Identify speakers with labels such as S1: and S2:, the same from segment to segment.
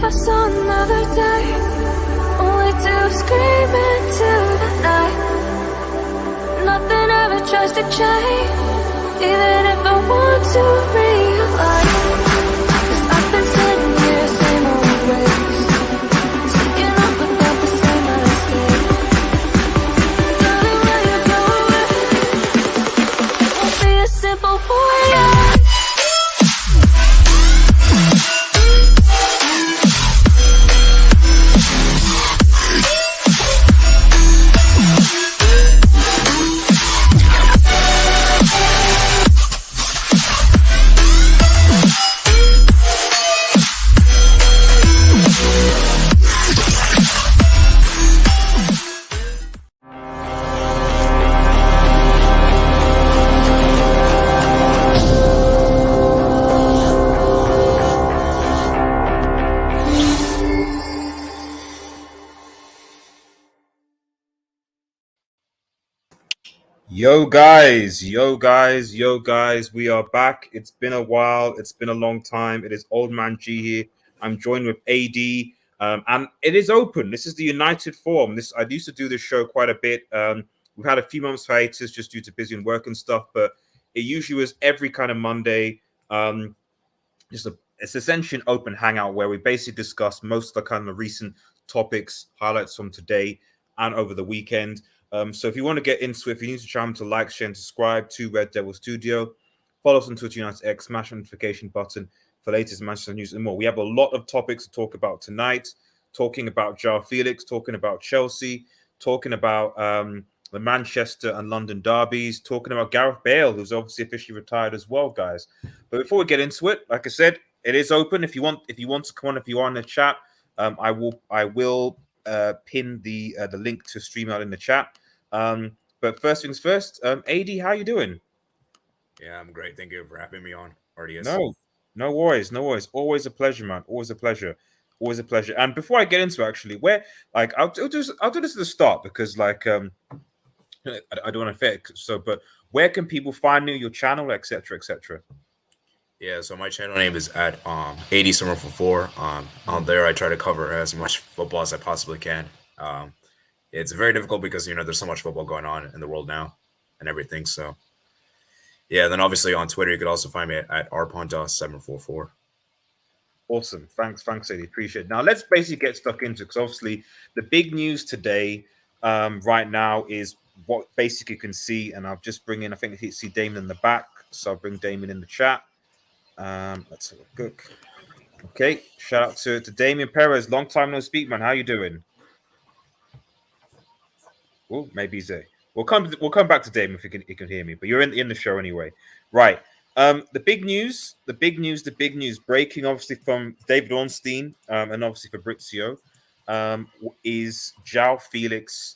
S1: I saw another day, only to scream into the night. Nothing ever tries to change, even if I want to realize. 'Cause I've been sitting here, same old ways, taking off without the same mistake. Darling, when you go away, it won't be as simple for you.
S2: Yo guys, we are back. It's been a while, it's been a long time. It is Old Man G here. I'm joined with AD, and it is open. This is the United Forum. I used to do this show quite a bit. We've had a few months hiatus just due to busy and work and stuff, but it usually was every kind of Monday. It's essentially an open hangout where we basically discuss most of the kind of recent topics, highlights from today and over the weekend. So if you want to get into it, if you need to try to like, share, and subscribe to Red Devil Studio, follow us on Twitter, United X, smash the notification button for latest Manchester news and more. We have a lot of topics to talk about tonight, talking about Joao Felix, talking about Chelsea, talking about the Manchester and London derbies, talking about Gareth Bale, who's obviously officially retired as well, guys. But before we get into it, like I said, it is open. If you want to come on, if you are in the chat, I will pin the link to StreamYard in the chat. But first things first, AD, how you doing?
S3: Yeah, I'm great. Thank you for having me on, RDS.
S2: No worries. Always a pleasure, man. Always a pleasure. And before I get into it, actually, I'll do this at the start because I don't want to fit. So, but where can people find you, your channel, etc., etc.?
S3: Yeah, so my channel name is at 80 Summer for 4. On there, I try to cover as much football as I possibly can. It's very difficult because there's so much football going on in the world now and everything. So yeah, then obviously on Twitter you could also find me at rponda744.
S2: Awesome, thanks, Eddie. Appreciate it. Now let's basically get stuck into it because obviously the big news today, right now, is what basically you can see, and I'll just bring in. I think you see Damon in the back, so I'll bring Damon in the chat. Let's have a look. Okay, shout out to Damien Perez. Long time no speak, man. How you doing? Well, maybe he's there. We'll come back to Damon if he can hear me. But you're in the show anyway, right? The big news breaking obviously from David Ornstein and obviously Fabrizio is Joao Felix,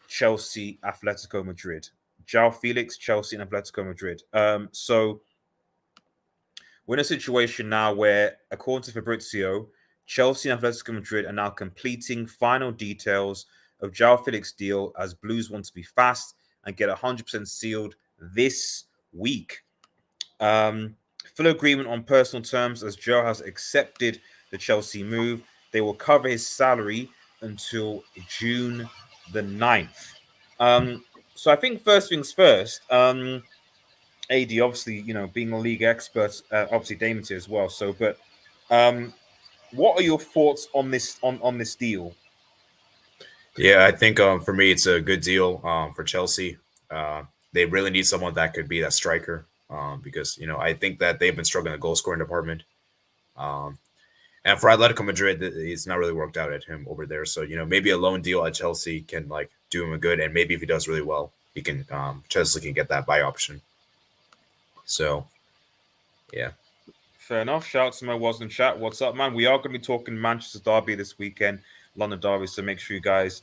S2: Chelsea, Atletico Madrid. Joao Felix, Chelsea, and Atletico Madrid. So we're in a situation now where, according to Fabrizio, Chelsea and Atletico Madrid are now completing final details of Joao Felix deal as Blues want to be fast and get 100% sealed this week. Full agreement on personal terms as Joao has accepted the Chelsea move. They will cover his salary until June the 9th. So I think first things first, AD, obviously, being a league expert, obviously Damon here as well. So, but what are your thoughts on this this deal?
S3: Yeah, I think for me it's a good deal for Chelsea. They really need someone that could be that striker because I think that they've been struggling in the goal scoring department. And for Atletico Madrid, it's not really worked out at him over there. So maybe a loan deal at Chelsea can do him a good, and maybe if he does really well, he can Chelsea can get that buy option. So, yeah.
S2: Fair enough. Shout out to my Wasn't chat. What's up, man? We are going to be talking Manchester Derby this weekend, London Derby. So make sure you guys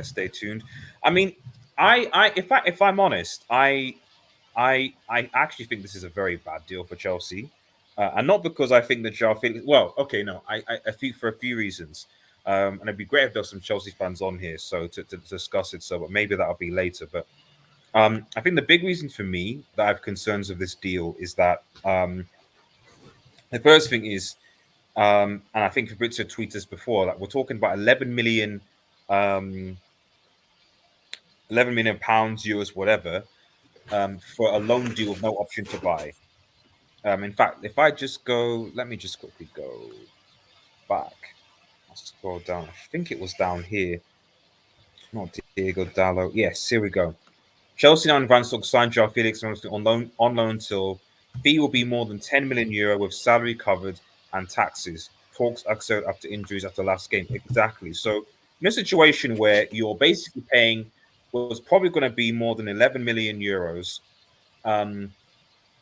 S2: stay tuned. I mean, if I'm honest, I actually think this is a very bad deal for Chelsea, and not because I think that Joao Felix. Well, okay, no, I think for a few reasons. And it'd be great if there's some Chelsea fans on here, so to discuss it. So, but maybe that'll be later. But I think the big reason for me that I have concerns of this deal is that the first thing is And I think Fabrizio tweeted this before. Like we're talking about 11 million pounds, euros, whatever, for a loan deal with no option to buy. In fact, if I just go, let me just quickly go back. I'll scroll down. I think it was down here. Not Diego Dallo. Yes, here we go. Chelsea now in Vanstok signed Joao Felix on loan until fee will be more than 10 million euro with salary covered and taxes. Talks accelerated after injuries after last game. Exactly. So in a situation where you're basically paying what was probably going to be more than 11 million euros, um,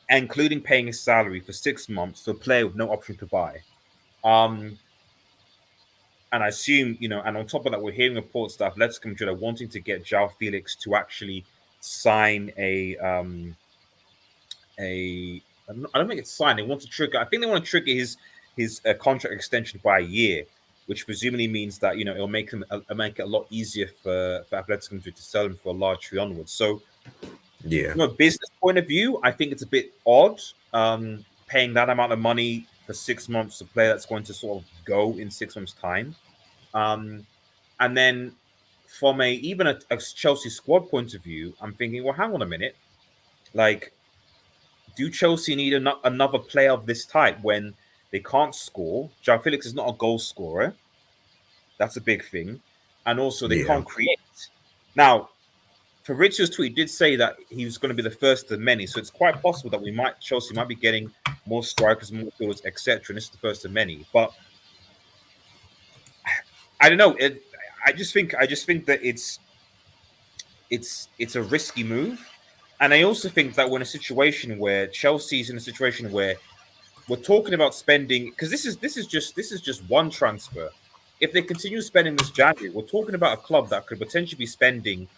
S2: including paying his salary for 6 months to a player with no option to buy. Um, and I assume, and on top of that, we're hearing reports that Atletico Madrid are wanting to get Joao Felix to actually sign I don't think it's signed. They want to trigger. I think they want to trigger his contract extension by a year, which presumably means that it'll make make it a lot easier for Atletico Madrid to sell him for a large fee onwards. So
S3: Yeah.
S2: from a business point of view, I think it's a bit odd paying that amount of money for 6 months to a player that's going to sort of go in 6 months' time. And then from even a Chelsea squad point of view, I'm thinking, well, hang on a minute. Like, do Chelsea need another player of this type when they can't score? Joao Felix is not a goal scorer. That's a big thing. And also, they
S3: Yeah.
S2: can't create. Now, Fabrizio's tweet did say that he was going to be the first of many. So it's quite possible that Chelsea might be getting more strikers, more fielders, etc. And this is the first of many. But I don't know. I just think that it's a risky move. And I also think that we're in a situation where Chelsea's in a situation where we're talking about spending, because this is just one transfer. If they continue spending this January, we're talking about a club that could potentially be spending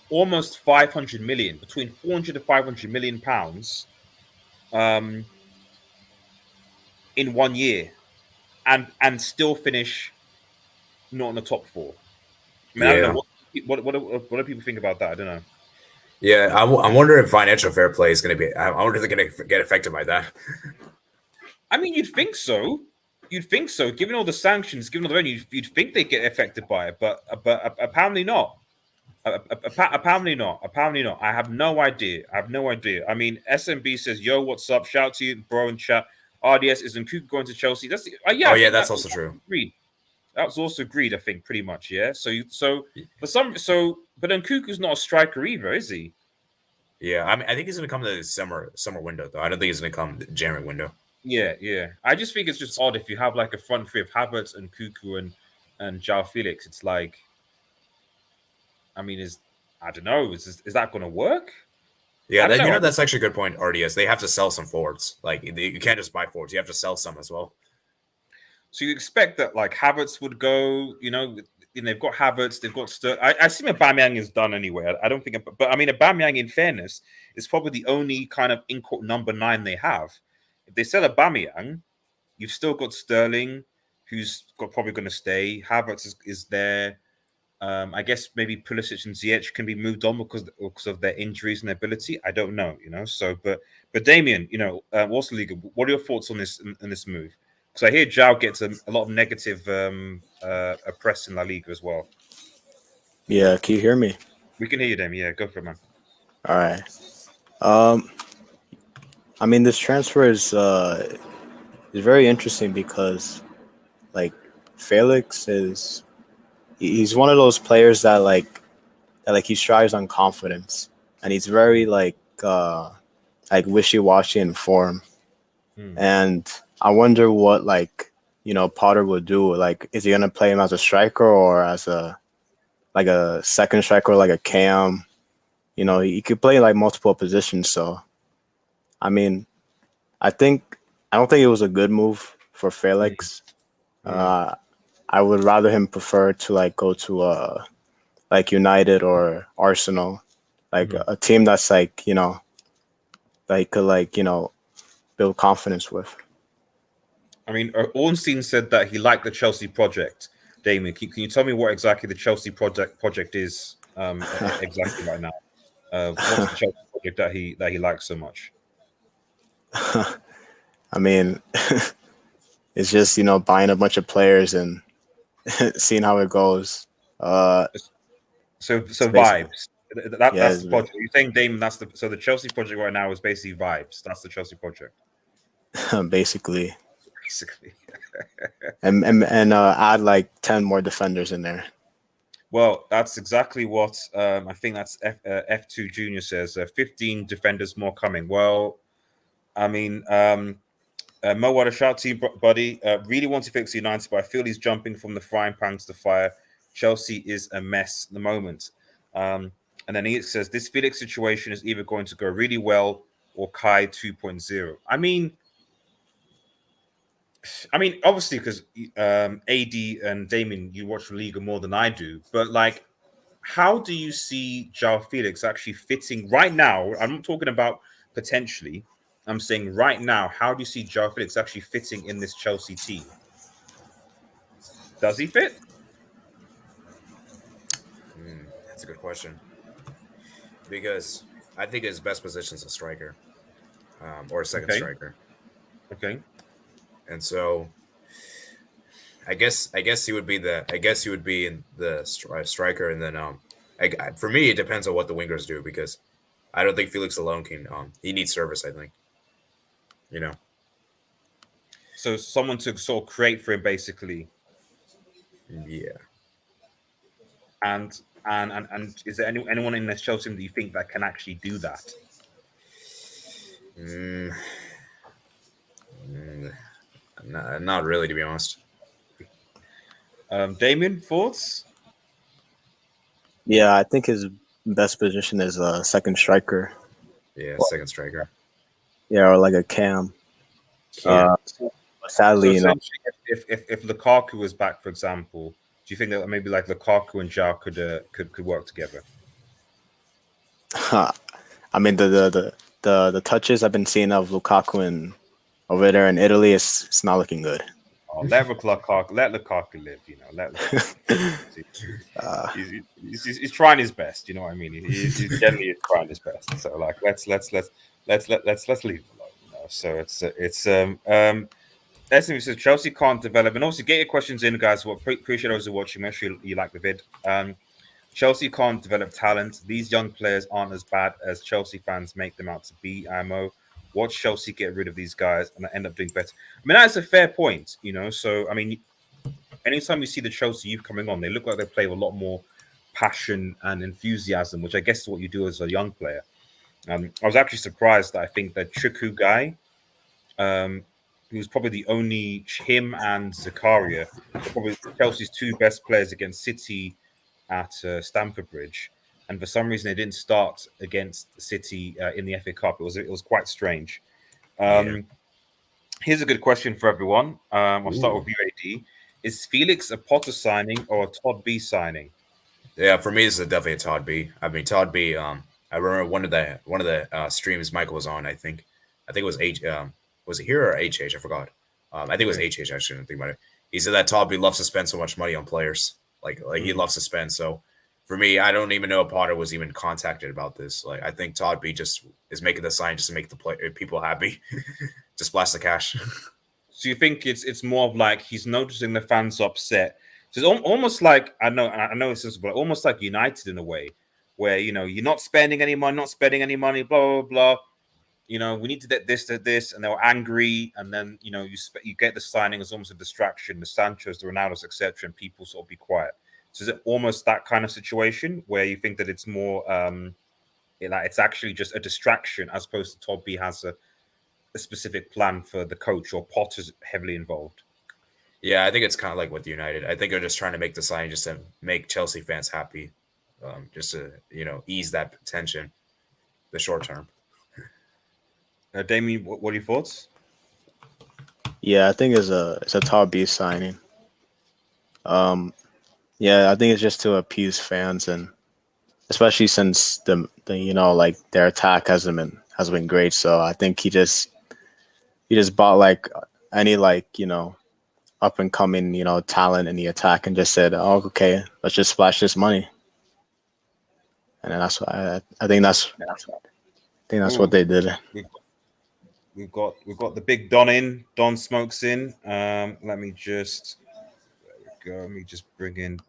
S2: almost 500 million, between 400 to 500 million pounds in 1 year, and still finish not in the top four. I mean, I don't
S3: Yeah.
S2: know what do people think about that. I don't know.
S3: Yeah. I'm wondering if financial fair play is going to be. I wonder if they're going to get affected by that.
S2: I mean, you'd think so. You'd think so, given all the sanctions, given all the revenue, you'd think they get affected by it, but apparently not. Apparently not. Apparently not. I have no idea. I mean, SMB says, "Yo, what's up? Shout out to you, bro, in chat." RDS is Nkunku going to Chelsea. That's yeah.
S3: Oh
S2: I
S3: yeah,
S2: think
S3: that's
S2: that
S3: also true.
S2: agreed. That was also agreed. I think pretty much. Yeah. So but Nkunku's not a striker either, is he?
S3: Yeah, I mean, I think he's going to come to the summer window though. I don't think he's going to come the January window.
S2: Yeah. I just think it's just odd if you have like a front three of Havertz and Nkunku and Joao Felix. It's like, I mean, I don't know. Is that going to work?
S3: Yeah,
S2: I don't know.
S3: that's actually a good point, RDS. They have to sell some forwards. Like you can't just buy forwards; you have to sell some as well.
S2: So you expect that like Havertz would go, they've got Havertz, they've got I assume Aubameyang is done anyway. I don't think, but I mean Aubameyang, in fairness, is probably the only kind of in quote number 9 they have. If they sell Aubameyang, you've still got Sterling, who's probably going to stay. Havertz is there. I guess maybe Pulisic and Ziyech can be moved on because of their injuries and ability. I don't know, So, but Damien, what's the league? What are your thoughts on this move? Because I hear Joao gets a lot of negative press in La Liga as well.
S4: Yeah, can you hear me?
S2: We can hear you, Damien. Yeah, go for it, man.
S4: All right. I mean, this transfer is very interesting because, like, Felix he's one of those players that he strives on confidence, and he's very like wishy-washy in form. And I wonder what Potter would do. Like, is he gonna play him as a striker or as a second striker, like a cam? He could play like multiple positions. So, I mean, I don't think it was a good move for Felix. I would rather him prefer to go to United or Arsenal, a team that's that he could build confidence with.
S2: I mean, Ornstein said that he liked the Chelsea project. Damien, can you tell me what exactly the Chelsea project is exactly right now? What's the Chelsea project that he likes so much?
S4: I mean, it's just buying a bunch of players and seeing how it goes.
S2: So
S4: It's basically
S2: vibes.
S4: yeah,
S2: That's the project. You're saying Damon. The Chelsea project right now is basically vibes. That's the Chelsea project,
S4: basically,
S2: basically.
S4: and add like 10 more defenders in there.
S2: Well, that's exactly what I think. That's F2 Junior says. 15 defenders more coming. Well, I mean, Mo, what a shout to you, buddy. Really want to fix United, but I feel he's jumping from the frying pan to the fire. Chelsea is a mess at the moment. And then he says this Felix situation is either going to go really well or Kai 2.0. I mean, obviously, because AD and Damien, you watch the Liga more than I do, but like, how do you see Joao Felix actually fitting right now? I'm not talking about potentially. I'm saying right now, how do you see Joao Felix actually fitting in this Chelsea team? Does he fit?
S3: That's a good question because I think his best position is a striker, or a second
S2: Okay.
S3: striker,
S2: Okay.
S3: and so I guess he would be in the striker, and then for me it depends on what the wingers do because I don't think Felix alone can. He needs service. I think you know.
S2: So someone to sort of create for him, basically.
S3: Yeah.
S2: And is there anyone in this Chelsea team that you think that can actually do that?
S3: Mm, not really, to be honest.
S2: Damien, thoughts?
S4: Yeah, I think his best position is a second striker.
S3: Yeah, second striker.
S4: Yeah, or like a cam.
S3: Yeah.
S2: So
S4: Sadly,
S2: essentially, if Lukaku was back, for example, do you think that maybe like Lukaku and Joao could work together?
S4: I mean the touches I've been seeing of Lukaku and over there in Italy, it's not looking good.
S2: Oh, let Lukaku live. Let Lukaku.
S4: Uh,
S2: He's trying his best. You know what I mean? He's generally trying his best. So like, let's leave him alone. So that's me. So Chelsea can't develop, and also get your questions in, guys. What appreciate those who are watching. Make sure you like the vid. Chelsea can't develop talent. These young players aren't as bad as Chelsea fans make them out to be. IMO. Watch Chelsea get rid of these guys and end up doing better. I mean, that's a fair point. So I mean, anytime you see the Chelsea youth coming on, they look like they play with a lot more passion and enthusiasm, which I guess is what you do as a young player. I was actually surprised that I think that Chiku guy, who's probably the only him and Zakaria, probably Chelsea's two best players against City at Stamford Bridge, and for some reason they didn't start against City in the FA Cup. It was quite strange.
S3: Yeah.
S2: Here's a good question for everyone. I'll start with UAD. Is Felix a Potter signing or a Todd B signing?
S3: Yeah, for me, this is definitely a Todd B. I mean, Todd B. I remember one of the streams Michael was on. I think it was H. Was it here or HH? I forgot. I think it was HH. I shouldn't think about it. He said that Todd B loves to spend so much money on players. Like he loves to spend. So for me, I don't even know if Potter was even contacted about this. Like I think Todd B just is making the sign just to make the people happy, just splash the cash.
S2: So you think it's more of like he's noticing the fans upset. So it's almost like I know it's just, but almost like United in a way, where you're not spending any money, blah blah blah. We need to get this to this, and they were angry, and then you get the signing as almost a distraction. The Sanchos, the Ronaldos, etc., and people sort of be quiet. So is it almost that kind of situation where you think that it's more it's actually just a distraction as opposed to Todd B has a specific plan for the coach or Potter's heavily involved?
S3: Yeah, I think it's kind of like with United. I think they're just trying to make the sign just to make Chelsea fans happy, just to ease that tension, the short term.
S2: Damien, what are your thoughts?
S4: yeah, I think it's a Todd B signing. Yeah, I think it's just to appease fans, and especially since the like their attack hasn't been great. So I think he just bought like any up and coming talent in the attack and just said, oh, okay, let's just splash this money. And then that's what I think that's what they did.
S2: we've got the big Don in. Don Smokes in. Let me just go. Let me just bring in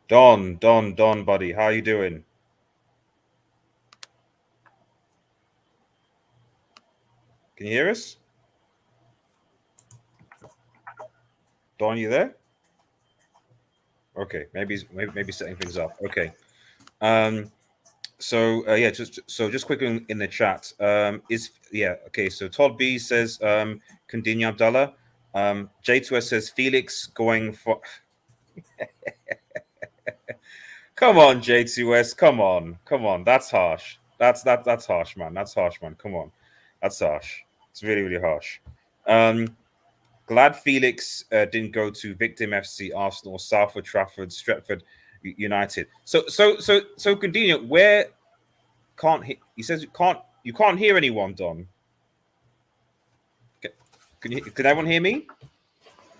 S2: Don, buddy. How you doing? Can you hear us? Don, you there? Okay, maybe setting things up. Okay. Yeah, just quickly in the chat. Okay. So Todd B says Kandini Abdallah. J2S says Felix going for. Come on, J2S. Come on. That's harsh. That's harsh, man. That's harsh, man. Come on, that's harsh. It's really harsh. Glad Felix didn't go to Victim FC, Arsenal, Salford, Trafford, Stretford United. So Kandini, where can't he says you can't hear anyone, Don. Can everyone hear me?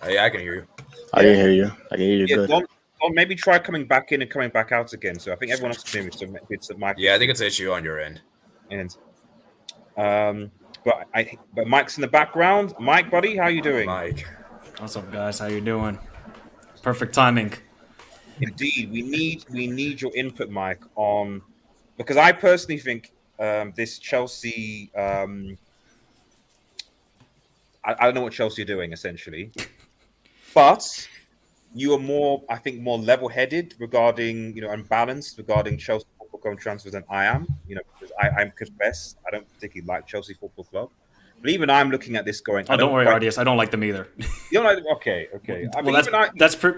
S3: Yeah, I can hear you.
S4: I can hear you. I can hear you good.
S2: Don, maybe try coming back in and coming back out again. So I think everyone else can hear me. So maybe it's my
S3: Yeah, I think it's an issue on your end.
S2: And but Mike's in the background. Mike, buddy, how you doing?
S3: Mike,
S5: what's up, guys? How you doing? Perfect timing.
S2: Indeed, we need your input, Mike, on because I personally think this Chelsea. I don't know what Chelsea are doing essentially, but you are more level-headed regarding and balanced regarding Chelsea Football Club transfers than I am. Because I confess I don't particularly like Chelsea Football Club, but even I'm looking at this going.
S5: Oh, don't worry, RDS. I don't like them either.
S2: You don't like? Okay.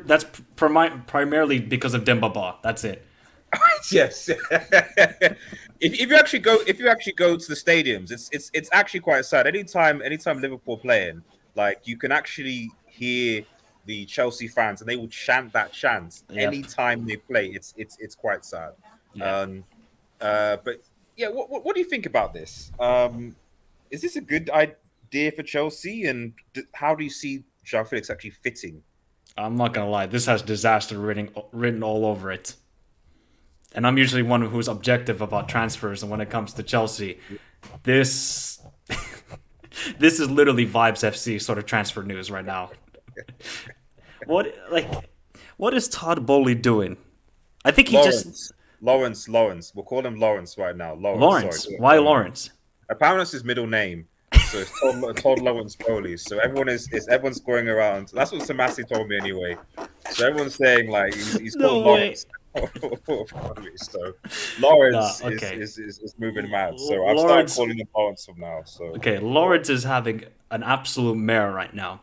S5: That's primarily because of Demba Ba. That's it.
S2: Yes. if you actually go to the stadiums, it's actually quite sad. Anytime Liverpool playing, like you can actually hear the Chelsea fans and they will chant that chant anytime they play. It's quite sad.
S5: Yeah.
S2: But yeah, what do you think about this? Is this a good idea for Chelsea, and how do you see Joao Felix actually fitting?
S5: I'm not gonna lie, this has disaster written all over it. And I'm usually one who's objective about transfers, and when it comes to Chelsea, this this is literally Vibes FC sort of transfer news right now. What is Todd Bowley doing? I think he
S2: Lawrence. We'll call him Lawrence right now.
S5: Lawrence.
S2: Sorry.
S5: Why Lawrence?
S2: Apparently, it's his middle name. So it's Todd Lawrence Bowley. So everyone's going around. That's what Samasi told me anyway. So everyone's saying like he's called Lawrence. So Lawrence is moving mad. So I've started calling him Lawrence from now. So
S5: okay, Lawrence is having an absolute mare right now.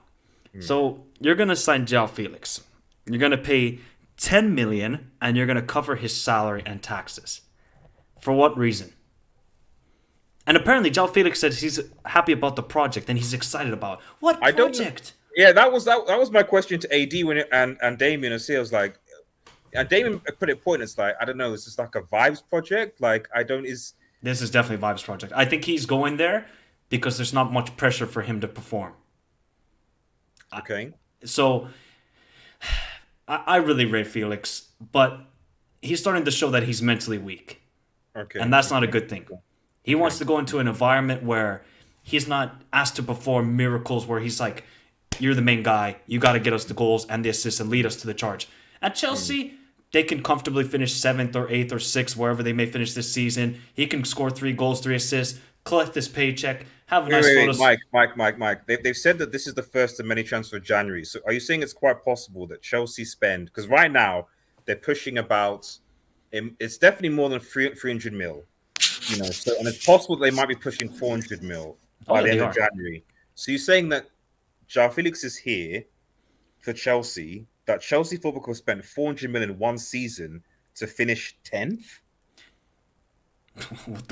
S5: So you're gonna sign Joao Felix. You're gonna pay 10 million, and you're gonna cover his salary and taxes. For what reason? And apparently, Joao Felix said he's happy about the project and he's excited about it. What project?
S2: That was my question to AD and Damien. I was like, and Damien put it point. It's like I don't know. Is this like a vibes project? Like
S5: This is definitely a vibes project. I think he's going there because there's not much pressure for him to perform.
S2: Okay.
S5: So I really rate Felix, but he's starting to show that he's mentally weak.
S2: Okay.
S5: And that's not a good thing. He wants to go into an environment where he's not asked to perform miracles, where he's like, you're the main guy, you got to get us the goals and the assists and lead us to the charge. At Chelsea, they can comfortably finish 7th or 8th or 6th, wherever they may finish this season. He can score 3 goals, 3 assists, collect this paycheck, have a nice photos.
S2: Mike. They've said that this is the first of many transfers of January. So are you saying it's quite possible that Chelsea spend, because right now they're pushing about, it's definitely more than 300 mil. So and it's possible they might be pushing 400 mil by the end of January. So you're saying that Joao Felix is here for Chelsea, that Chelsea Football Club spent 400 million in one season to finish 10th?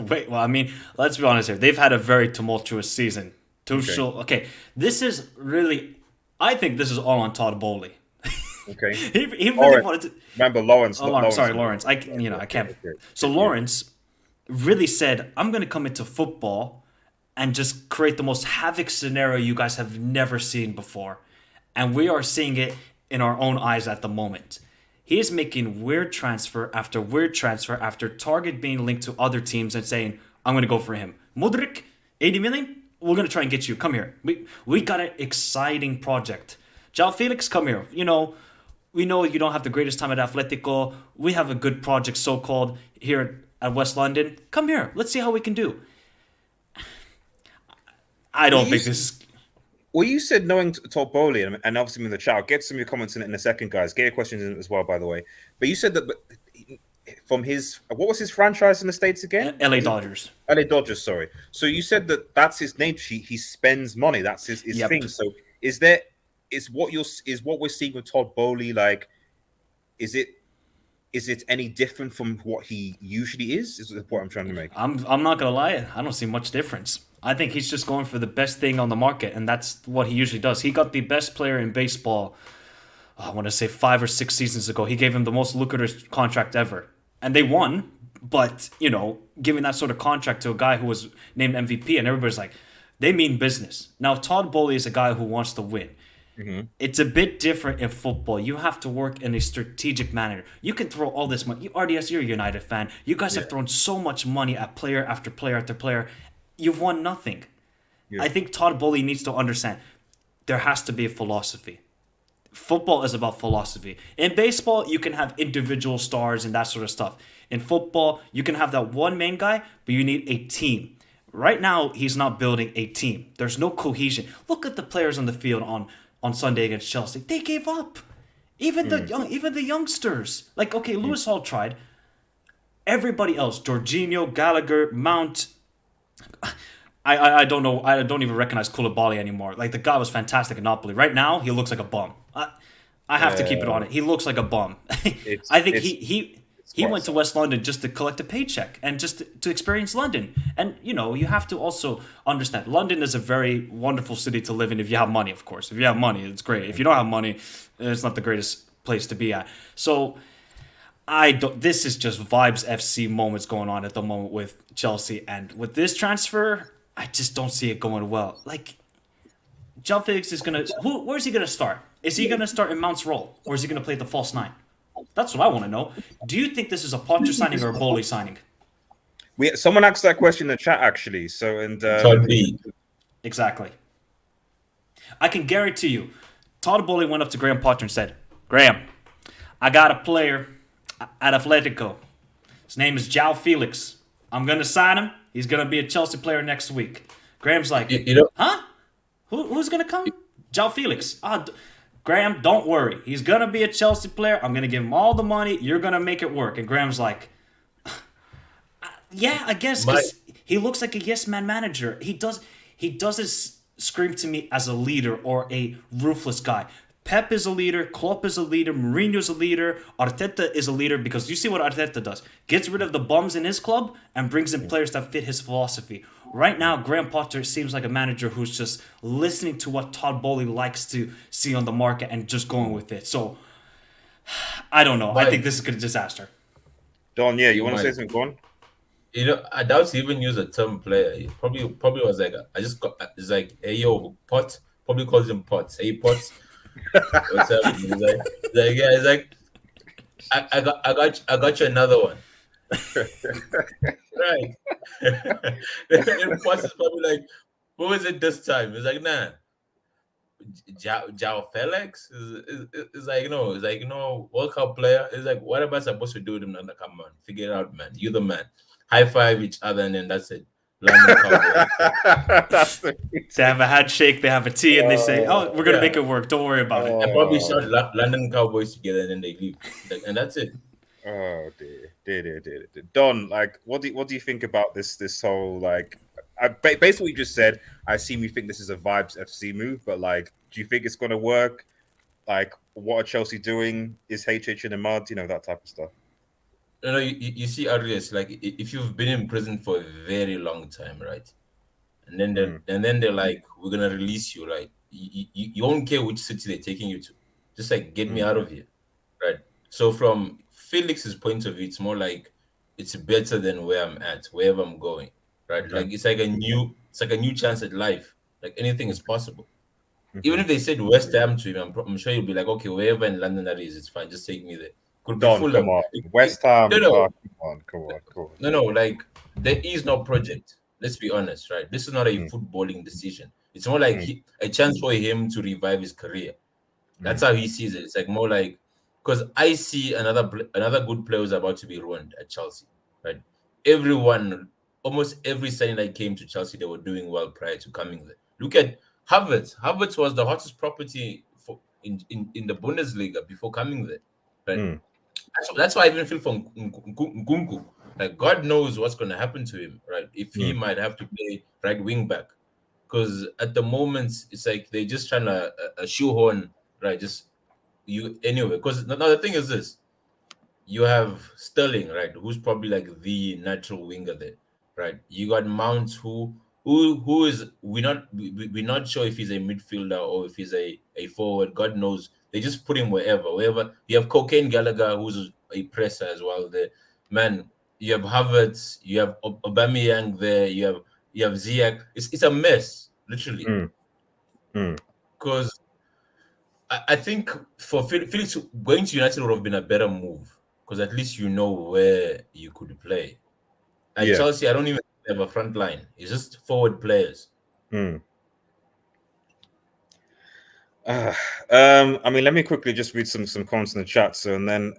S5: Wait, well, I mean, let's be honest here. They've had a very tumultuous season. This is really, I think this is all on Todd Bowley.
S2: Okay.
S5: he really wanted to.
S2: Remember Lawrence.
S5: Lawrence. I can't. So Lawrence really said, I'm going to come into football and just create the most havoc scenario you guys have never seen before. And we are seeing it in our own eyes at the moment. He is making weird transfer after weird transfer after Target being linked to other teams and saying, I'm going to go for him. Mudrik, 80 million. We're going to try and get you. Come here. We got an exciting project. Joao Felix, come here. We know you don't have the greatest time at Atletico. We have a good project, so-called, here at West London. Come here. Let's see how we can do. I don't think this is...
S2: Well, you said knowing Todd Bowley, and obviously in the chat, I'll get some of your comments in a second, guys. Get your questions in as well, by the way. But you said that from his... What was his franchise in the States again?
S5: LA Dodgers.
S2: LA Dodgers, sorry. So you said that that's his nature. He spends money. That's his thing. So is what we're seeing with Todd Bowley, like, is it any different from what he usually is? Is the point I'm trying to make.
S5: I'm not gonna lie, I don't see much difference. I think he's just going for the best thing on the market, and that's what he usually does. He got the best player in baseball, I want to say 5 or 6 seasons ago. He gave him the most lucrative contract ever, and they won. But giving that sort of contract to a guy who was named MVP, and everybody's like, they mean business. Now Todd Bowley is a guy who wants to win. Mm-hmm. It's a bit different in football. You have to work in a strategic manner. You can throw all this money. RDS, you're a United fan. You guys have thrown so much money at player after player after player. You've won nothing. Yeah. I think Todd Bowley needs to understand there has to be a philosophy. Football is about philosophy. In baseball, you can have individual stars and that sort of stuff. In football, you can have that one main guy, but you need a team. Right now, he's not building a team. There's no cohesion. Look at the players on the field on Sunday against Chelsea. They gave up. Even the youngsters. Like, okay, Lewis Hall tried. Everybody else, Jorginho, Gallagher, Mount. I don't know. I don't even recognize Koulibaly anymore. Like, the guy was fantastic at Napoli. Right now, he looks like a bum. I have to keep it on it. He looks like a bum. I think he went to West London just to collect a paycheck and just to experience London. And, you have to also understand, London is a very wonderful city to live in if you have money, of course. If you have money, it's great. If you don't have money, it's not the greatest place to be at. So, this is just Vibes FC moments going on at the moment with Chelsea. And with this transfer, I just don't see it going well. Like, Joao Felix is going to... Where's he going to start? Is he going to start in Mount's role? Or is he going to play the false 9? That's what I want to know. Do you think this is a Potter signing or a Bowley signing?
S2: Someone asked that question in the chat, actually.
S5: Exactly. I can guarantee you, Todd Bowley went up to Graham Potter and said, Graham, I got a player at Atletico. His name is Joao Felix. I'm going to sign him. He's going to be a Chelsea player next week. Graham's like, huh? Who's going to come? Joao Felix. Graham, don't worry. He's going to be a Chelsea player. I'm going to give him all the money. You're going to make it work. And Graham's like, yeah, I guess. Because he looks like a yes-man manager. He doesn't scream to me as a leader or a ruthless guy. Pep is a leader. Klopp is a leader. Mourinho's a leader. Arteta is a leader because you see what Arteta does. Gets rid of the bums in his club and brings in players that fit his philosophy. Right now, Graham Potter seems like a manager who's just listening to what Todd Bowley likes to see on the market and just going with it. So, I don't know. I think this is a disaster.
S2: Don, you want to say something? Go on.
S6: I doubt he even use a term player. He probably was like, it's like, hey, yo, Pot. Probably calls him Pots. Hey, Pots. What's up? He's like, I got you another one. Right. And Pots is probably like, who is it this time? He's like, nah. Joao Felix is like, World Cup player. It's like, what am I supposed to do with him? Come on, figure it out, man. You're the man. High five each other, and then that's it.
S2: That's
S5: they have a handshake, they have a tea, and they say, "Oh, we're gonna make it work. Don't worry about it."
S6: And probably shout London Cowboys together, and then they leave, and that's it.
S2: Oh dear. Don, like, what do you think about this whole, like, basically what you just said? I assume you think this is a Vibes FC move, but, like, do you think it's gonna work? Like, what are Chelsea doing? Is HH in the mud? That type of stuff.
S6: You see, Arias, like, if you've been in prison for a very long time, right? And then they're like, we're gonna release you. Like, you won't care which city they're taking you to. Just like, get me out of here, right? So from Felix's point of view, it's more like it's better than where I'm at, wherever I'm going, right? Mm-hmm. Like, it's like a new chance at life. Like, anything is possible. Mm-hmm. Even if they said West Ham to him, I'm sure he'll be like, okay, wherever in London that is, it's fine. Just take me there. Could be
S2: Don, come
S6: Fulham.
S2: on. West Ham.
S6: No, no,
S2: Come on.
S6: no. Like there is no project. Let's be honest, right? This is not a
S2: Mm.
S6: footballing decision. It's more like a chance for him to revive his career. That's how he sees it. It's like more like because I see another good player is about to be ruined at Chelsea, right? Almost every signing that came to Chelsea, they were doing well prior to coming there. Look at Havertz. Havertz was the hottest property in the Bundesliga before coming there, right? That's why I even feel for Nkunku. Like God knows what's going to happen to him, right? If he might have to play right wing back, because at the moment it's like they're just trying to shoehorn, right? Just you anyway. Because now the thing is this: you have Sterling, right? Who's probably like the natural winger there, right? You got Mount, who is we're not sure if he's a midfielder or if he's a forward. God knows. They just put him wherever. You have Cocaine Gallagher, who's a presser as well. There, man. You have Havertz. You have Aubameyang there. You have Ziyech. It's a mess, literally. Because I think for Felix going to United would have been a better move because at least you know where you could play. At Chelsea, I don't even have a front line. It's just forward players.
S2: I mean, let me quickly just read some comments in the chat. So, and then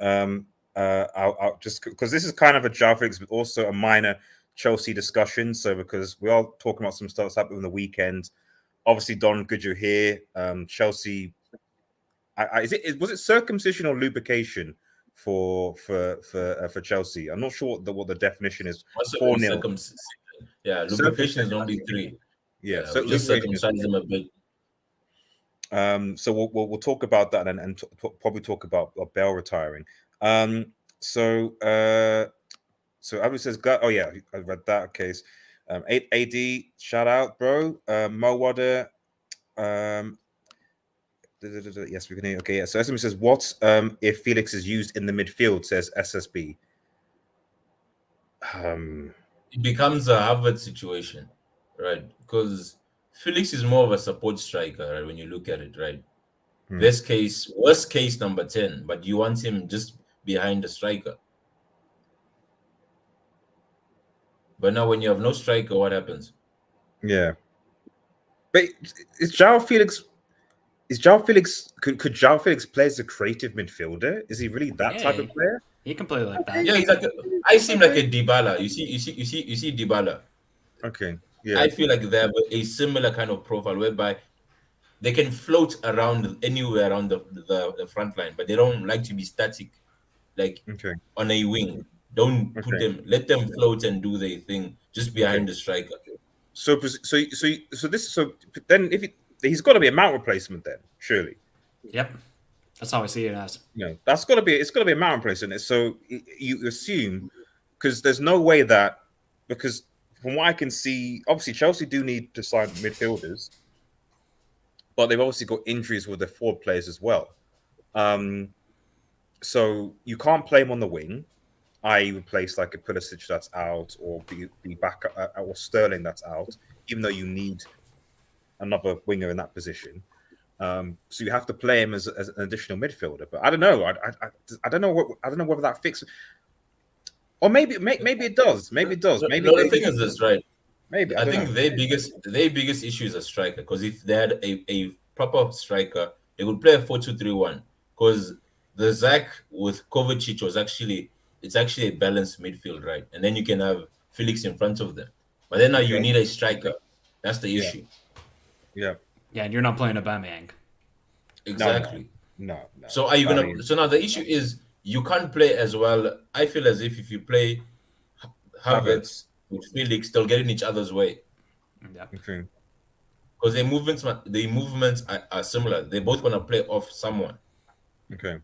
S2: I'll just because this is kind of a Joao Felix, but also a minor Chelsea discussion. So, because we are talking about some stuff that's happened on the weekend. Obviously, Don, good you're here. Chelsea. Was it circumcision or lubrication for Chelsea? I'm not sure what the definition is. 4-0.
S6: Yeah, lubrication is only 3.
S2: Yeah, so
S6: just circumcise them a bit.
S2: So we'll talk about that and probably talk about Bale retiring. So Abu says, "Oh yeah, I read that case." AD, shout out, bro. Mo Wada. Yes, we can hear. Okay, yeah. So SME says, "What if Felix is used in the midfield?" Says SSB.
S6: It becomes a Harvard situation, right? Because Felix is more of a support striker, right? When you look at it, right? Worst case number 10, but you want him just behind the striker. But now when you have no striker, what happens?
S2: Yeah. But is Joao Felix? Could Joao Felix play as a creative midfielder? Is he really that type of player?
S5: He can play like that.
S6: Yeah, he's like I see him like a Dybala. You see Dybala.
S2: Okay. Yeah.
S6: I feel like they have a similar kind of profile whereby they can float around anywhere around the front line, but they don't like to be static, like on a wing. Don't put them. Let them float and do their thing just behind the striker.
S2: So then if he's got to be a Mount replacement then, surely.
S5: Yep, that's how I see it as.
S2: It's got to be a Mount replacement. So you assume because there's no way that because from what I can see, obviously Chelsea do need to sign midfielders, but they've obviously got injuries with their forward players as well. So you can't play him on the wing, i.e. replace like a Pulisic that's out or be back or Sterling that's out, even though you need another winger in that position. So you have to play him as an additional midfielder. But I don't know. I don't know whether that fixes. Or maybe it does. Maybe it does. Maybe
S6: the thing is this, right?
S2: Maybe
S6: I think their biggest issue is a striker. Because if they had a proper striker, they would play a 4-2-3-1. Because the Zach with Kovacic was actually a balanced midfield, right? And then you can have Felix in front of them. But then now you need a striker. That's the issue.
S2: Yeah.
S5: Yeah, and you're not playing Aubameyang.
S6: Exactly.
S2: No.
S6: So are you gonna? So now the issue is you can't play as well. I feel as if you play Havertz with Felix, they'll get in each other's way.
S5: Yeah.
S2: Okay.
S6: Because the movements are similar. They both want to play off someone.
S2: Okay.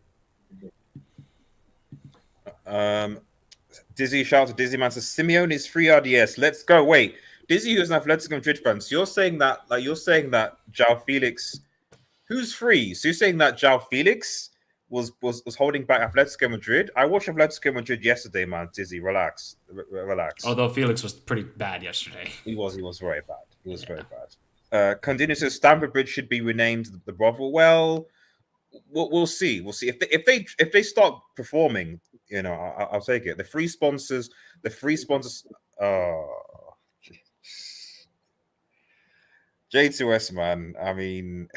S2: Dizzy, shout out to Dizzy man says Simeone is free RDS. Let's go. Wait, Dizzy, who's an Atletico Madrid fan. So you're saying that Joao Felix, who's free? So you're saying that Joao Felix was holding back Atletico Madrid? I watched Atletico Madrid yesterday, man. Dizzy, relax.
S5: Although Felix was pretty bad yesterday.
S2: He was very bad. Very bad. Continue says Stamford Bridge should be renamed the brothel. Well, we'll see. We'll see if they start performing. I'll take it. The free sponsors. Oh, J2S, man. I mean,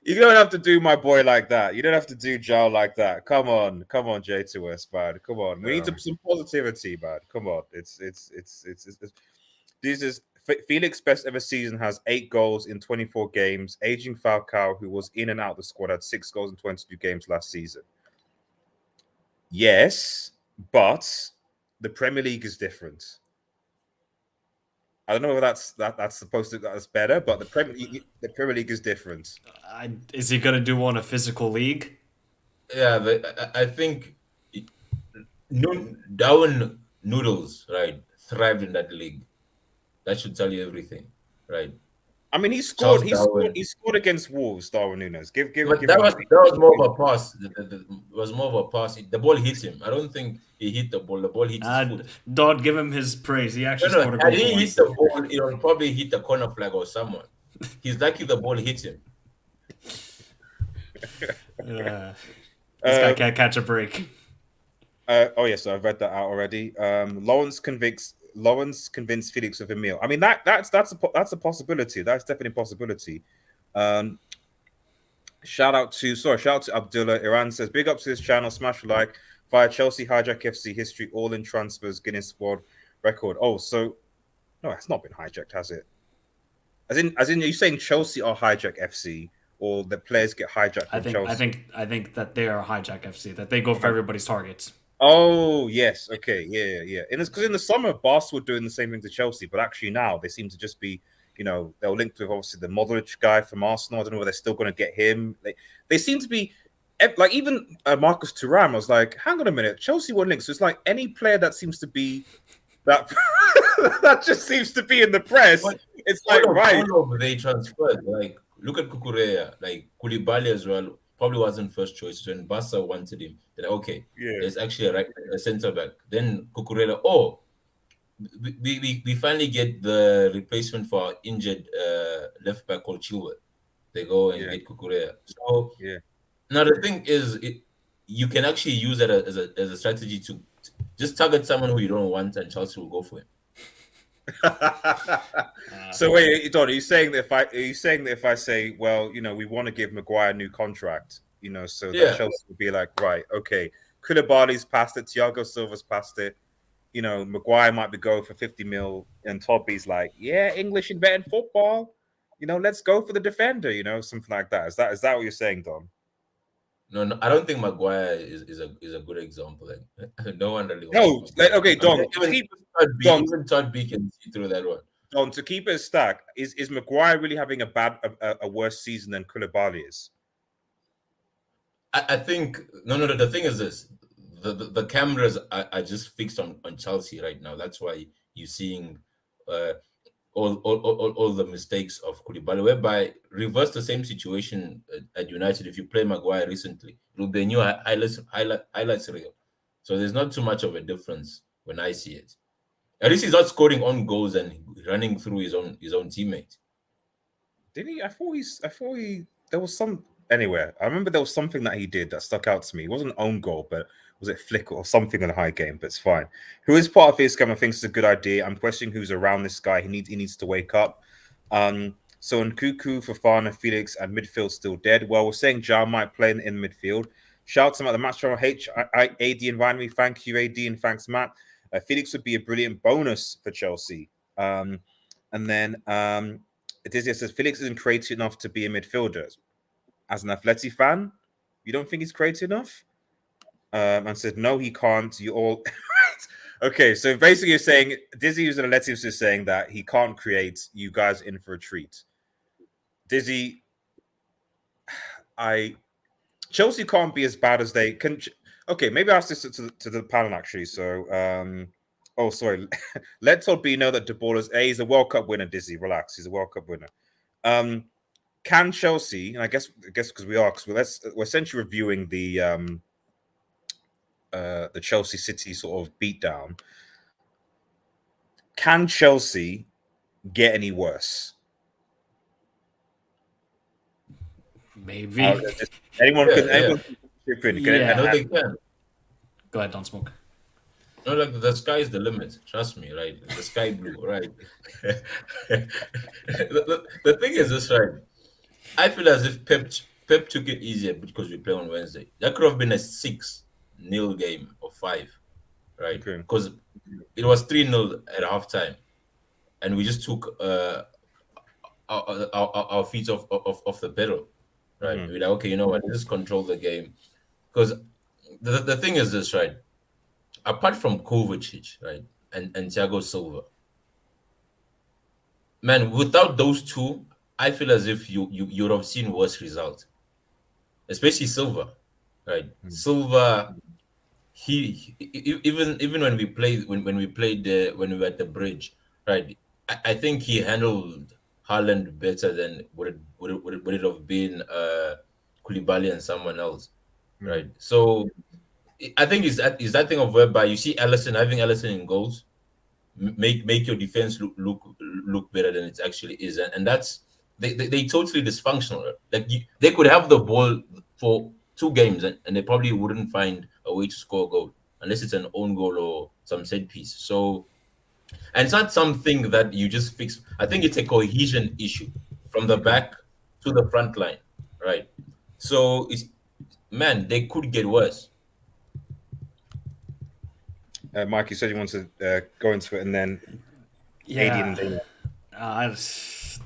S2: you don't have to do my boy like that. You don't have to do Joao like that. Come on, J2S, man. Come on. We need some positivity, man. Come on. It's this is Felix' best ever season has 8 goals in 24 games. Aging Falcao, who was in and out of the squad, had 6 goals in 22 games last season. Yes, but the Premier League is different. I don't know if that's supposed to that's better, but the Premier League is different.
S5: Is he gonna do on a physical league?
S6: Yeah, I think Darwin Noodles, right, thrived in that league. That should tell you everything, right?
S2: I mean, he scored against Wolves, Darwin Núñez.
S6: But that was more of a pass. It was more of a pass. The ball hit him. I don't think he hit the ball. The ball hit his foot.
S5: Don't give him his praise. He actually scored a goal.
S6: Had he hit the ball, it will probably hit the corner flag or someone. He's lucky the ball hit him.
S5: This guy can't catch a break.
S2: Oh yes, I've read that out already. Lawrence convinced Felix of Emil. I mean that's a possibility. That's definitely a possibility. Shout out to Abdullah. Iran says, big up to this channel, smash a like. Via Chelsea Hijack FC history, all in transfers, Guinness squad record. Oh, so no, it's not been hijacked, has it? As in, are you saying Chelsea are Hijack FC, or the players get hijacked from Chelsea?
S5: I think that they are Hijack FC, that they go for everybody's targets.
S2: Oh yes, okay, yeah. And it's because in the summer, Barca were doing the same thing to Chelsea, but actually now they seem to just be, they're linked with obviously the Modric guy from Arsenal. I don't know whether they're still going to get him. They seem to be like even Marcus Thuram. I was like, hang on a minute, Chelsea were linked. So it's like any player that seems to be that that just seems to be in the press. But it's like
S6: all of they transferred. Like look at Cucurella, like Koulibaly as well. Probably wasn't first choice when Barca wanted him. They're like, okay, there's actually a centre back. Then Cucurella. Oh, we finally get the replacement for our injured left back called Chilwell. They go and get Cucurella. So now the thing is, you can actually use that as a strategy to just target someone who you don't want, and Chelsea will go for him.
S2: So wait, Don, are you saying that if I say, well, we want to give Maguire a new contract, so that Chelsea would be like, right, okay, Koulibaly's past it, Thiago Silva's past it, Maguire might be going for 50 mil, and Toby's like, yeah, English and betting football, let's go for the defender, something like that. Is that what you're saying, Don?
S6: No, I don't think Maguire is a good example. Like, no one really.
S2: No, okay, Don.
S6: Even Todd B can see through that one.
S2: Don, to keep it a stack, is Maguire really having a worse season than Koulibaly is?
S6: I think no. The thing is this: the cameras are just fixed on Chelsea right now. That's why you're seeing all the mistakes of Koulibaly, whereby reverse the same situation at United. If you play Maguire recently, it'll be a new highlights reel. So there's not too much of a difference when I see it. At least he's not scoring on goals and running through his own teammate.
S2: Did he? I thought there was some anyway. I remember there was something that he did that stuck out to me. It wasn't an own goal, but was it flick or something in a high game? But it's fine. Who is part of this game? I think it's a good idea. I'm questioning who's around this guy. He needs to wake up. So Nkuku, Fofana, Felix, and midfield still dead. Well, we're saying Joao might play in midfield. Shout out to the match from AD invited me. Thank you, AD, and thanks, Matt. Felix would be a brilliant bonus for Chelsea. And then Dizzy says Felix isn't creative enough to be a midfielder. As an Atleti fan, you don't think he's creative enough? And said no, he can't. You all okay? So basically, you're saying Dizzy, who's an Atleti, is just saying that he can't create. You guys in for a treat. Dizzy, Chelsea can't be as bad as they can. Okay, maybe I'll ask this to the panel actually. So, sorry. Let Todd B know that De Boer is a World Cup winner. Dizzy, relax. He's a World Cup winner. Can Chelsea? And I guess because we're essentially reviewing the Chelsea City sort of beatdown. Can Chelsea get any worse?
S5: Maybe.
S2: Just, anyone
S6: Yeah,
S2: can
S6: yeah.
S2: anyone can chip in.
S5: Yeah.
S6: No, they can.
S5: Go ahead, don't smoke.
S6: No, like the sky is the limit. Trust me, right? The sky blue, right? The thing is this, right? I feel as if Pep took it easier because we play on Wednesday. That could have been a 6-0 game or 5, right?
S2: Okay.
S6: Because it was 3-0 at halftime, and we just took our feet off the pedal, right? We're like, okay, you know what? Let's just control the game. Because the thing is this, right? Apart from Kovacic, right, and Thiago Silva, man, without those two, I feel as if you would have seen worse results, especially Silva, right? Silva, even when we played when we were at the bridge, right? I think he handled Haaland better than would it have been Koulibaly and someone else, right? So I think is that thing of whereby you see having Ellison in goals, make your defense look better than it actually is, and that's they totally dysfunctional. Like they could have the ball for 2 games and they probably wouldn't find a way to score a goal unless it's an own goal or some set piece. So, and it's not something that you just fix. I think it's a cohesion issue from the back to the front line, right? So it's, man, they could get worse.
S2: Mike, you said you wanted to go into it, and then AD and Dana.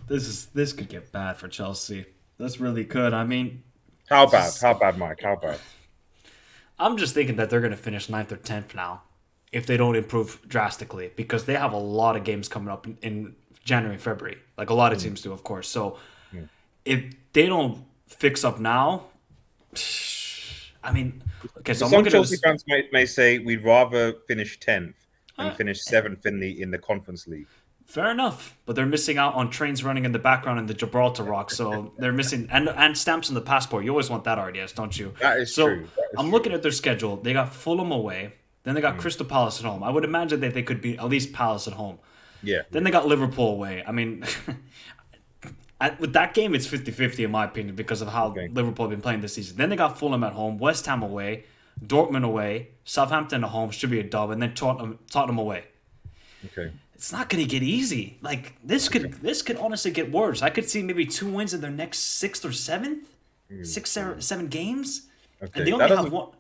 S5: This could get bad for Chelsea. This really could. I mean,
S2: How bad? How bad, Mike? How bad?
S5: I'm just thinking that they're going to finish 9th or 10th now if they don't improve drastically, because they have a lot of games coming up in January, February, like a lot of teams do, of course. So if they don't fix up now, I mean, okay, so I'm
S2: Some
S5: looking
S2: Chelsea
S5: at
S2: fans may say we'd rather finish 10th than finish 7th in the Conference League.
S5: fair enough, but they're missing out on trains running in the background in the Gibraltar Rock, so they're missing and stamps on the passport. You always want that RDS, don't you?
S2: That is true. That is
S5: I'm
S2: true.
S5: looking at their schedule. They got Fulham away, then they got Crystal Palace at home. I would imagine that they could beat at least Palace at home.
S2: Yeah.
S5: Then they got Liverpool away. I mean, with that game, it's 50-50 in my opinion because of how Liverpool have been playing this season. Then they got Fulham at home, West Ham away, Dortmund away, Southampton at home, should be a dub, and then Tottenham away.
S2: Okay.
S5: It's not going to get easy. Like this could honestly get worse. I could see maybe 2 wins in their next 6th or 7th, 6 or 7 games,
S2: Okay.
S5: and they only have one.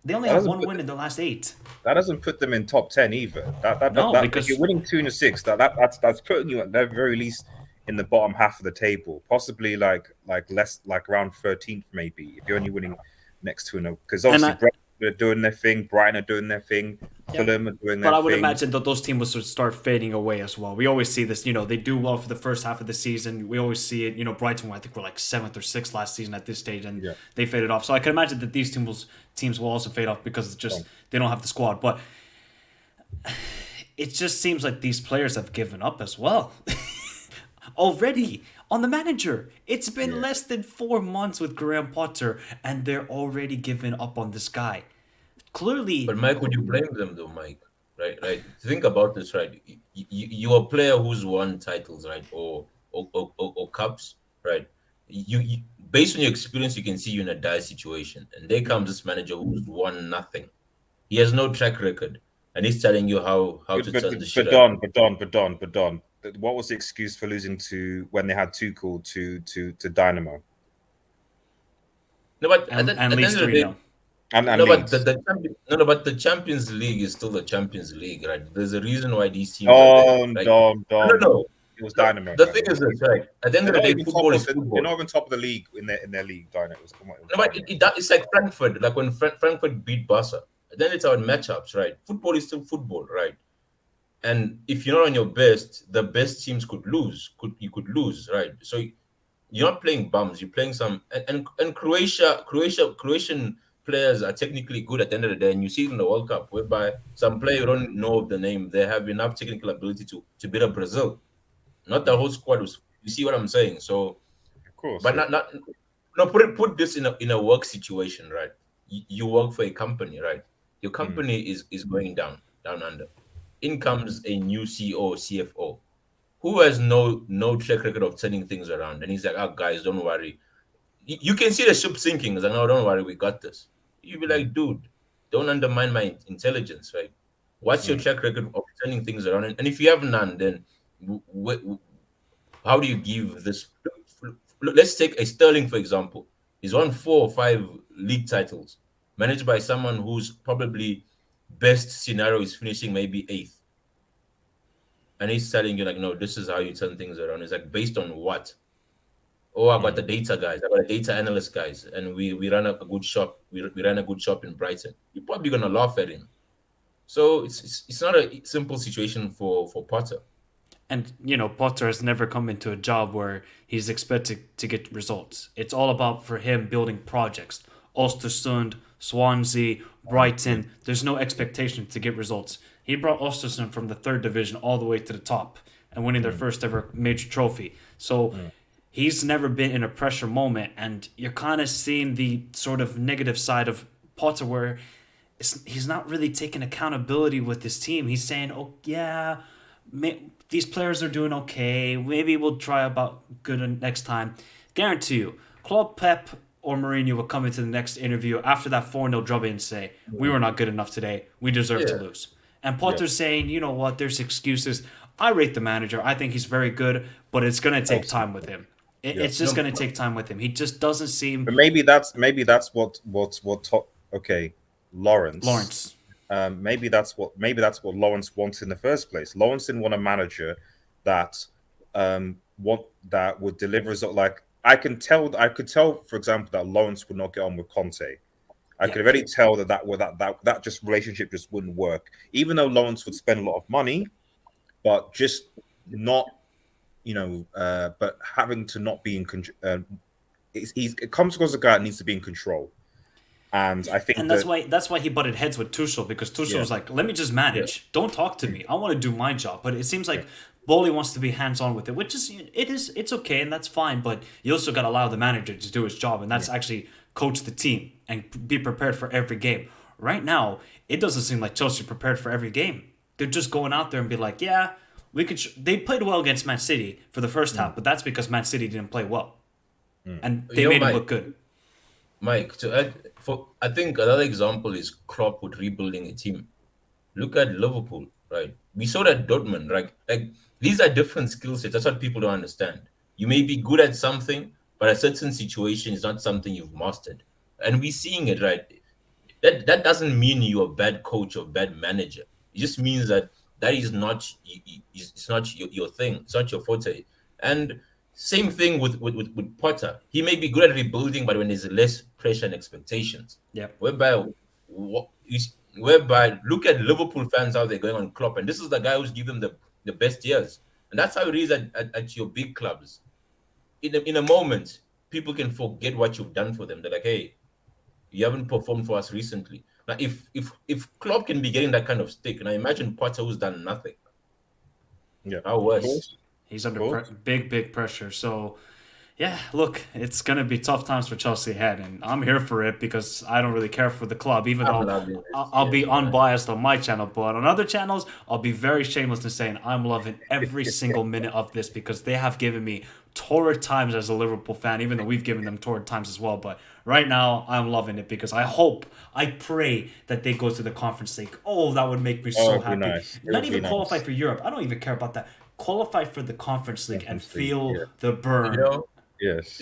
S5: They only have one win in their last 8.
S2: That doesn't put them in top 10 either.
S5: Because
S2: if you're winning 2-6, that's putting you at the very least in the bottom half of the table, possibly like less, like around 13th maybe, if you're only winning next to another. Because obviously Brentford are doing their thing, Brighton are doing their thing, Fulham are doing their thing.
S5: But I would imagine that those teams will start fading away as well. We always see this, they do well for the first half of the season. We always see it, Brighton, I think were like 7th or 6th last season at this stage, and they faded off. So I can imagine that these teams will also fade off because it's just they don't have the squad. But it just seems like these players have given up as well. Already on the manager. It's been less than 4 months with Graham Potter, and they're already giving up on this guy. Clearly,
S6: But Mike, would you blame them though, Mike? Right. Think about this, right? You're a player who's won titles, right, or cups, right? You based on your experience, you can see you in a dire situation, and there comes this manager who's won nothing. He has no track record, and he's telling you how to turn the shit around.
S2: But Don, what was the excuse for losing to when they had Tuchel to Dynamo?
S6: No, but
S5: and
S6: at the end
S5: Leeds
S6: of the
S5: 3
S6: day,
S5: now.
S2: And
S6: no, but
S2: Leeds.
S6: but the Champions League is still the Champions League, right? There's a reason why these teams are there. Like,
S2: Don.
S6: no.
S2: It was Dynamo.
S6: The thing is this, right? At the end of the day, football is
S2: They're
S6: football.
S2: not even top of the league in their league, Dynamo. Come on.
S6: No, but it's like Frankfurt. Like when Frankfurt beat Barca, then it's our matchups, right? Football is still football, right? And if you're not on your best, the best teams could lose. You could lose, right? So you're not playing bums. You're playing some. And Croatian players are technically good at the end of the day, and you see it in the World Cup, whereby some player you don't know of the name, they have enough technical ability to beat up Brazil. Not the whole squad was. You see what I'm saying? So,
S2: Of course.
S6: but no. Put this in a work situation, right? You work for a company, right? Your company is going down under. In comes a new CEO, CFO, who has no track record of turning things around, and he's like, "Oh, guys, don't worry." you can see the ship sinking. It's like, no, don't worry, we got this. You'd be like, dude, don't undermine my intelligence, right? What's your track record of turning things around? And if you have none, then how do you give this? Let's take a Sterling, for example. He's won 4 or 5 league titles, managed by someone whose probably best scenario is finishing maybe 8th. And he's telling you, like, no, this is how you turn things around. It's like, based on what? Oh, I got the data guys. I got the data analyst guys. And we ran a good shop. We ran a good shop in Brighton. You're probably going to laugh at him. So it's not a simple situation for Potter.
S5: And, Potter has never come into a job where he's expected to get results. It's all about for him building projects. Östersund, Swansea, Brighton. There's no expectation to get results. He brought Östersund from the 3rd division all the way to the top and winning their first ever major trophy. So he's never been in a pressure moment. And you're kind of seeing the sort of negative side of Potter where he's not really taking accountability with his team. He's saying, oh, yeah, these players are doing okay. Maybe we'll try about good next time. Guarantee you, Klopp, Pep, or Mourinho will come into the next interview after that 4-0 drubbing and say, we were not good enough today. We deserve to lose. And Potter's saying, you know what, there's excuses. I rate the manager. I think he's very good, but it's going to take time with him. It's just going to take time with him. He just doesn't seem...
S2: But maybe that's what Lawrence. Maybe that's what Lawrence wants in the first place. Lawrence didn't want a manager that would deliver result. Like I could tell, for example, that Lawrence would not get on with Conte. I could already tell that just relationship just wouldn't work. Even though Lawrence would spend a lot of money, but just not, but having to not be in control. It comes across a guy that needs to be in control. And I think
S5: that's why he butted heads with Tuchel, because Tuchel was like, let me just manage. Don't talk to me. I want to do my job. But it seems like Bowley wants to be hands-on with it, which is it's okay and that's fine, but you also got to allow the manager to do his job, and that's actually coach the team and be prepared for every game. Right now, it doesn't seem like Chelsea prepared for every game. They're just going out there and be like, yeah, we could. They played well against Man City for the first half, but that's because Man City didn't play well, and they made it look good.
S6: Mike, to add, I think another example is Klopp with rebuilding a team. Look at Liverpool, right? We saw that Dortmund, right? Like these are different skill sets. That's what people don't understand. You may be good at something, but a certain situation is not something you've mastered, and we're seeing it, right? That doesn't mean you're a bad coach or bad manager. It just means that is not it's not your thing. It's not your forte. And same thing with Potter. He may be good at rebuilding, but when there's less pressure and expectations.
S5: Yeah.
S6: Whereby look at Liverpool fans, how they're going on Klopp, and this is the guy who's given them the best years. And that's how it is at your big clubs. In a moment, people can forget what you've done for them. They're like, hey, you haven't performed for us recently. Now, if Klopp can be getting that kind of stick, and I imagine Potter who's done nothing.
S2: Yeah.
S6: How worse?
S5: He's under big pressure. So, yeah, look, it's going to be tough times for Chelsea ahead, and I'm here for it because I don't really care for the club, even though I'll be unbiased on my channel. But on other channels, I'll be very shameless in saying I'm loving every single minute of this because they have given me torrid times as a Liverpool fan, even though we've given them torrid times as well. But right now, I'm loving it because I pray that they go to the Conference League. Oh, that would make me so happy.
S2: Nice.
S5: Not even qualify for Europe. I don't even care about that. Qualify for the Conference League and feel the burn.
S2: Yes.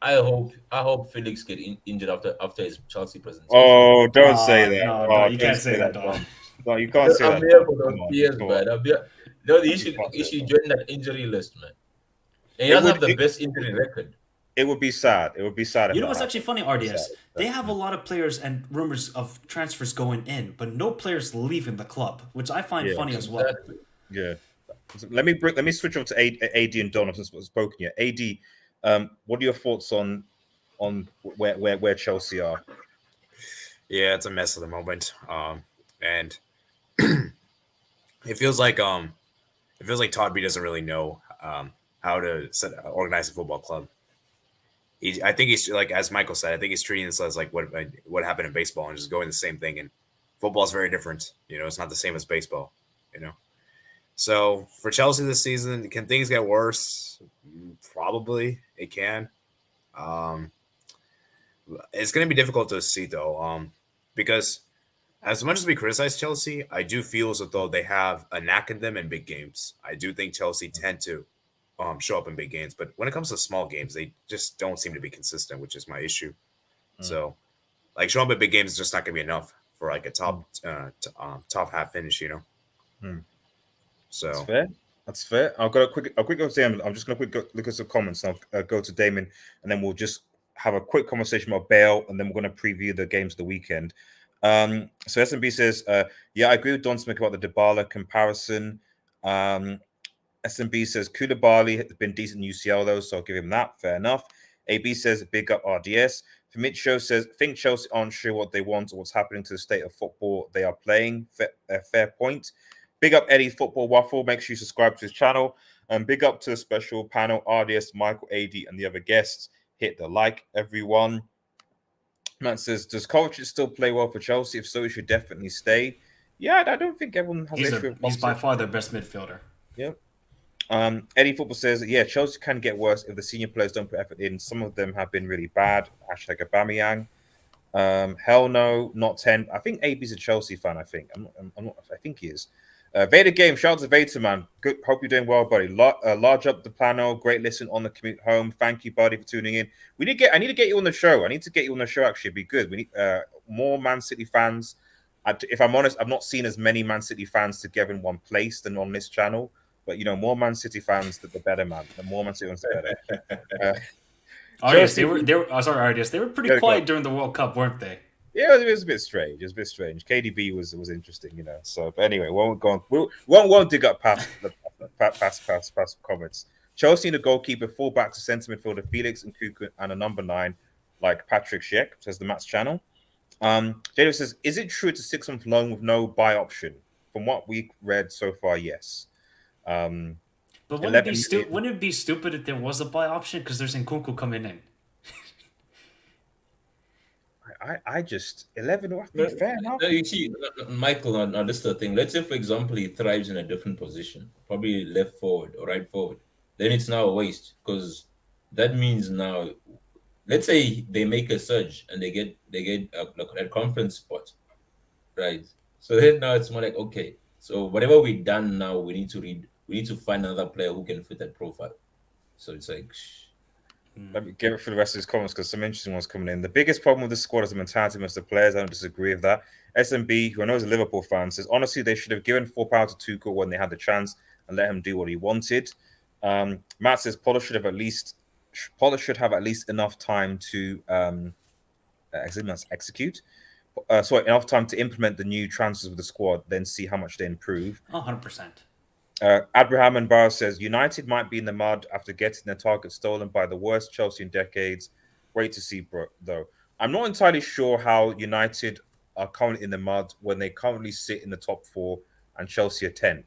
S6: I hope Felix get injured after his Chelsea presentation.
S2: Oh, don't say that.
S5: No, you can't say that, dog.
S2: No, you can't say that.
S6: I'm here for those years, man. You should join that injury list, man. And he doesn't have the best injury record.
S2: It would be sad. It would be sad.
S5: You know what's actually funny, RDS? They have a lot of players and rumors of transfers going in, but no players leaving the club, which I find funny as well.
S2: Yeah. Let me switch over to AD and Don since we've spoken yet. AD, what are your thoughts on where Chelsea are?
S3: Yeah, it's a mess at the moment, and it feels like Todd B doesn't really know how to organize a football club. I think he's like, as Michael said, I think he's treating this as like what happened in baseball and just going the same thing. And football is very different. It's not the same as baseball. So for Chelsea this season, can things get worse? Probably it can. It's going to be difficult to see though, because as much as we criticize Chelsea, I do feel as though they have a knack in them in big games. I do think Chelsea tend to show up in big games, but when it comes to small games, they just don't seem to be consistent, which is my issue. So, like showing up in big games is just not going to be enough for like a top half finish, you know. So
S2: That's fair. That's fair. I'll quick go to Damon. I'm just gonna look at some comments. And I'll go to Damon, and then we'll just have a quick conversation about Bale, and then we're gonna preview the games of the weekend. So SMB says, yeah, I agree with Don Smith about the Dybala comparison. SMB says Koulibaly has been decent in UCL though, so I'll give him that. Fair enough. AB says big up RDS. Fabrizio says think Chelsea aren't sure what they want or what's happening to the state of football they are playing. Fair point. Big up Eddie Football Waffle. Make sure you subscribe to his channel. And big up to the special panel, RDS, Michael, AD, and the other guests. Hit the like, everyone. Matt says, does Kovacic still play well for Chelsea? If so, he should definitely stay. Yeah, I don't think everyone has an issue with
S5: He's by far their best midfielder.
S2: Yeah. Eddie Football says, yeah, Chelsea can get worse if the senior players don't put effort in. Some of them have been really bad. Hashtag Aubameyang. Hell no, not 10. I think AB's a Chelsea fan, I think. I'm not, I think he is. Vader Game, shout out to Vader, man. Good, hope you're doing well, buddy. Large up the plano, great listen on the commute home. Thank you, buddy, for tuning in. I need to get you on the show. I need to get you on the show. Actually, it'd be good. We need more Man City fans. If I'm honest, I've not seen as many Man City fans together in one place than on this channel. But more Man City fans, the better, man. The more Man City fans, the better.
S5: RDS, they were. Sorry, RDS. They were pretty quiet during the World Cup, weren't they?
S2: Yeah, it was a bit strange. It was a bit strange. KDB was interesting, So, but anyway, we won't dig up past comments. Chelsea need a goalkeeper, full back to centre midfielder Felix and Kuku, and a number 9 like Patrick Schick, says the Matt's channel. Jado says, is it true it's a 6-month loan with no buy option? From what we read so far, yes.
S5: But wouldn't it be stupid if there was a buy option because there's Nkunku coming in?
S2: I just 11 would be fair enough.
S6: No, you see, Michael, on this thing. Let's say, for example, he thrives in a different position, probably left forward or right forward. Then it's now a waste because that means now, let's say they make a surge and they get a conference spot, right? So then now it's more like, okay, so whatever we've done now, we need to find another player who can fit that profile. So it's like.
S2: Let me give it for the rest of his comments because some interesting ones coming in. The biggest problem with this squad is the mentality of the players. I don't disagree with that. SMB, who I know is a Liverpool fan, says, honestly, they should have given £4 to Tuchel when they had the chance and let him do what he wanted. Matt says, Potter should have at least enough time to execute. Enough time to implement the new transfers with the squad, then see how much they improve.
S5: 100%.
S2: Abraham and Barrow says United might be in the mud after getting their target stolen by the worst Chelsea in decades. Great to see, though. I'm not entirely sure how United are currently in the mud when they currently sit in the top 4 and Chelsea are 10th.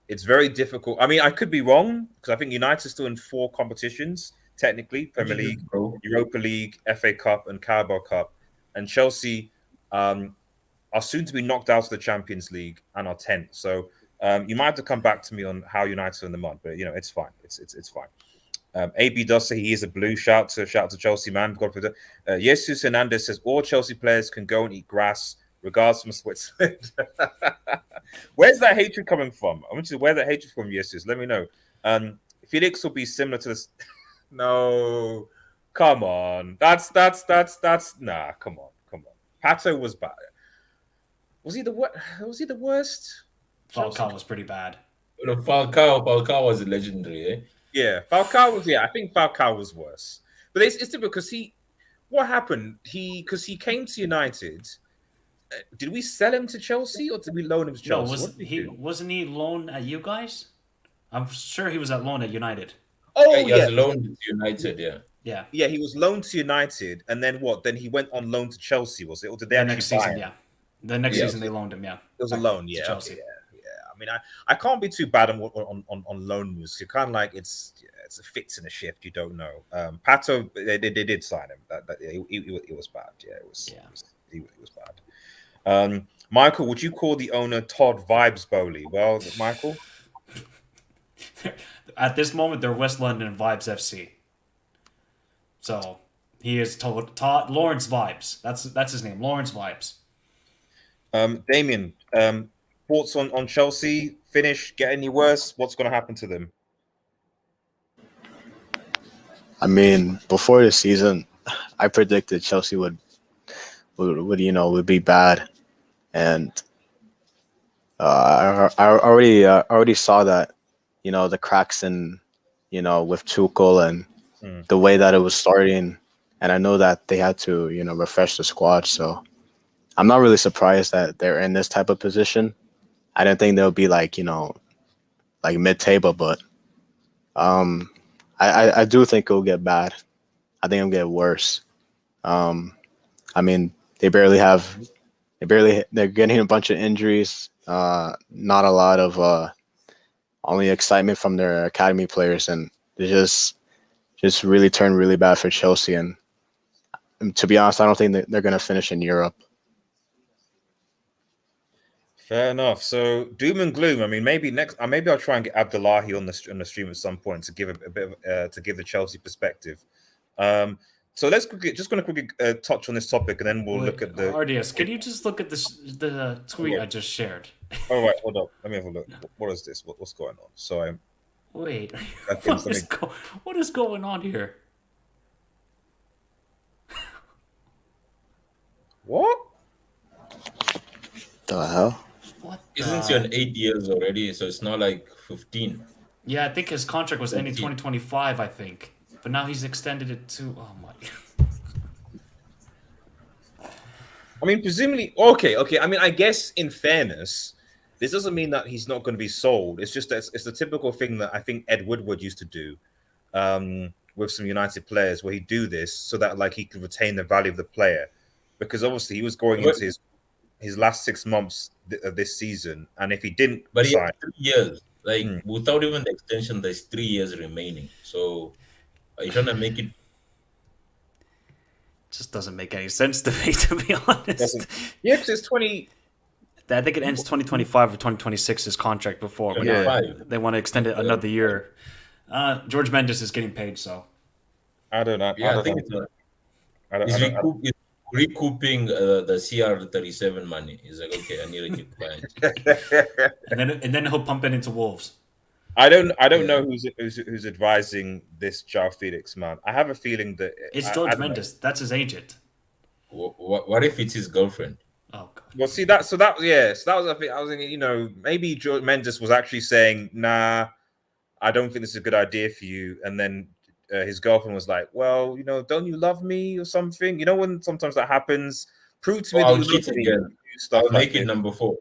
S2: It's very difficult. I mean, I could be wrong because I think United is still in 4 competitions, technically, Premier League, Europa League, FA Cup and Carabao Cup. And Chelsea are soon to be knocked out of the Champions League and are 10th. So you might have to come back to me on how United are in the mud, but it's fine. It's fine. AB does say he is a blue. Shout to Chelsea, man. God for that. Jesus Hernandez says all Chelsea players can go and eat grass, regardless from Switzerland. Where's that hatred coming from? I want you to where that hatred from, Jesus. Let me know. Felix will be similar to this. No, come on. That's nah. Come on. Pato was bad. Was he the worst?
S5: Falcao was pretty bad.
S6: Falcao was legendary, eh?
S2: Yeah, Falcao was. Yeah, I think Falcao was worse. But it's difficult because what happened? Because he came to United. Did we sell him to Chelsea or did we loan him to Chelsea?
S5: No, wasn't he loaned at you guys? I'm sure he was at loan at United.
S2: Oh,
S6: he was loaned to United, yeah.
S2: Yeah, he was loaned to United, and then what? Then he went on loan to Chelsea, was it? Or did they
S5: next season? Yeah, the next season they loaned him. Yeah,
S2: it was a loan. Yeah, Chelsea. Okay, yeah. I mean, I can't be too bad on loan moves. You're kind of like it's a fix and a shift. You don't know. Pato, they did sign him. It was bad. Yeah, it was. Yeah. It was bad. Michael, would you call the owner Todd Vibes Bowley? Well, Michael,
S5: at this moment they're West London Vibes FC. So He is Lawrence vibes. That's his name, Lawrence vibes.
S2: Damien, thoughts on Chelsea? Finish, get any worse? What's going to happen to them?
S4: I mean, before the season, I predicted Chelsea would be bad, and I already saw that, the cracks in, with Tuchel and the way that it was starting, and I know that they had to, refresh the squad. So I'm not really surprised that they're in this type of position. I didn't think they'll be like, like mid-table, but I do think it'll get bad. I think it'll get worse. I mean, they're getting a bunch of injuries. Not a lot of only excitement from their academy players, and they just really turned really bad for Chelsea. And to be honest, I don't think that they're going to finish in Europe.
S2: Fair enough. So doom and gloom. I mean, maybe maybe I'll try and get Abdullahi on the stream at some point to give a bit of to give the Chelsea perspective. So let's just going to quickly touch on this topic, and then we'll look at the
S5: RDS. Can you just look at the tweet I just shared?
S2: All right, hold up. Let me have a look. What is this? What's going on? So I'm.
S5: Wait, what is going on here?
S2: What?
S4: The hell?
S5: What?
S6: Isn't he on 8 years already? So it's not like 15.
S5: Yeah, I think his contract was ending 2025. I think, but now he's extended it to. Oh my.
S2: I mean, presumably, okay. I mean, I guess in fairness, this doesn't mean that he's not going to be sold. It's just that it's the typical thing that I think Ed Woodward used to do with some United players, where he'd do this so that like he could retain the value of the player, because obviously he was going into his last 6 months of this season, and if he didn't,
S6: but he has 3 years. Like without even the extension, there's 3 years remaining. So are you trying to make it?
S5: Just doesn't make any sense to me, to be honest.
S2: Yeah, because it's 20.
S5: I think it ends 2025 or 2026, his contract before. But now they want to extend it another year. George Mendes is getting paid, so.
S2: I don't know.
S6: Yeah, I think it's recouping the CR37 money. He's like, okay, I need to get paid.
S5: and then he'll pump it into Wolves.
S2: I don't know who's advising this Joao Felix man. I have a feeling that
S5: it's George Mendes. That's his agent.
S6: What if it's his girlfriend?
S5: Oh God.
S2: Well, see that. So that was I was thinking, maybe George Mendes was actually saying, "Nah, I don't think this is a good idea for you." And then his girlfriend was like, "Well, don't you love me or something?" When sometimes that happens. Prove to me that you love me.
S6: Again. I'll make it number 4.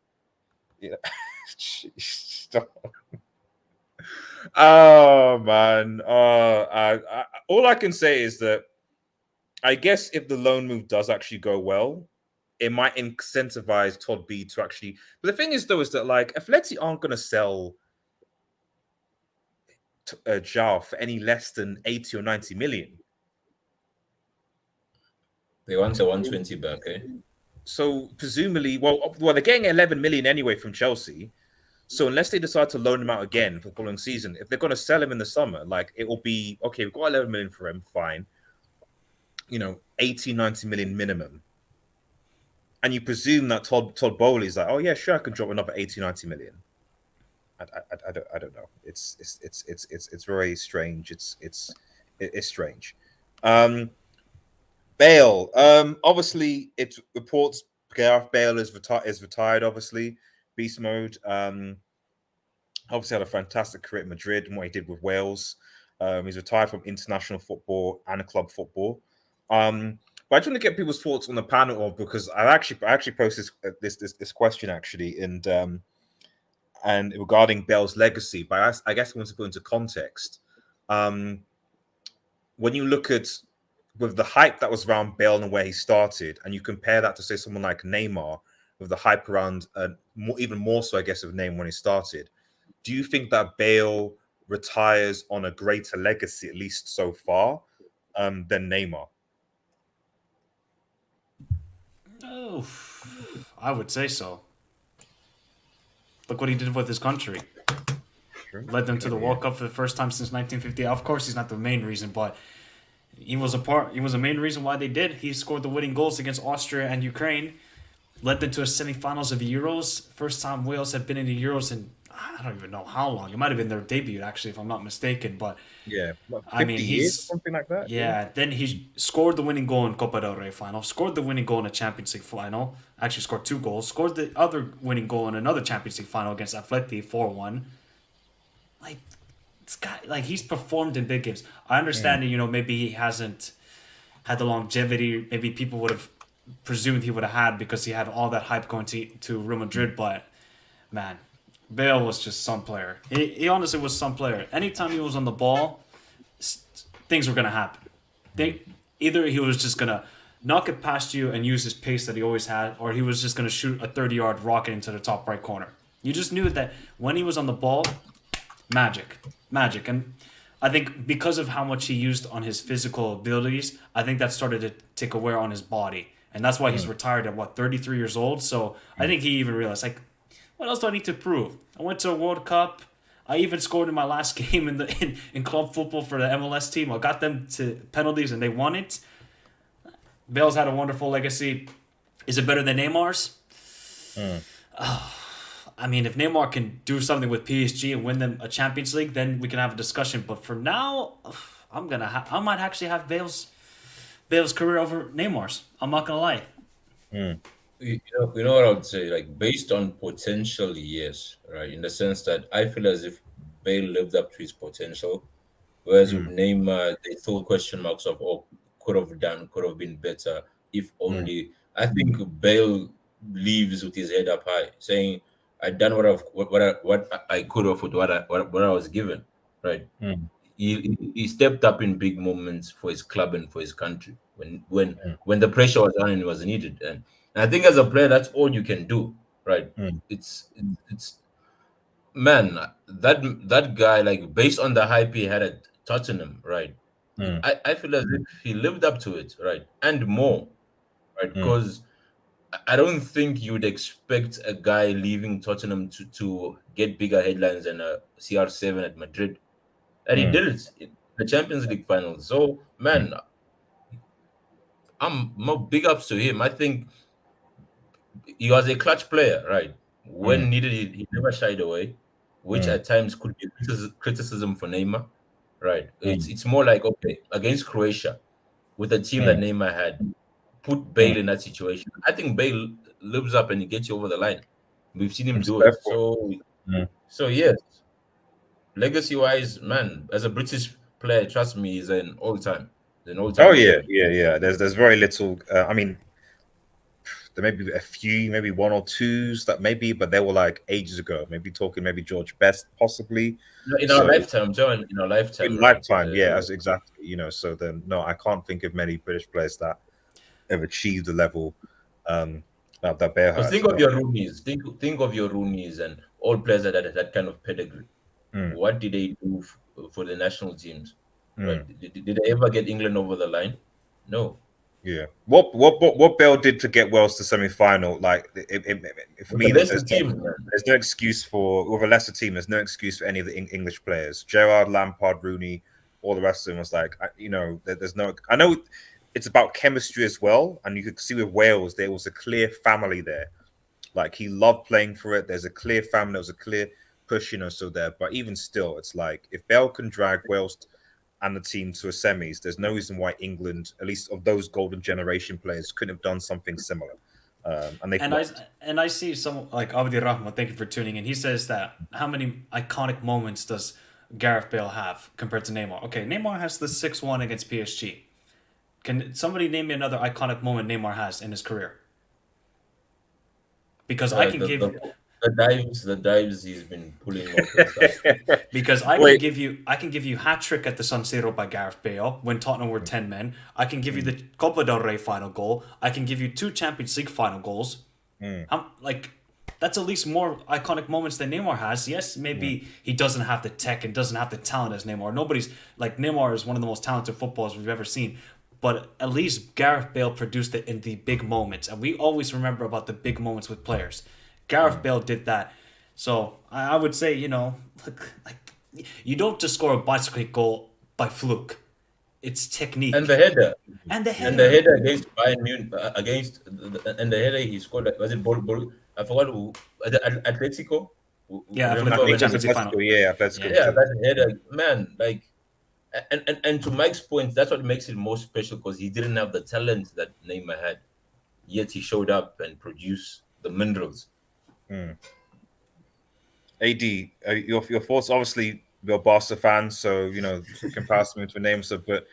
S2: Yeah. Stop. Oh man. All I can say is that I guess if the loan move does actually go well, it might incentivize Todd B to actually. But the thing is, though, is that like Atleti aren't going to sell Joao for any less than 80 or 90 million.
S6: They want the 120 back, eh?
S2: So presumably, well, they're getting 11 million anyway from Chelsea. So unless they decide to loan him out again for the following season, if they're going to sell him in the summer, like it will be okay. We've got 11 million for him, fine. 80, 90 million minimum. And you presume that Todd Bowley is like, oh yeah, sure, I can drop another 80, 90 million. I don't know. It's very strange. It's strange. Bale. Obviously, it reports Gareth Bale is retired. Obviously, beast mode. Obviously had a fantastic career at Madrid and what he did with Wales. He's retired from international football and club football. But I just want to get people's thoughts on the panel because I actually posted this question actually and regarding Bale's legacy. But I guess I want to put into context. When you look at with the hype that was around Bale and where he started, and you compare that to say someone like Neymar with the hype around even more so, I guess, of Neymar when he started. Do you think that Bale retires on a greater legacy, at least so far, than Neymar?
S5: Oh, I would say so. Look what he did with his country. Sure. Led them to the World Cup for the first time since 1950. Of course, he's not the main reason, but He was a main reason why they did. He scored the winning goals against Austria and Ukraine, led them to a semifinals of the Euros. First time Wales had been in the Euros in I don't even know how long. It might have been their debut, actually, if I'm not mistaken. But
S2: Yeah, like
S5: I
S2: 50
S5: mean,
S2: years or something like that.
S5: yeah. Then he scored the winning goal in Copa del Rey final. Scored the winning goal in a Champions League final. Actually, scored 2 goals. Scored the other winning goal in another Champions League final against Atleti 4-1. Like this guy, like he's performed in big games. I understand that maybe he hasn't had the longevity. Maybe people would have presumed he would have had because he had all that hype going to Real Madrid. But man, Bale was just some player. He honestly was some player. Anytime he was on the ball, things were gonna happen. Either he was just gonna knock it past you and use his pace that he always had, or he was just gonna shoot a 30-yard rocket into the top right corner. You just knew that when he was on the ball, magic. And I think because of how much he used on his physical abilities, I think that started to take a wear on his body. And that's why he's retired at 33 years old. So I think he even realized, like, what else do I need to prove? I went to a World Cup. I even scored in my last game in club football for the MLS team. I got them to penalties and they won it. Bale's had a wonderful legacy. Is it better than Neymar's? I mean, if Neymar can do something with PSG and win them a Champions League, then we can have a discussion. But for now, I might actually have Bale's career over Neymar's. I'm not gonna lie.
S6: You know what I would say? Like based on potential, yes, right. In the sense that I feel as if Bale lived up to his potential, whereas with Neymar, they still question marks of could have been better if only. I think Bale leaves with his head up high, saying, "I done what I could have with what I was given." Right. He stepped up in big moments for his club and for his country when the pressure was on and it was needed. And I think as a player, that's all you can do, right? It's man, that guy, like based on the hype he had at Tottenham, right? I feel as if he lived up to it, right? And more, right? Because I don't think you'd expect a guy leaving Tottenham to get bigger headlines than a CR7 at Madrid. And he did it in the Champions League final. So, man, I'm more big ups to him. I think he was a clutch player, right? When needed, he never shied away, which at times could be criticism for Neymar, right? It's more like, okay, against Croatia, with a team that Neymar had, put Bale in that situation. I think Bale lives up and he gets you over the line. We've seen him do it. So yes, legacy-wise, man, as a British player, trust me, he's an all-time.
S2: Oh yeah. There's very little. I mean, there may be a few, maybe one or twos that maybe, but they were like ages ago. Maybe talking, maybe George Best, possibly.
S6: In our lifetime, John. In our lifetime.
S2: In lifetime, yeah, as exactly. So then, no, I can't think of many British players that have achieved the level that Bale has.
S6: Think of your Rooneys. Think of your Rooneys and all players that had that kind of pedigree. What did they do for the national teams? Right? Did they ever get England over the line? No.
S2: Yeah. What Bale did to get Wales to semi-final, like for me, there's no excuse for with a Leicester team. There's no excuse for any of the English players. Gerrard, Lampard, Rooney, all the rest of them was like, there's no. I know it's about chemistry as well, and you could see with Wales there was a clear family there. Like he loved playing for it. There's a clear family. There was a clear push, so there. But even still, it's like if Bale can drag Wales and the team to a semis, there's no reason why England, at least of those golden generation players, couldn't have done something similar.
S5: I see some like Abdi Rahman. Thank you for tuning in. He says that how many iconic moments does Gareth Bale have compared to Neymar? Okay, Neymar has the 6-1 against PSG. Can somebody name me another iconic moment Neymar has in his career? Because I can give
S6: the dives he's been pulling off.
S5: Because I can give you hat trick at the San Siro by Gareth Bale when Tottenham were 10 men. I can give you the Copa del Rey final goal. I can give you 2 Champions League final goals. That's at least more iconic moments than Neymar has. Yes, maybe he doesn't have the tech and doesn't have the talent as Neymar. Neymar is one of the most talented footballers we've ever seen. But at least Gareth Bale produced it in the big moments. And we always remember about the big moments with players. Gareth Bale did that. So I would say, you don't just score a bicycle goal by fluke. It's technique.
S6: And the header.
S5: And the
S6: And the
S5: header.
S6: header against Bayern Munich, and the header he scored, was it I forgot who, Atletico?
S5: Yeah,
S6: Remember
S5: Atletico in the
S6: when he,
S5: Champions League final.
S2: Atletico.
S6: yeah, that header, man, like, and to Mike's point, that's what makes it more special, because he didn't have the talent that Neymar had, yet he showed up and produced the minerals.
S2: AD, your thoughts? Obviously, you're a Barca fan, so comparison between names stuff. But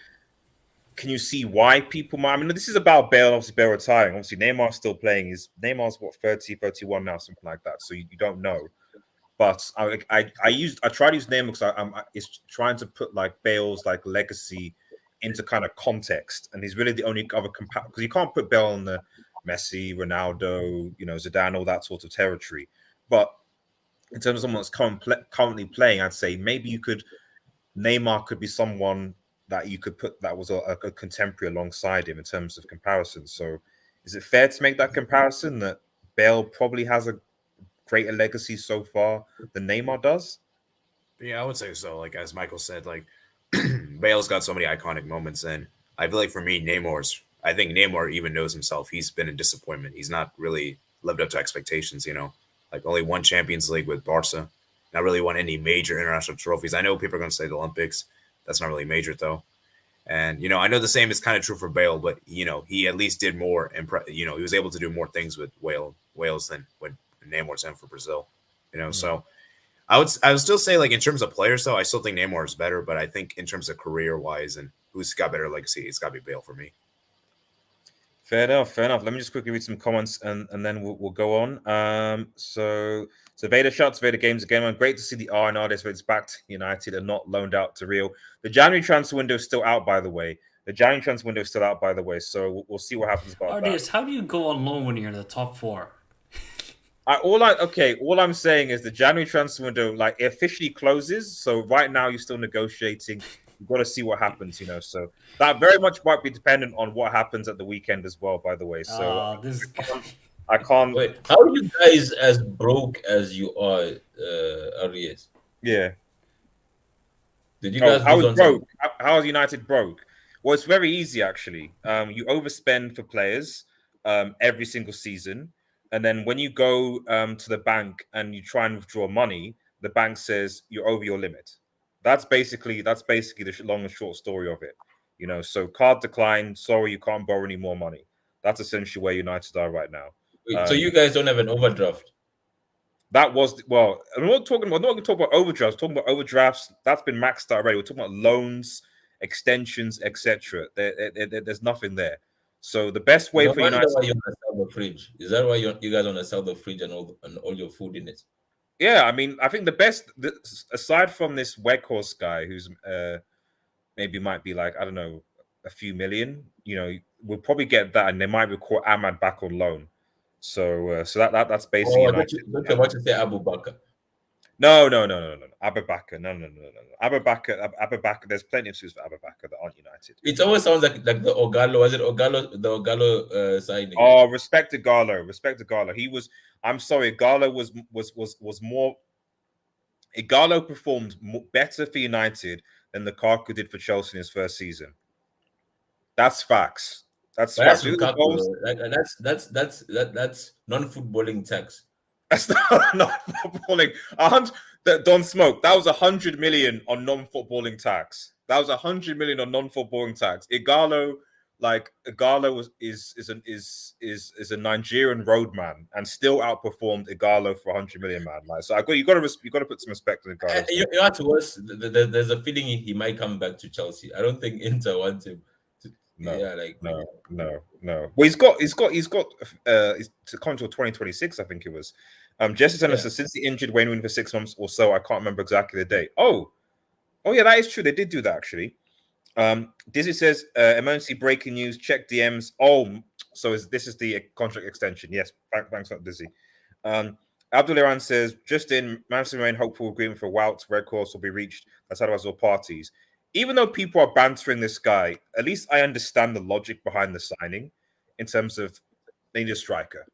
S2: can you see why people might? I mean, this is about Bale. Obviously, Bale retiring. Obviously, Neymar's still playing. Neymar's what 30, 31 now, something like that. So you don't know. But I try to use Neymar because it's trying to put like Bale's like legacy into kind of context, and he's really the only other because you can't put Bale on the Messi, Ronaldo, Zidane, all that sort of territory. But in terms of someone that's currently playing, I'd say maybe Neymar could be someone that you could put that was a contemporary alongside him in terms of comparison. So is it fair to make that comparison that Bale probably has a greater legacy so far than Neymar does?
S3: Yeah, I would say so. Like as Michael said, like Bale's got so many iconic moments, and I feel like for me, I think Neymar even knows himself. He's been a disappointment. He's not really lived up to expectations. Like only one Champions League with Barca, not really won any major international trophies. I know people are going to say the Olympics. That's not really major though. And I know the same is kind of true for Bale, but he at least did more, and he was able to do more things with Wales than when Neymar's in for Brazil. So I would still say, like, in terms of players though, I still think Neymar is better, but I think in terms of career wise and who's got better legacy, it's got to be Bale for me.
S2: Fair enough. Let me just quickly read some comments and then we'll go on. So Vader shouts, Vader games again. Man, great to see the R&R it's back to United and not loaned out to Real. The January transfer window is still out, by the way. So we'll see what happens about that.
S5: How do you go on loan when you're in the top four?
S2: All I'm saying is the January transfer window, like, it officially closes. So right now you're still negotiating. You've got to see what happens, So that very much might be dependent on what happens at the weekend as well, by the way. So I can't.
S6: Wait, how are you guys as broke as you are, Arias?
S2: Yeah.
S6: Did you guys lose on
S2: broke? How is United broke? Well, it's very easy actually. You overspend for players every single season, and then when you go to the bank and you try and withdraw money, the bank says you're over your limit. That's basically the long and short story of it. So card decline. Sorry, you can't borrow any more money. That's essentially where United are right now.
S6: Wait, so you guys don't have an overdraft?
S2: I'm not going to talk about overdrafts. Talking about overdrafts, that's been maxed out already. We're talking about loans, extensions, etc. There's nothing there. So the best way for United.
S6: Why you want to sell the fridge? Is that why you guys want to sell the fridge and all your food in it?
S2: Yeah, I mean, I think the best, aside from this Weghorst guy, who's maybe might be like, I don't know, a few million. We'll probably get that, and they might record Ahmad back on loan. So that's basically.
S6: Don't want to say Abu Bakr.
S2: No. Abu Bakr. No. Abu Bakr. There's plenty of suits for Abu Bakr that aren't United.
S6: It always sounds like the Ogalo. Was it Ogalo? The Ogalo signing.
S2: Oh, respect to Garlo. He was. I'm sorry. Garlo was more. Igalo performed better for United than Lukaku did for Chelsea in his first season. That's facts. That's
S6: Lukaku. That's non-footballing tax.
S2: That's not footballing. Don Smoke. That was 100 million on non-footballing tax. Igalo is a Nigerian roadman and still outperformed Igalo for 100 million, man. Like, so you got to put some respect on Igalo.
S6: You know, to us, there's a feeling he might come back to Chelsea. I don't think Inter want him.
S2: No. Well, he's got to come until 2026, I think it was. Jesse said since he injured Wayne for 6 months or so, I can't remember exactly the date. Oh yeah, that is true. They did do that actually. Dizzy says emergency breaking news. Check DMs. Oh, so this is the contract extension. Yes, thanks for that, Dizzy. Abdul Iran says just in Manchester remain hopeful agreement for Wout. Red course will be reached. That's how all parties. Even though people are bantering this guy, at least I understand the logic behind the signing in terms of they need a striker.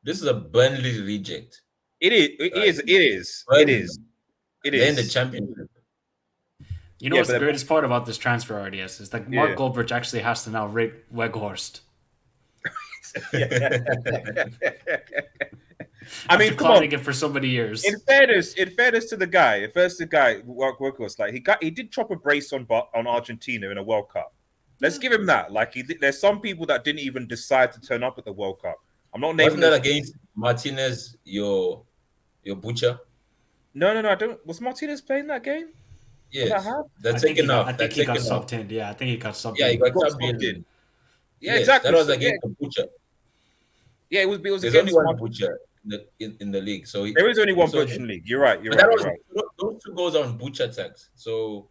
S6: This is a Burnley reject.
S2: It is.
S6: They're in the championship.
S5: You know
S2: Yeah,
S5: what's
S2: but
S5: the
S2: then-
S5: greatest part about this transfer RDS is that Mark Goldbridge actually has to now rate Weghorst.
S2: I mean,
S5: After
S2: come on.
S5: clowning it for so many years.
S2: In fairness to the guy, Workhorse, like he did chop a brace on Argentina in a World Cup. Let's give him that. Like there's some people that didn't even decide to turn up at the World Cup. I'm not naming.
S6: Wasn't that against Martinez, your butcher?
S2: No. I don't. Was Martinez playing that game?
S6: Yes,
S2: that
S6: the second half.
S5: I think he got subbed in. Yeah, I think he got subbed
S6: Yeah,
S5: in.
S6: he got
S2: subbed
S6: subbed
S2: in.
S6: in.
S2: Yeah,
S6: yes,
S2: exactly.
S6: That was against the butcher.
S2: Yeah, it was
S6: There's
S2: against
S6: only one butcher in the league. So
S2: there is only one butcher in the league. You're right.
S6: Those 2 goals on butcher tax. So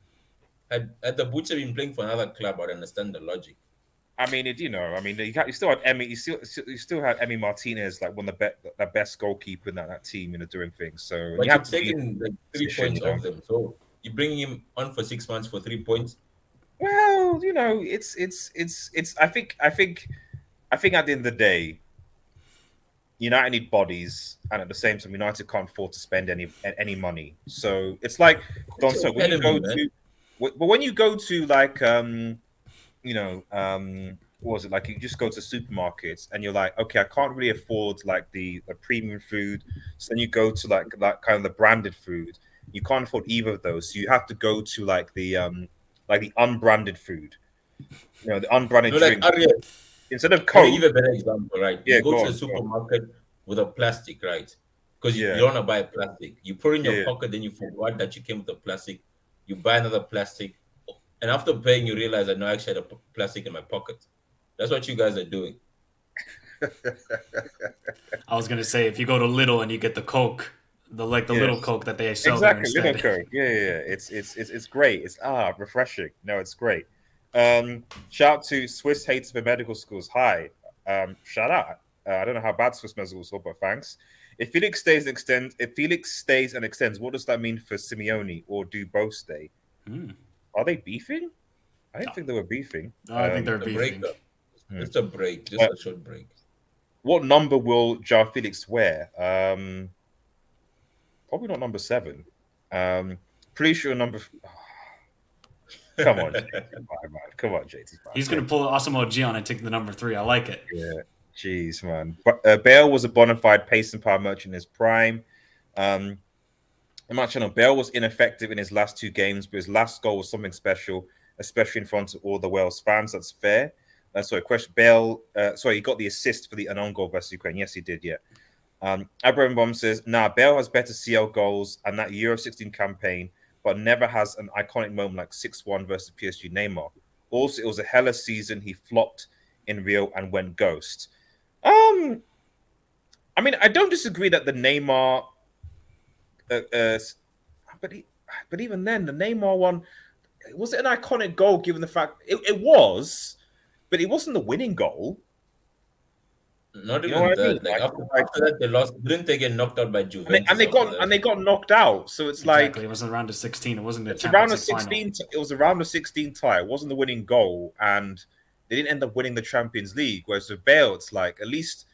S6: had the butcher been playing for another club, I'd understand the logic.
S2: I mean, you still had Emmy. You still had Emmy Martinez, like one of the best goalkeeper in that team, doing things. So
S6: But
S2: you have
S6: you've
S2: to
S6: taken like 3 points off them. So you bring him on for 6 months for 3 points.
S2: Well, it's. I think at the end of the day, United need bodies, and at the same time, United can't afford to spend any money. So it's like Don. So when you go to like what was it like? You just go to supermarkets and you're like, okay, I can't really afford like the premium food. So then you go to like kind of the branded food. You can't afford either of those. So you have to go to like the unbranded food. The unbranded drink. Instead of Coke.
S6: I'll give a better example, right?
S2: Yeah,
S6: you go to a supermarket with a plastic, right? Because you don't want to buy plastic. You put it in your pocket, then you forgot that you came with the plastic. You buy another plastic. And after paying, you realize that no, I actually had a plastic in my pocket. That's what you guys are doing.
S5: I was gonna say, if you go to Lidl and you get the Coke, the little Coke that they sell there instead.
S2: Little Coke. Yeah. It's great. It's refreshing. No, it's great. Shout out to Swiss Haters for Medical Schools. Hi. Shout out. I don't know how bad Swiss Medical School, but thanks. If Felix stays and extends, what does that mean for Simeone, or do both stay? Are they beefing? I didn't think they were beefing.
S5: No, I think they're beefing.
S6: Just a break, just a short break.
S2: What number will Joao Felix wear? Probably not number 7. Pretty sure number. Come on, come on, JT.
S5: He's gonna pull Osimo Gion and take the number 3. I like it.
S2: Yeah, jeez, man. But Bale was a bona fide pace and power merchant in his prime. Bale was ineffective in his last 2 games, but his last goal was something special, especially in front of all the Wales fans. That's fair. Question. Bale. He got the assist for the unknown goal versus Ukraine. Yes, he did. Yeah. Abraham Bomb says, Bale has better CL goals and that Euro 16 campaign, but never has an iconic moment like 6-1 versus PSG Neymar. Also, it was a hella season. He flopped in Rio and went ghost. I mean, I don't disagree that the Neymar, but even then, the Neymar one, was it an iconic goal given the fact it was, but it wasn't the winning goal.
S6: Not even that. I mean? Like after that, they lost. Didn't they get knocked out by Juventus?
S2: And they got knocked out. So it's
S5: exactly. It was around the 16. It wasn't the
S2: around the 16. It was around the 16 tie. It wasn't the winning goal, and they didn't end up winning the Champions League. Whereas with Bale, it's like at least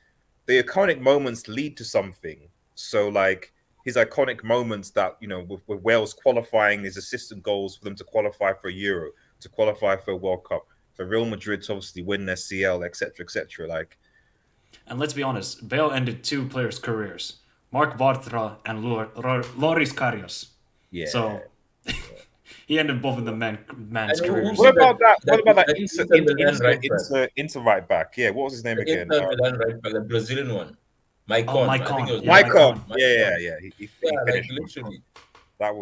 S2: the iconic moments lead to something. So like his iconic moments that with Wales qualifying, his assistant goals for them to qualify for a Euro, to qualify for a World Cup, for Real Madrid to obviously win their CL, etc., etc. Like.
S5: And let's be honest, Bale ended 2 players' careers, Mark Bartra and Loris Karius.
S2: Yeah.
S5: So he ended both of the man's careers.
S2: What about that Inter right back? Yeah, what was his name again?
S6: Right back, the Brazilian one. Maicon.
S2: Maicon. Yeah. He
S6: like literally.
S2: That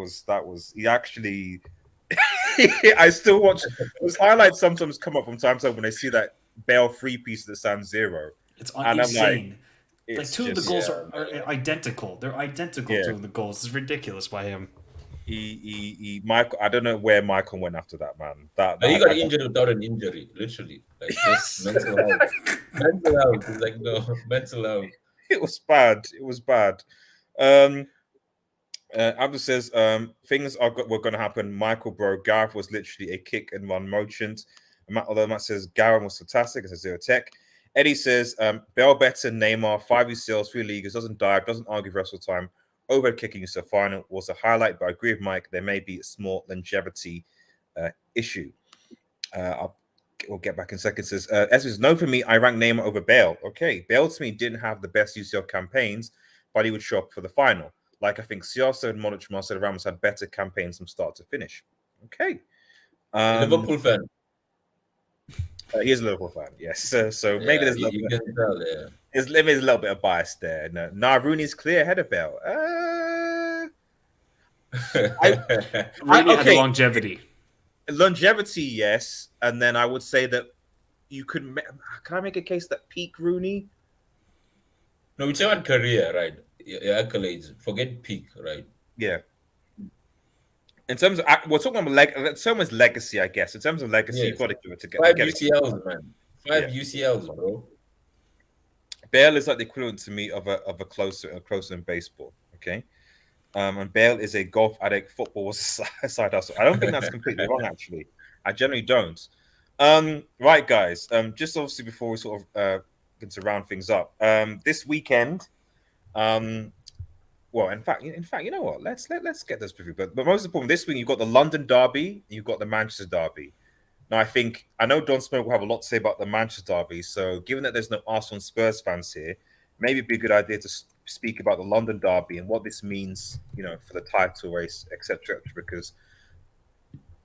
S2: was. He actually. I still watch those highlights. Sometimes come up from time to time when I see that Bale 3-piece at San Zero.
S5: It's insane. Like 2 of the goals are identical. They're identical to the goals. It's ridiculous by him.
S2: Michael. I don't know where Michael went after that, man.
S6: He got injured without an injury, literally. Like just mental health. Mental health. It's like no mental health.
S2: It was bad. Abdul says things were going to happen. Michael, bro, Gareth was literally a kick and run merchant. Although Matt says Gareth was fantastic. It's a 0 tech. Eddie says, Bale better, Neymar, 5 UCLs, 3 leaguers, doesn't dive, doesn't argue for wrestle time, overhead kicking to the final was a highlight, but I agree with Mike, there may be small longevity issue. We'll get back in seconds. Says Esmes, no for me. I rank Neymar over Bale. Okay, Bale to me didn't have the best UCL campaigns, but he would show up for the final. Like I think Siasa and Modric, Marcelo Ramos had better campaigns from start to finish. Okay,
S6: Liverpool fan.
S2: He is a Liverpool fan, yes. So maybe there's a little
S6: you
S2: bit.
S6: can tell, yeah.
S2: There's a little bit of bias there. No, Rooney's clear ahead of Bale.
S5: Rooney had the longevity.
S2: Longevity, yes, and then I would say that you could. Can I make a case that peak Rooney?
S6: No, we're talking about career, right? Your accolades. Forget peak, right?
S2: Yeah. In terms of, we're talking about someone's legacy, I guess. In terms of legacy,
S6: Yes.
S2: you've got to give it to
S6: Five UCLs, man. Five UCLs, bro.
S2: Bale is like the equivalent to me of a closer in baseball. Okay. And Bale is a golf addict, football was side hustle. I don't think that's completely wrong, actually. I generally don't. Right, guys. Just obviously before we sort of get to round things up, this weekend, well, in fact, you know what? Let's get this preview. But most important, this week you've got the London Derby, you've got the Manchester Derby. Now, I know Don Smoke will have a lot to say about the Manchester Derby. So, given that there's no Arsenal and Spurs fans here, maybe it'd be a good idea to speak about the London Derby and what this means, for the title race, etc. Because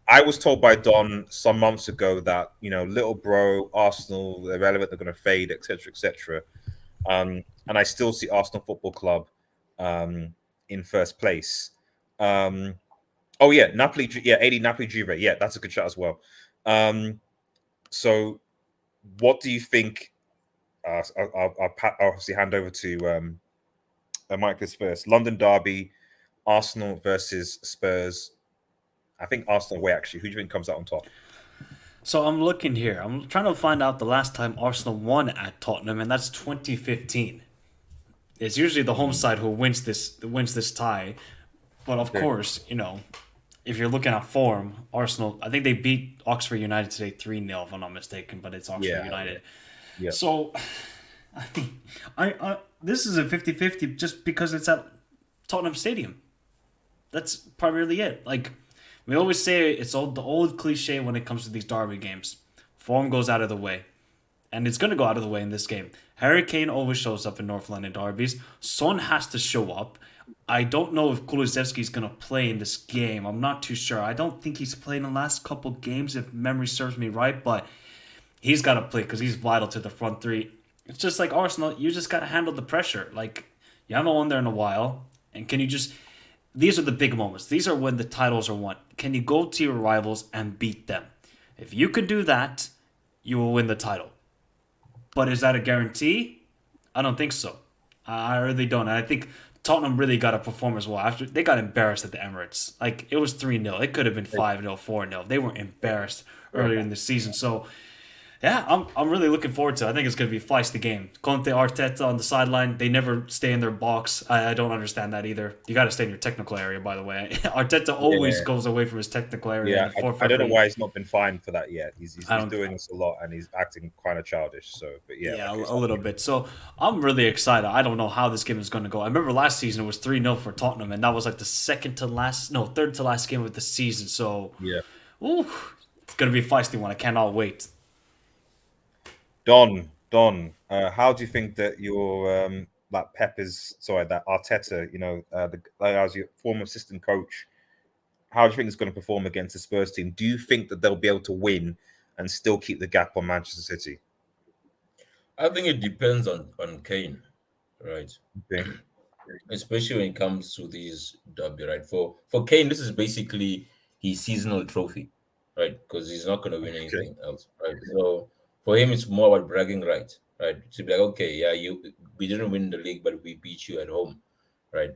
S2: I was told by Don some months ago that little bro Arsenal, they're relevant, they're going to fade, etc., etc. And I still see Arsenal Football Club in first place. Oh yeah, Napoli, 80 Napoli Juve, yeah, that's a good shot as well. So, what do you think? I'll obviously hand over to Mike first. London Derby, Arsenal versus Spurs. I think Arsenal away, actually. Who do you think comes out on top?
S5: So I'm looking here. I'm trying to find out the last time Arsenal won at Tottenham, and that's 2015. It's usually the home side who wins this tie. But of course, if you're looking at form, Arsenal, I think they beat Oxford United today 3-0, if I'm not mistaken, but it's Oxford United. Yeah. So, I mean, this is a 50-50 just because it's at Tottenham Stadium. That's primarily it. Like, we always say it's the old cliche when it comes to these derby games. Form goes out of the way. And it's going to go out of the way in this game. Harry Kane always shows up in North London derbies. Son has to show up. I don't know if Kulusevski is going to play in this game. I'm not too sure. I don't think he's played in the last couple games, if memory serves me right. But he's got to play because he's vital to the front three. It's just like Arsenal. You just got to handle the pressure. Like, you haven't won there in a while. And can you just... These are the big moments. These are when the titles are won. Can you go to your rivals and beat them? If you could do that, you will win the title. But is that a guarantee? I don't think so. I really don't. And I think Tottenham really got to perform as well. After they got embarrassed at the Emirates. Like, it was 3-0. It could have been 5-0, 4-0. They were embarrassed earlier in the season. So, yeah, I'm really looking forward to it. I think it's going to be a feisty game. Conte, Arteta on the sideline. They never stay in their box. I don't understand that either. You got to stay in your technical area, by the way. Arteta always goes away from his technical area.
S2: Yeah, I don't know why he's not been fined for that yet. He's doing this a lot and he's acting kind of childish. So, but yeah.
S5: Yeah, a little bit. So, I'm really excited. I don't know how this game is going to go. I remember last season it was 3-0 for Tottenham, and that was like the third to last game of the season. So,
S2: yeah.
S5: Ooh, it's going to be a feisty one. I cannot wait.
S2: Don, how do you think that that Arteta, as your former assistant coach, how do you think he's going to perform against the Spurs team? Do you think that they'll be able to win and still keep the gap on Manchester City?
S6: I think it depends on Kane, right?
S2: Okay.
S6: Especially when it comes to these derby, right? For Kane, this is basically his seasonal trophy, right? Because he's not going to win anything else, right? So for him, it's more about bragging rights, right? To be like, okay, yeah, we didn't win the league, but we beat you at home, right?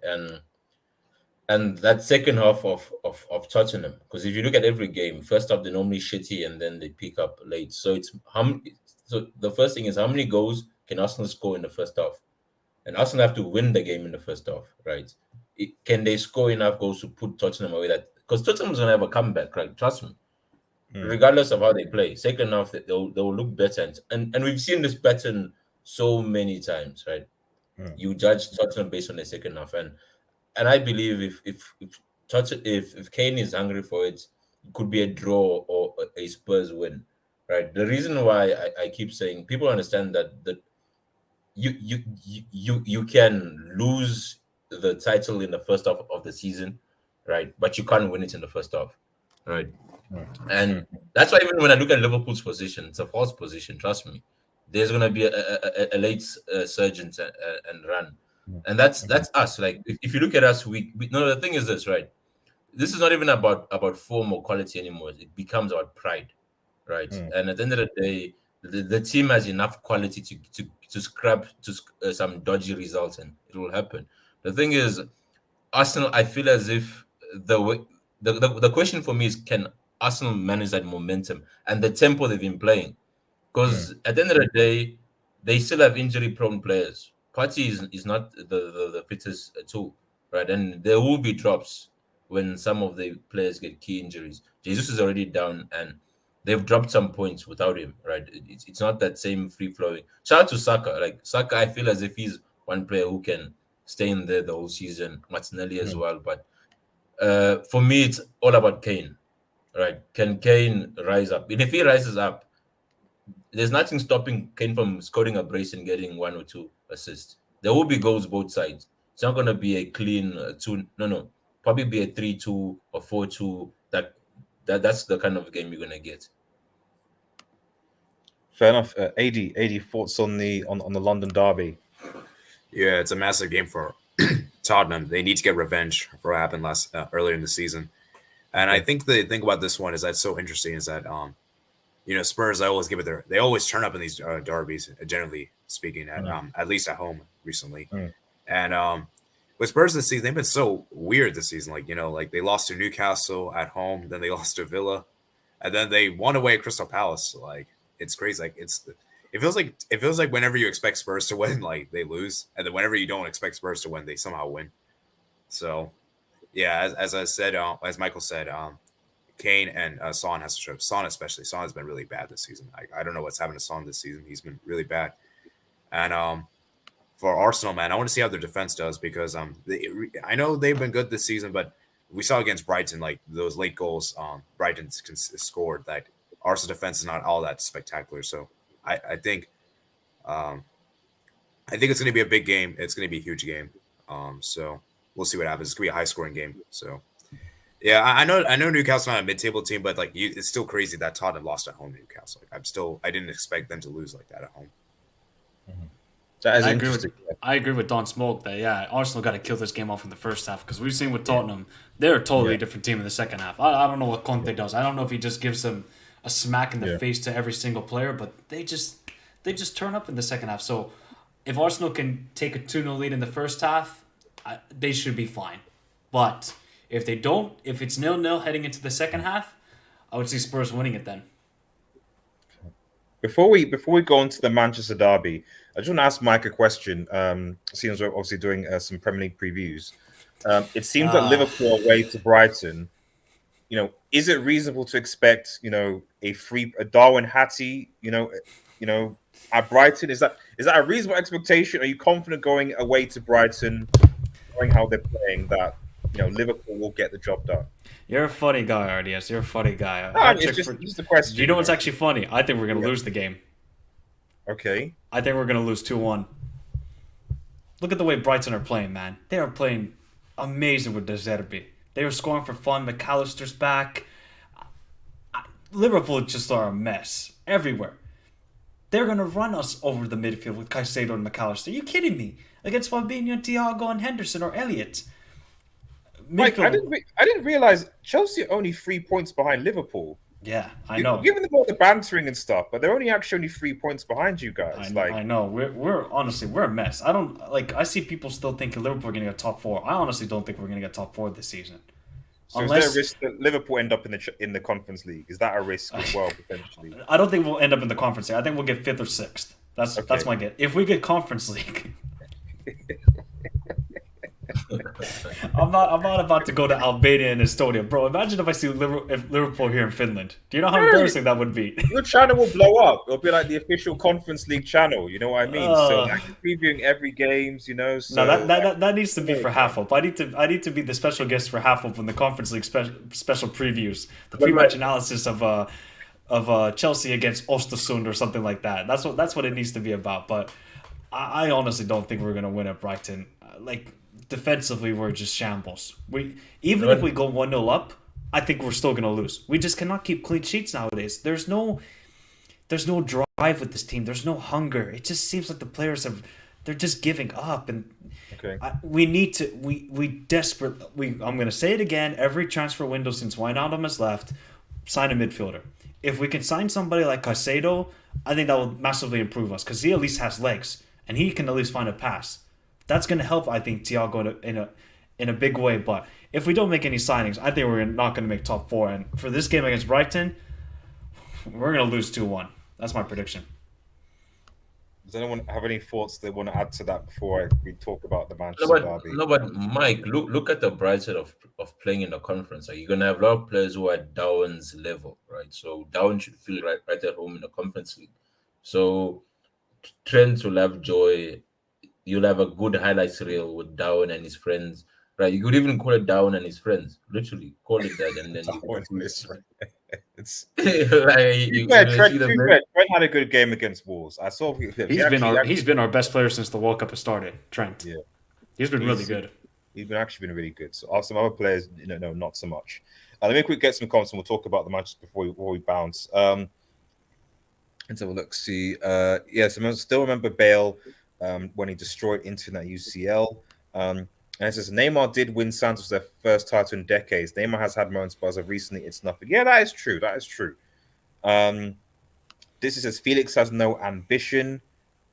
S6: And that second half of Tottenham, because if you look at every game, first half they're normally shitty and then they pick up late. So so the first thing is, how many goals can Arsenal score in the first half? And Arsenal have to win the game in the first half, right? Can they score enough goals to put Tottenham away? That because Tottenham's gonna have a comeback, right? Trust me. Regardless of how they play, second half they'll look better, and we've seen this pattern so many times, right? You judge Tottenham based on the second half, and I believe if Kane is hungry for it, could be a draw or a Spurs win, right? The reason why I keep saying people understand that you can lose the title in the first half of the season, right? But you can't win it in the first half, right? And that's why even when I look at Liverpool's position, it's a false position. Trust me, there's gonna be a late surge and run, and that's us. Like if you look at us, we no. The thing is this, right? This is not even about form or quality anymore. It becomes about pride, right? And at the end of the day, the team has enough quality to scrap some dodgy results, and it will happen. The thing is, Arsenal, I feel as if the question for me is, can Arsenal manage that momentum and the tempo they've been playing? Because at the end of the day, they still have injury-prone players. Partey is not the fittest at all, right? And there will be drops when some of the players get key injuries. Jesus is already down, and they've dropped some points without him, right? It's not that same free-flowing. Shout out to Saka. Like Saka, I feel as if he's one player who can stay in there the whole season. Martinelli as well. But for me, it's all about Kane, right? Can Kane rise up? And if he rises up, there's nothing stopping Kane from scoring a brace and getting 1 or 2 assists. There will be goals both sides. It's not going to be a clean 2. No. Probably be a 3-2 or 4-2. That's the kind of game you're going to get.
S2: Fair enough. AD thoughts on the London derby.
S3: Yeah, it's a massive game for Tottenham. They need to get revenge for what happened earlier in the season. And I think the thing about this one is that's so interesting is that Spurs, they always turn up in these derbies, generally speaking, at least at home recently. And with Spurs this season, they've been so weird this season. Like they lost to Newcastle at home, then they lost to Villa, and then they won away at Crystal Palace. Like it's crazy. Like it feels like whenever you expect Spurs to win, like they lose, and then whenever you don't expect Spurs to win, they somehow win. So yeah, as I said, as Michael said, Kane and Son has to show up. Son especially. Son has been really bad this season. I don't know what's happened to Son this season. He's been really bad. And for Arsenal, man, I want to see how their defense does because I know they've been good this season, but we saw against Brighton, like those late goals Brighton scored, that Arsenal defense is not all that spectacular. So I think it's going to be a big game. It's going to be a huge game. So we'll see what happens. It's going to be a high scoring game. So. Yeah, I know Newcastle's not a mid-table team, but it's still crazy that Tottenham lost at home to Newcastle. I didn't expect them to lose like that at home.
S2: That is interesting.
S5: I agree with Don Smoke that Arsenal got to kill this game off in the first half because we've seen with Tottenham, they're a totally different team in the second half. I don't know what Conte does. I don't know if he just gives them a smack in the face to every single player, but they just turn up in the second half. So if Arsenal can take a 2-0 lead in the first half, they should be fine. But if they don't, if it's 0-0 heading into the second half, I would see Spurs winning it then.
S2: Before we go on to the Manchester derby, I just want to ask Mike a question. Seems we're obviously doing some Premier League previews. It seems that Liverpool away to Brighton. Is it reasonable to expect a Darwin Hattie? At Brighton, is that a reasonable expectation? Are you confident going away to Brighton, knowing how they're playing, that Liverpool will get the job done?
S5: You're a funny guy, RDS. You're a funny guy.
S2: It's just a question.
S5: You know what's actually funny? I think we're going to lose the game.
S2: Okay.
S5: I think we're going to lose 2-1. Look at the way Brighton are playing, man. They are playing amazing with the Derby. They were scoring for fun. McAllister's back. Liverpool just are a mess everywhere. They're going to run us over the midfield with Caicedo and McAllister. Are you kidding me? Against Fabinho, Thiago, and Henderson or Elliott.
S2: Mike, I didn't realize Chelsea are only 3 points behind Liverpool.
S5: Yeah, I know.
S2: You're giving them all the bantering and stuff, but they're actually only 3 points behind you guys.
S5: I know. We're honestly a mess. I see people still thinking Liverpool are going to get top 4. I honestly don't think we're going to get top 4 this season.
S2: So is there a risk that Liverpool end up in the Conference League? Is that a risk as well, potentially?
S5: I don't think we'll end up in the Conference League. I think we'll get 5th or 6th. That's my get. If we get Conference League, I'm not about to go to Albania and Estonia, bro. Imagine if I see Liverpool here in Finland. Do you know how embarrassing that would be?
S2: Your channel will blow up. It'll be like the official Conference League channel. You know what I mean? So like previewing every games. You know. So
S5: No, that needs to be for half up. I need to be the special guest for half up in the Conference League special previews, the pre-match analysis of Chelsea against Östersund or something like that. That's what it needs to be about. But I honestly don't think we're gonna win at Brighton. Like defensively, we're just shambles. If we go 1-0 up, I think we're still gonna lose. We just cannot keep clean sheets nowadays. There's no drive with this team. There's no hunger. It just seems like the players they're just giving up, and we need to. We desperately. I'm gonna say it again. Every transfer window since Wijnaldum has left, sign a midfielder. If we can sign somebody like Caicedo, I think that will massively improve us because he at least has legs and he can at least find a pass. That's going to help, I think, Thiago in a big way. But if we don't make any signings, I think we're not going to make top 4. And for this game against Brighton, we're going to lose 2-1. That's my prediction.
S2: Does anyone have any thoughts they want to add to that before we talk about the Manchester derby?
S6: No, but Mike, look at the bright side of playing in the conference. Like, you're gonna have a lot of players who are at Darwin's level, right? So Darwin should feel right at home in the Conference League. So Trent will have joy. You'll have a good highlights reel with Darwin and his friends, right? You could even call it Darwin and his friends, literally call it that, and then
S2: It's Trent had a good game against Wolves. I saw
S5: he's been our best player since the World Cup has started. Trent,
S2: yeah,
S5: he's been really good.
S2: He's actually been really good. So some other players, no, not so much. Let me quick get some comments and we'll talk about the matches before we bounce. Let's have a look. See, yes, I still remember Bale when he destroyed Inter in that UCL. And it says Neymar did win Santos their first title in decades. Neymar has had moments, but as of recently, it's nothing. Yeah, that is true. That is true. This says Felix has no ambition.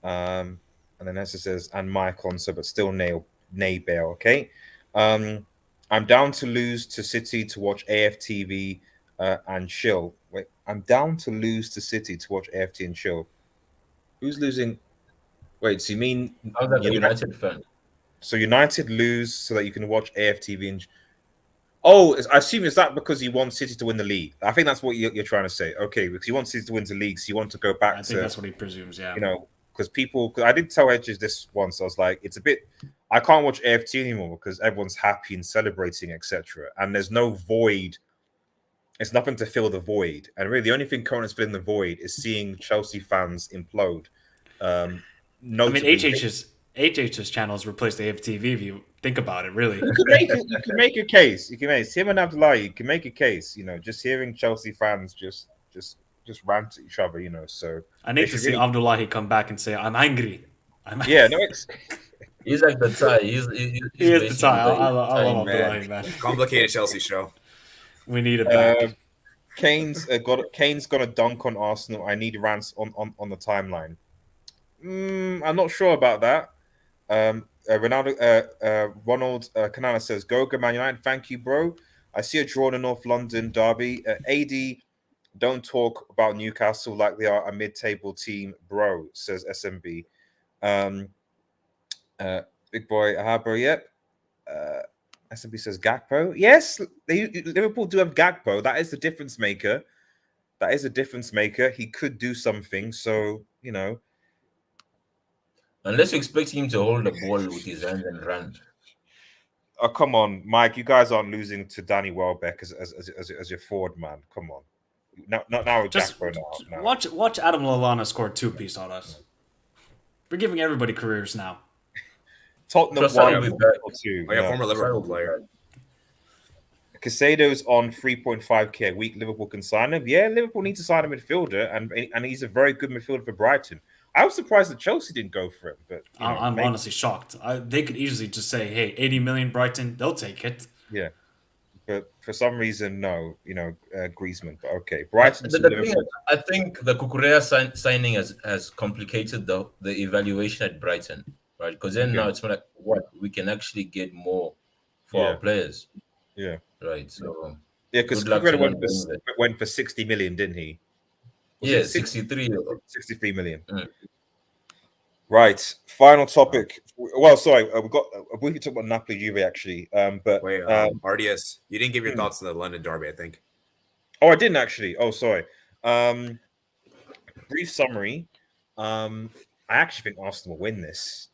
S2: And then this says and Maicon, so but still nay Bale. Okay. I'm down to lose to City to watch AFTV and chill. Wait, I'm down to lose to City to watch AFT and chill. Who's losing? Wait, so you mean
S6: I'm a United fan?
S2: So United lose so that you can watch AFTV and... Oh, I assume is that because you want City to win the league? I think that's what you're trying to say. Okay, because you want City to win the league, so you want to go back to...
S5: I think that's what he presumes, yeah.
S2: Because I did tell Edges this once, I was like, it's a bit... I can't watch AFT anymore because everyone's happy and celebrating, etc. And there's no void. It's nothing to fill the void. And really, the only thing currently filling the void is seeing Chelsea fans implode.
S5: HH's channels replaced the AFTV if you think about it, really.
S2: You can make a case. Him and Abdullahi, you can make a case, just hearing Chelsea fans just rant at each other, so...
S5: I need to see Abdullahi come back and say, I'm angry.
S2: Yeah, no,
S6: he's like the tie. He is
S5: the tie. I love Abdullahi, man.
S3: Complicated Chelsea show.
S5: We need it back.
S2: Kane's gonna dunk on Arsenal. I need rants on the timeline. I'm not sure about that. Ronald Canala says, "Go Man United, thank you, bro. I see a draw in the North London derby. AD, don't talk about Newcastle like they are a mid-table team, bro," says SMB. Big boy, bro, yep. SMB says Gakpo. Yes, Liverpool do have Gakpo. That is the difference maker. He could do something. So,
S6: Unless you expect him to hold the ball with his hand and run.
S2: Oh, come on, Mike. You guys aren't losing to Danny Welbeck as your forward, man. Come on. Now
S5: just now. Watch Adam Lallana score 2-piece on us. We're giving everybody careers now.
S2: Tottenham won 2.
S3: Like a former Liverpool player.
S2: Casado's on 3.5k a week. Liverpool can sign him. Yeah, Liverpool needs to sign a midfielder, and he's a very good midfielder for Brighton. I was surprised that Chelsea didn't go for him, but
S5: I'm honestly shocked. They could easily just say, "Hey, 80 million, Brighton, they'll take it."
S2: Yeah, but for some reason, no. Griezmann. But okay, Brighton.
S6: I think the Cucurella signing has complicated the evaluation at Brighton, right? Because then now it's like, what we can actually get more for our players.
S2: Yeah.
S6: Right. So
S2: because Cucurella went for 60 million, didn't he? Was
S6: 63
S2: million. Right. Final topic Well, sorry, we could talk about Napoli Juve actually. But
S3: Wait, RDS, you didn't give your thoughts on the London derby, I think.
S2: oh, I didn't actually. Oh, sorry. Brief summary. I actually think Arsenal will win this.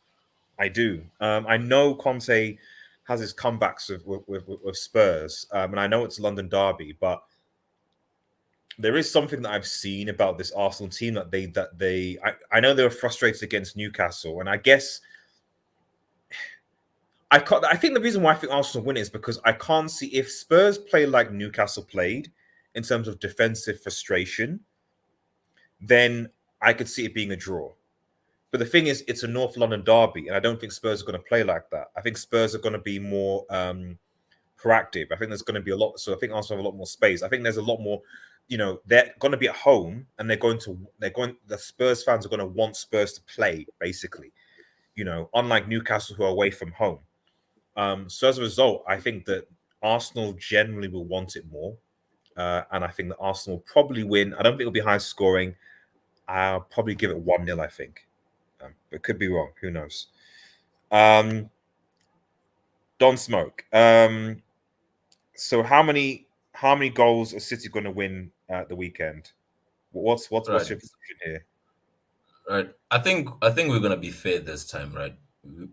S2: I do. I know Conte has his comebacks with Spurs, and I know it's London derby, but there is something that I've seen about this Arsenal team I know they were frustrated against Newcastle, and I guess I think the reason why I think Arsenal win is because I can't see if Spurs play like Newcastle played in terms of defensive frustration, then I could see it being a draw. But the thing is, it's a North London derby, and I don't think Spurs are going to play like that. I think Spurs are going to be more proactive. I think there's going to be a lot. So I think Arsenal have a lot more space. I think there's a lot more. They're going to be at home, and the Spurs fans are going to want Spurs to play, basically. Unlike Newcastle, who are away from home. So as a result, I think that Arsenal generally will want it more. And I think that Arsenal will probably win. I don't think it'll be high scoring. I'll probably give it 1-0, I think. But could be wrong. Who knows? Don Smoke. So how many goals are City going to win at the weekend? What's your position here?
S6: Right. I think we're gonna be fair this time, right?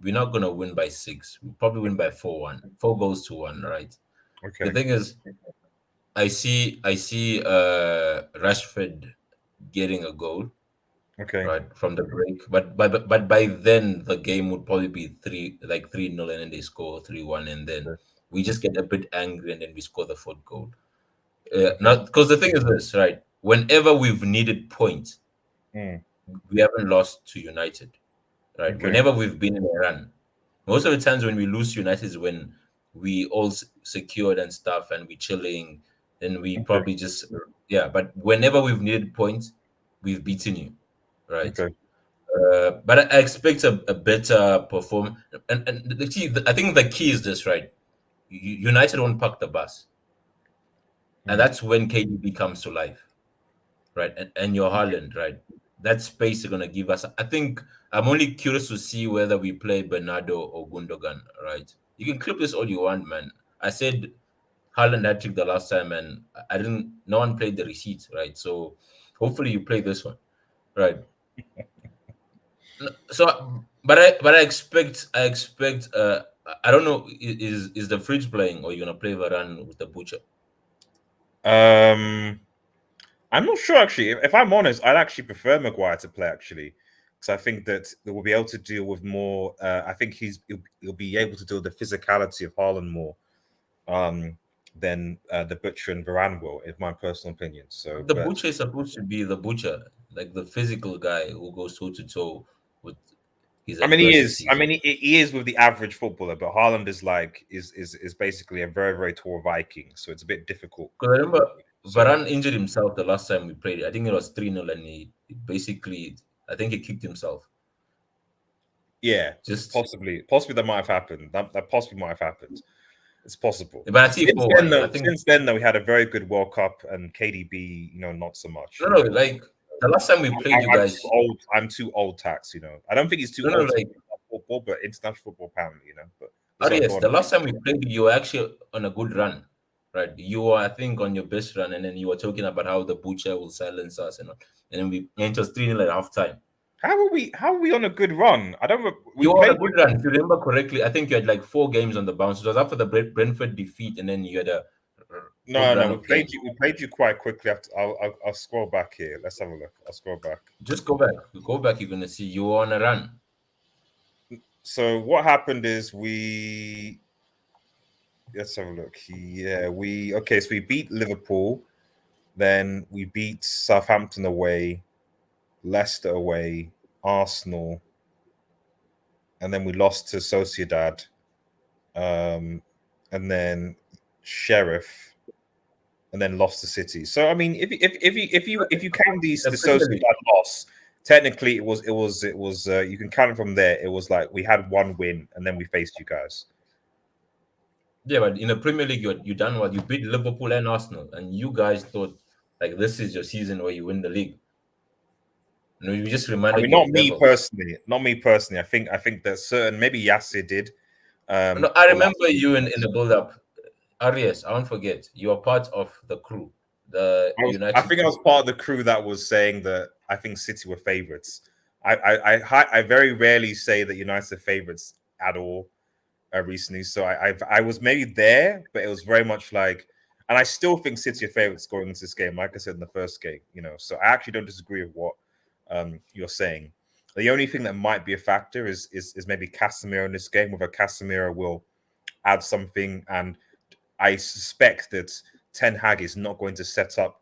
S6: We're not gonna win by 6. We'll probably win by 4-1. 4 goals to 1, right?
S2: Okay.
S6: The thing is, I see Rashford getting a goal.
S2: Okay.
S6: Right from the break, but by then the game would probably be 3-0, and then they score 3-1, and then we just get a bit angry, and then we score the 4th goal. Not because the thing is this, right? Whenever we've needed points, we haven't lost to United, right?
S2: Okay.
S6: Whenever we've been in a run, most of the times when we lose to United is when we all secured and stuff, and we chilling, then we probably just But whenever we've needed points, we've beaten you. Right.
S2: Okay.
S6: But I expect a better performance. And I think the key is this, right? United won't park the bus. And that's when KDB comes to life. Right. And your Haaland, right? That space is going to give us. I think I'm only curious to see whether we play Bernardo or Gundogan, right? You can clip this all you want, man. I said Haaland had trick the last time, and no one played the receipt, right? So hopefully you play this one. Right. So, but I expect. I don't know. Is the fridge playing, or you gonna play Varane with the butcher?
S2: I'm not sure actually. If I'm honest, I'd actually prefer Maguire to play actually, because I think that they will be able to deal with more. I think he'll be able to deal with the physicality of Haaland more, than the butcher and Varane will, in my personal opinion. So
S6: the butcher is supposed to be the butcher, like the physical guy who goes toe to toe with his.
S2: He is. He is with the average footballer, but Haaland is basically a very, very tall Viking, so it's a bit difficult.
S6: Because I remember Varane injured himself the last time we played. I think it was 3-0, and he basically, I think he kicked himself.
S2: Yeah, just possibly that might have happened. That possibly might have happened. It's possible.
S6: But I think
S2: since then, though, we had a very good World Cup, and KDB, not so much.
S6: No, like the last time we played, you guys.
S2: I'm too old, tax. I don't think he's too old for football, but international football apparently, But
S6: yes, the last time we played, you were actually on a good run, right? You were, I think, on your best run, and then you were talking about how the butcher will silence us, and then it was 3-0 at halftime.
S2: How are we on a good run? I don't.
S6: You were on a good run. If you remember correctly, I think you had like 4 games on the bounce. It was after the Brentford defeat, and then you had a.
S2: No, we played you quite quickly. I'll scroll back here. Let's have a look. I'll scroll back.
S6: Just go back. You go back. You're gonna see you were on a run.
S2: So what happened is let's have a look. Yeah, so we beat Liverpool, then we beat Southampton away, Leicester away, Arsenal, and then we lost to Sociedad, and then Sheriff, and then lost to City. So I mean, if you count the Sociedad loss, technically it was you can count it from there. It was like we had 1 win, and then we faced you guys.
S6: Yeah, but in the Premier League, you done what? You beat Liverpool and Arsenal, and you guys thought like this is your season where you win the league. No, you just
S2: I
S6: reminded
S2: mean,
S6: you
S2: not
S6: of
S2: me
S6: levels.
S2: personally. Not me personally. I think that certain maybe Yasser did.
S6: No, I
S2: the last
S6: remember you in
S2: years.
S6: the build-up. Arias, I won't forget. You are part of the crew, the
S2: I
S6: United
S2: think I was
S6: crew.
S2: part of the crew that was saying that I think City were favourites. I very rarely say that United are favourites at all recently. So I was maybe there, but it was very much like, and I still think City are favourites going into this game. Like I said in the first game, So I actually don't disagree with what you're saying. The only thing that might be a factor is maybe Casemiro in this game. Whether Casemiro will add something, and I suspect that Ten Hag is not going to set up.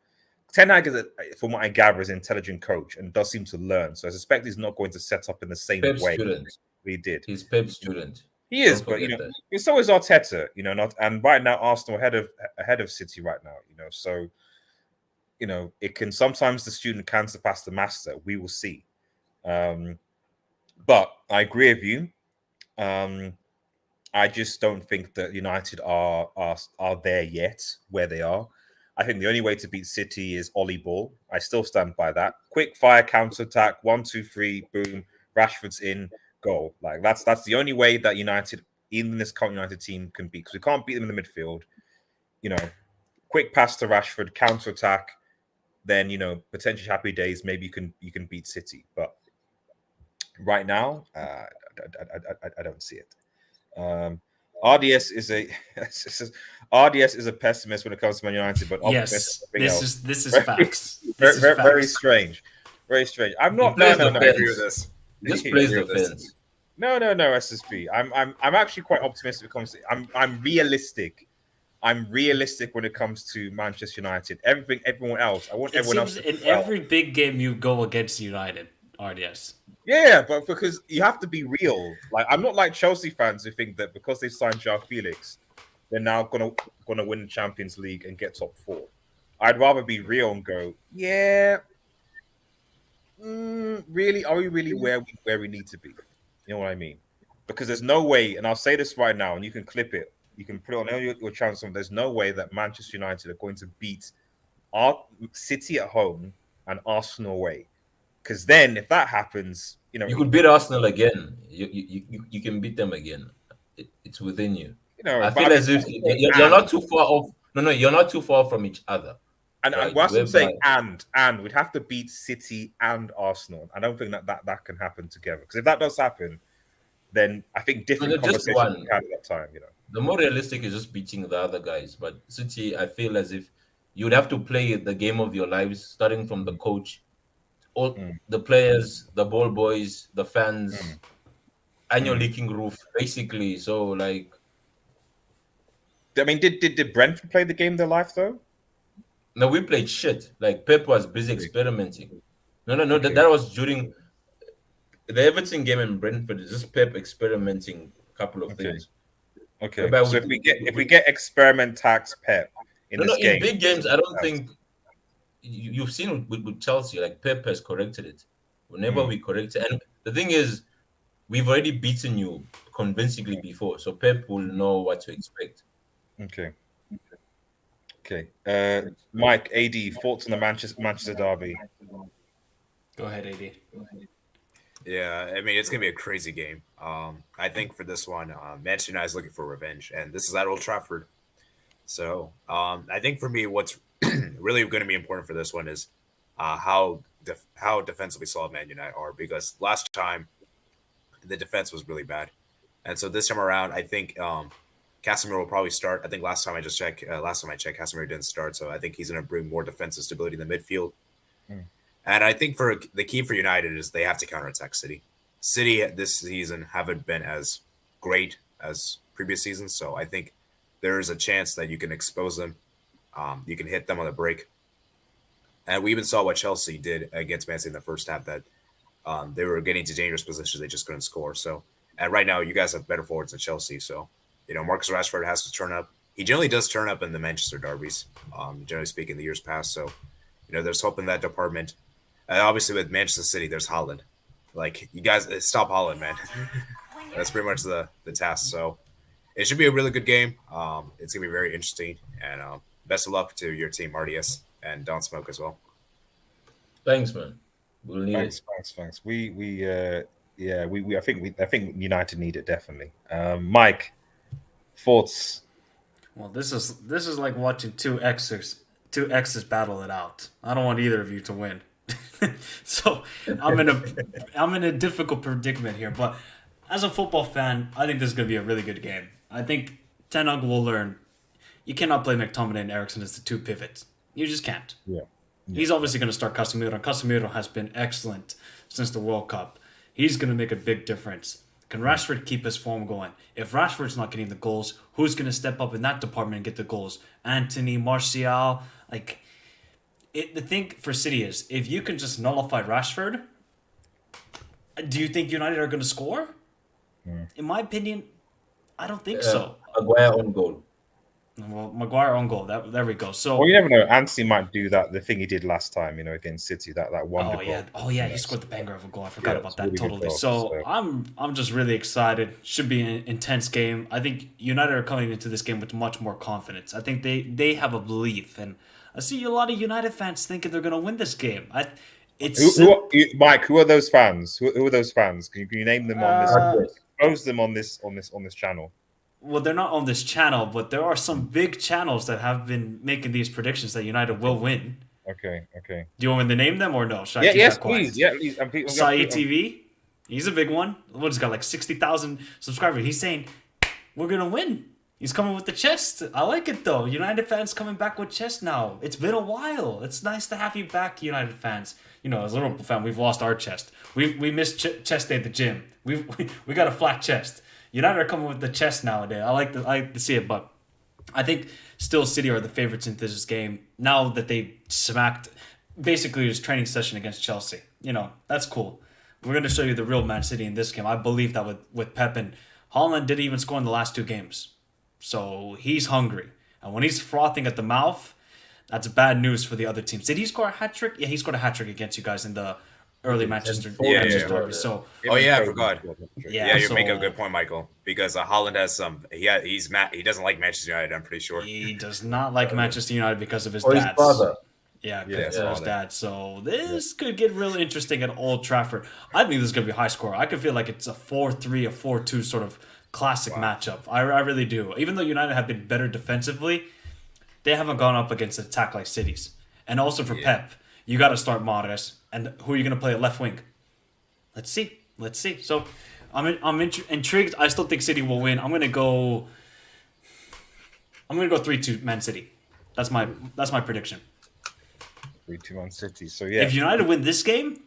S2: Ten Hag, from what I gather, is an intelligent coach and does seem to learn. So I suspect he's not going to set up in the same
S6: Pep
S2: way
S6: student.
S2: we did.
S6: He's Pep student.
S2: He is,
S6: Don't
S2: but
S6: forget that.
S2: it's always Arteta, not. And right now, Arsenal ahead of City right now, So it can sometimes the student can surpass the master. We will see. But I agree with you. I just don't think that United are there yet where they are. I think the only way to beat City is Ollie ball. I still stand by that. Quick fire counter attack, 1, 2, 3, boom. Rashford's in, goal. Like that's the only way that United, even this current United team, can beat, because we can't beat them in the midfield. Quick pass to Rashford, counter attack. Then potentially happy days. Maybe you can beat City, but right now, I don't see it. RDS is a RDS is a pessimist when it comes to Man United, but
S5: Yes,
S2: else.
S5: this is facts.
S2: Very,
S5: This is
S2: very,
S5: facts.
S2: very strange. Very strange. I'm not.
S6: plays
S2: No,
S6: the
S3: I agree
S6: fence.
S3: with this.
S6: Just
S3: I
S6: plays
S3: agree
S6: the
S3: with this.
S6: fence.
S2: No, SSP. I'm actually quite optimistic when it comes to. I'm realistic. I'm realistic when it comes to Manchester United. Everyone else. I want
S5: It
S2: everyone else
S5: seems
S2: to
S5: in
S2: do well.
S5: every big game you go against United, RDS.
S2: Yeah, but because you have to be real. Like I'm not like Chelsea fans who think that because they've signed Joao Felix, they're now gonna win the Champions League and get top 4. I'd rather be real and go, yeah, really, are we really where we need to be? You know what I mean? Because there's no way, and I'll say this right now, and you can clip it, you can put it on your channel. There's no way that Manchester United are going to beat our City at home and Arsenal away. Because then, if that happens,
S6: You could beat Arsenal again. You can beat them again. It's within you. I
S2: But I
S6: feel
S2: mean,
S6: as if you're not too far off. No, you're not too far from each other.
S2: and
S6: Right,
S2: whilst I'm saying
S6: whereby
S2: and we'd have to beat City and Arsenal. I don't think that can happen together. Because if that does happen, then I think different
S6: just
S2: conversations
S6: one.
S2: we had at that time.
S6: The more realistic is just beating the other guys. But City, I feel as if you would have to play the game of your lives, starting from the coach, all the players, the ball boys, the fans, and your leaking roof, basically. So like,
S2: I mean, did Brentford play the game of their life though?
S6: no, we played shit. Like Pep was busy experimenting. No.
S2: Okay.
S6: That was during the Everton game in Brentford. Is just Pep experimenting a couple of things.
S2: Okay.
S6: Whereby
S2: So if we get experiment tax Pep in
S6: no,
S2: this
S6: in
S2: game,
S6: big games, I don't think you've seen with Chelsea, like Pep has corrected it. Whenever we correct it, and the thing is, we've already beaten you convincingly before, so Pep will know what to expect.
S2: Okay. Mike, AD, thoughts on the Manchester derby?
S5: Go ahead, AD.
S3: Yeah, I mean it's gonna be a crazy game. I think for this one, Manchester United is looking for revenge, and this is at Old Trafford. So I think for me, what's really going to be important for this one is how defensively solid Man United are, because last time the defense was really bad, and so this time around, I think Casemiro will probably start. I think last time I checked, Casemiro didn't start, so I think he's going to bring more defensive stability in the midfield. And I think for the key for United is they have to counterattack City. City this season haven't been as great as previous seasons, so I think there is a chance that you can expose them. You can hit them on the break. And we even saw what Chelsea did against Man City in the first half, that they were getting to dangerous positions. They just couldn't score. So, and right now you guys have better forwards than Chelsea. So, Marcus Rashford has to turn up. He generally does turn up in the Manchester derbies, generally speaking, the years past. So, there's hope in that department. And obviously with Manchester City, there's Haaland. Like, you guys, stop Haaland, man. That's pretty much the task. So, it should be a really good game. It's going to be very interesting. And best of luck to your team, RDS, and Don't Smoke as well.
S6: Thanks, man. We'll need it.
S2: Thanks. I think United need it definitely. Mike, thoughts?
S5: Well, this is like watching two exes battle it out. I don't want either of you to win. So I'm in a difficult predicament here, but as a football fan, I think this is going to be a really good game. I think Ten Hag will learn you cannot play McTominay and Eriksen as the two pivots. You just can't.
S2: Yeah.
S5: He's obviously going to start Casemiro. Casemiro has been excellent since the World Cup. He's going to make a big difference. Can Rashford keep his form going? If Rashford's not getting the goals, who's going to step up in that department and get the goals? Anthony, Martial, the thing for City is, if you can just nullify Rashford, do you think United are going to score? In my opinion, I don't think so.
S6: Maguire on goal.
S5: Well, Maguire on goal. There we go. So,
S2: Well, you never know. Anthony might do the thing he did last time, against City, that wonder goal.
S5: He scored the banger of a goal. I forgot about that
S2: really good
S5: totally.
S2: goal,
S5: So I'm just really excited. Should be an intense game. I think United are coming into this game with much more confidence. I think they have a belief, and I see a lot of United fans thinking they're going to win this game.
S2: Mike, who are those fans? Who are those fans? Can you name them on this? Post them on this channel.
S5: Well, they're not on this channel, but there are some big channels that have been making these predictions that United will win.
S2: Okay.
S5: Do you want me to name them or no? Should I keep
S2: Yes,
S5: that quiet?
S2: please. Yeah, please.
S5: Saeed TV, he's a big one. He's got like 60,000 subscribers. He's saying, we're going to win. He's coming with the chest. I like it, though. United fans coming back with chest now. It's been a while. It's nice to have you back, United fans. As a Liverpool fan, we've lost our chest. We missed chest day at the gym. We got a flat chest. United are coming with the chest nowadays. I like to see it, but I think still City are the favorites into this game now that they smacked basically his training session against Chelsea. That's cool. We're going to show you the real Man City in this game. I believe that with Pep, and Haaland didn't even score in the last two games. So he's hungry. And when he's frothing at the mouth, that's bad news for the other teams. Did he score a hat-trick? Yeah, he scored a hat-trick against you guys in the early Manchester Derby. So,
S3: I forgot.
S5: Yeah,
S3: you're making a good point, Michael. Because Haaland has he's mad. He doesn't like Manchester United. I'm pretty sure
S5: he does not like Manchester United because of his
S6: Or
S5: dad's.
S6: his father.
S5: Yeah, because of his dad. So this could get really interesting at Old Trafford. I think this is going to be a high score. I could feel like it's a 4-3, a 4-2 sort of classic matchup. I really do. Even though United have been better defensively, they haven't gone up against an attack like City's. And also for Pep, you got to start Mahrez. And who are you going to play at left wing? Let's see. So I'm intrigued. I still think City will win. I'm going to go 3-2 Man City. That's my prediction.
S2: 3-2 Man City. So yeah.
S5: If United win this game,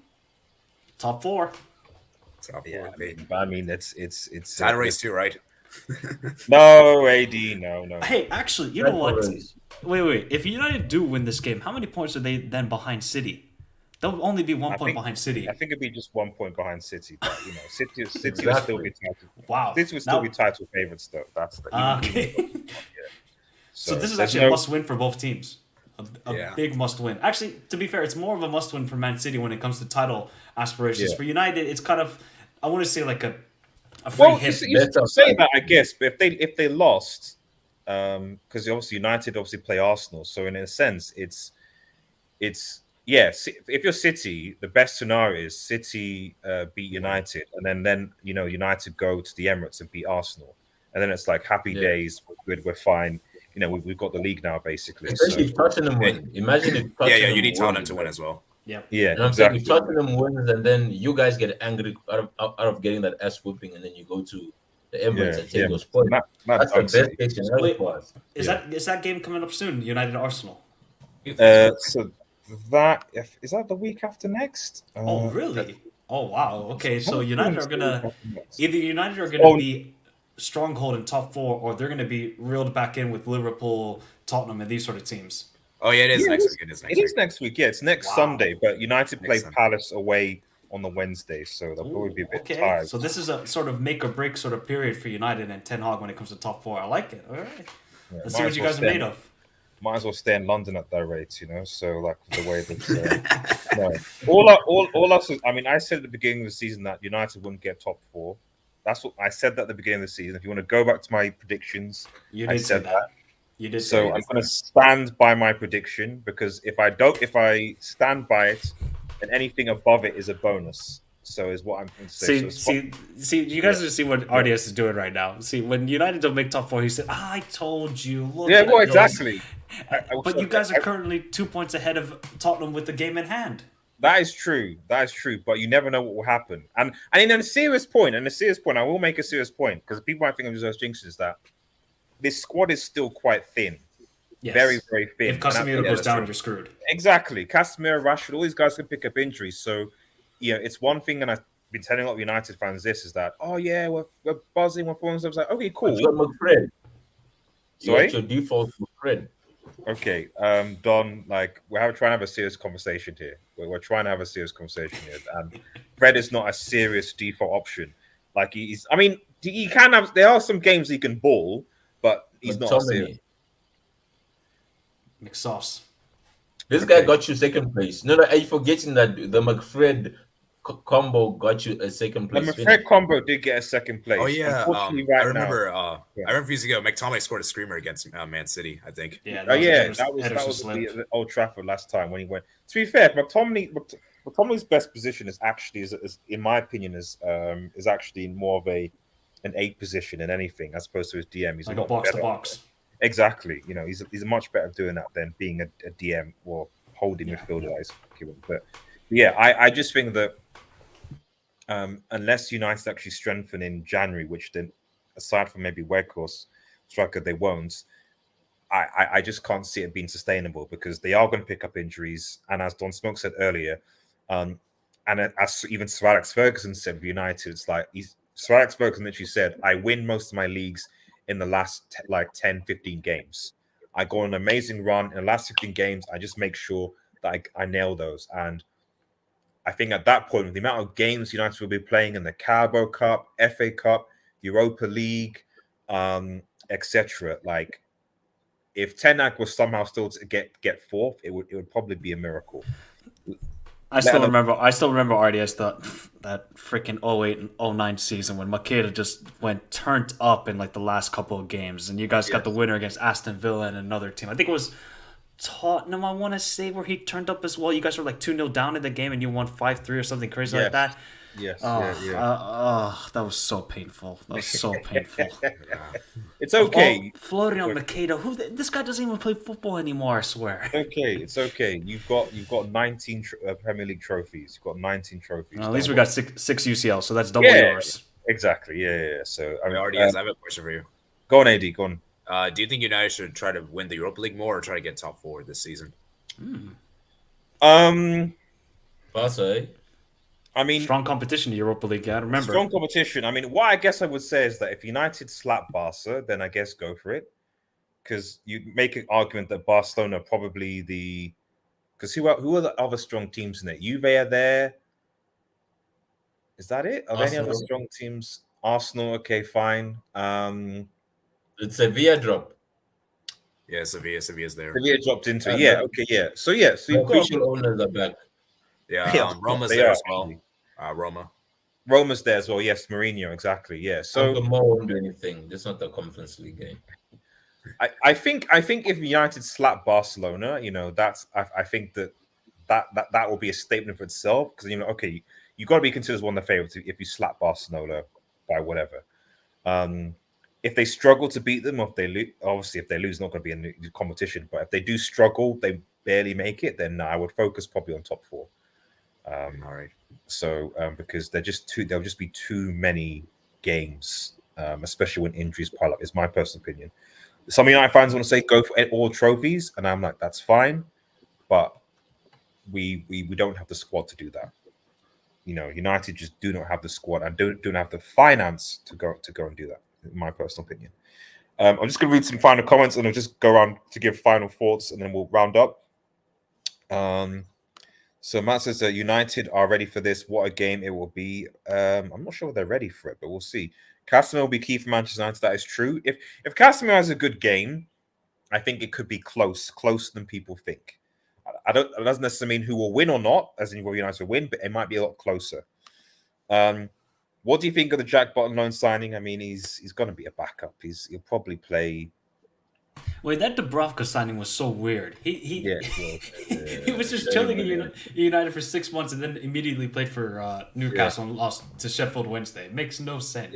S5: top four.
S2: Yeah, I mean it's
S3: title race too, right?
S2: No, AD, no.
S5: Hey, actually, you know what? Wait. If United do win this game, how many points are they then behind City? They'll only be 1 point behind City.
S2: I think it'd be just 1 point behind City, but City will still be title.
S5: Wow.
S2: City will still be title favorites, though. That's the
S5: okay. So this is actually a must-win for both teams. A big must-win. Actually, to be fair, it's more of a must-win for Man City when it comes to title aspirations. Yeah. For United, it's kind of, I want to say like a free hit.
S2: You say that, I guess, but if they lost, because obviously United play Arsenal, so in a sense, it's if you're City, the best scenario is City beat United, and then United go to the Emirates and beat Arsenal, and then it's like happy days. We're good. We're fine. We've got the league now, basically.
S6: Especially if Tottenham win. Imagine if Tottenham
S3: you need Tottenham to win as well.
S5: Yeah,
S2: exactly.
S6: If Tottenham wins and then you guys get angry out of getting that ass whooping, and then you go to the Emirates and take those points. That's the best case scenario for us.
S5: Is that game coming up soon? United Arsenal.
S2: So that is that the week after next?
S5: Oh really? Oh wow. Okay, so United are gonna be stronghold in top four, or they're gonna be reeled back in with Liverpool, Tottenham, and these sort of teams.
S3: Oh yeah, it is next week.
S2: It is next week. Yeah, it's next Sunday. But United play Palace away on the Wednesday, so they'll probably be a bit tired.
S5: So this is a sort of make or break sort of period for United and Ten Hag when it comes to top four. I like it. All right, let's see what you guys are made of.
S2: Might as well stay in London at that rate, So like the way that all us. I mean, I said at the beginning of the season that United wouldn't get top four. That's what I said at the beginning of the season. If you want to go back to my predictions,
S5: I said that. You did.
S2: So I'm going to stand by my prediction, because if I stand by it and anything above it is a bonus. So is what I'm going to say.
S5: See, you guys just see what RDS is doing right now. See, when United don't make top 4, he said, "I told you." Look
S2: yeah,
S5: at
S2: well,
S5: this.
S2: exactly.
S5: But you guys are currently 2 points ahead of Tottenham with the game in hand.
S2: That is true. That is true. But you never know what will happen. And in a serious point, I will make a serious point because people might think I'm just jinxing is that this squad is still quite thin.
S5: Yes.
S2: Very, very thin.
S5: If Casemiro goes down, you're screwed.
S2: Exactly. Casemiro, Rashford, all these guys can pick up injuries. So, it's one thing, and I've been telling a lot of United fans this, is that, oh, yeah, we're buzzing, we're falling. So I was like, okay, cool.
S6: You got McFred.
S2: Sorry?
S6: Your default McFred.
S2: Okay, Don, like, trying to have a serious conversation here. We're trying to have a serious conversation here. And Fred is not a serious default option. Like, he can have, there are some games he can ball, but he's not a serious.
S5: McSauce.
S6: This guy got you second place. No, are you forgetting that the McFred combo got you a second place?
S2: The McFred combo did get a second place.
S3: Oh yeah,
S2: I remember.
S3: I remember a few years ago, McTominay scored a screamer against Man City. I think.
S5: Yeah.
S2: That was the Old Trafford last time when he went. To be fair, McTominay's best position is actually, in my opinion, is actually more of an 8 position than anything, as opposed to his DM. He's
S5: like a box to box.
S2: Exactly. He's much better doing that than being a DM or holding midfielder. But yeah, I just think that unless United actually strengthen in January, which then, aside from maybe Weghorst striker, they won't. I just can't see it being sustainable because they are going to pick up injuries. And as Don Smoke said earlier, and as even Sir Alex Ferguson said for United, it's like Sir Alex Ferguson literally said, I win most of my leagues in the last 10, 15 games. I go on an amazing run in the last 15 games. I just make sure that I nail those. And I think at that point, with the amount of games United will be playing in the Carabao Cup, FA Cup, Europa League, etc., like if Ten Hag was somehow still to get fourth, it would probably be a miracle.
S5: I still remember RDS that freaking 08 and 09 season when Makeda just went turned up in like the last couple of games, and you guys got the winner against Aston Villa and another team. I think it was Tottenham, I want to say, where he turned up as well. You guys were like 2-0 down in the game and you won 5-3 or something crazy like that.
S2: Yes.
S5: That was so painful.
S2: It's okay.
S5: Florian Makeda, this guy doesn't even play football anymore, I swear.
S2: It's okay. You've got 19 Premier League trophies. You've got 19 trophies.
S5: At least we got six UCL, so that's double yours.
S2: Exactly. Yeah. So
S3: I have a question for you.
S2: Go on, AD. Go on.
S3: Do you think United should try to win the Europa League more or try to get top 4 this season?
S6: Barca,
S2: I mean,
S5: strong competition in Europa League. Yeah, remember
S2: strong competition. I mean, what I guess I would say is that if United slap Barca, then I guess go for it, because you make an argument that Barcelona probably because who are the other strong teams in it? Juve are there. Is that it? Are there any other strong teams? Arsenal. Okay, fine.
S6: It's Sevilla drop.
S3: Yeah, Sevilla's there.
S2: Sevilla dropped into it. Yeah. Okay. Yeah. So you've got
S6: official owners are back.
S3: Yeah, Roma's there as well.
S2: Roma's there as well. Yes, Mourinho, exactly. Yeah. So
S6: More won't do anything. This is not the Conference League game.
S2: I think if United slap Barcelona, I think that will be a statement for itself, because okay, you got to be considered as one of the favorites if you slap Barcelona by whatever. If they struggle to beat them, or if they lose, obviously if they lose, it's not going to be in the competition. But if they do struggle, they barely make it, then I would focus probably on top 4.
S3: All right.
S2: So because there'll just be too many games, especially when injuries pile up. Is my personal opinion. Some United fans want to say go for all trophies, and I'm like, that's fine, but we don't have the squad to do that. United just do not have the squad and don't have the finance to go and do that. In my personal opinion. I'm just going to read some final comments and I'll just go around to give final thoughts, and then we'll round up. So Matt says that United are ready for this. What a game it will be. I'm not sure if they're ready for it, but we'll see. Casemiro will be key for Manchester United. That is true. If Casemiro has a good game, I think it could be closer than people think. It doesn't necessarily mean who will win or not, as in whether United will win, but it might be a lot closer. What do you think of the Jack Butland loan signing? I mean, he's going to be a backup. He'll probably play
S5: Wait, that Dubravka signing was so weird.
S2: Yeah, well,
S5: He was just
S6: Very
S5: chilling in
S6: weird.
S5: United for 6 months and then immediately played for
S2: yeah,
S5: Newcastle and lost to Sheffield Wednesday. It makes no
S2: yeah.
S5: sense.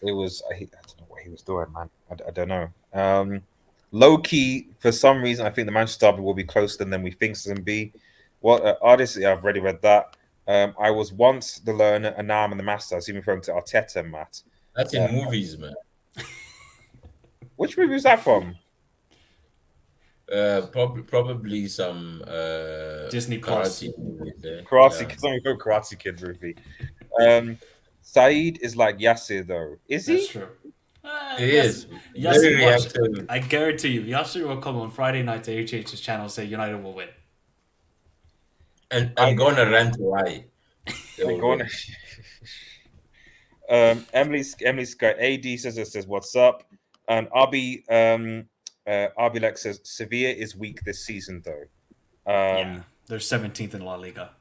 S2: It was. I don't know what he was doing, man. I don't know. Low key, for some reason, I think the Manchester derby will be closer than we think it's going to be. What artist? Yeah, I've already read that. I was once the learner, and now I'm the master. I was even referring to Arteta and Matt.
S6: That's
S2: Uh,
S6: in movies, man.
S2: which movie was that from?
S6: Probably some
S5: Disney Plus.
S6: karate movies there.
S2: Karate
S6: Yeah,
S2: Kid. Something called Karate Kid movie. Um, Saeed is like Yasser though. Is
S5: That's
S2: he?
S5: true.
S6: it
S5: Yes,
S6: is
S5: Yasser,
S6: very
S5: watch.
S6: reactive.
S5: I guarantee you, Yasser will come on Friday night to HH's channel and say United will win.
S6: And
S2: I
S6: I'm gonna rant why they
S2: I
S6: will
S2: go on.
S6: win.
S2: Emily's got AD says what's up, and RB Lex says Sevilla is weak this season though.
S5: Yeah, they're 17th in La Liga.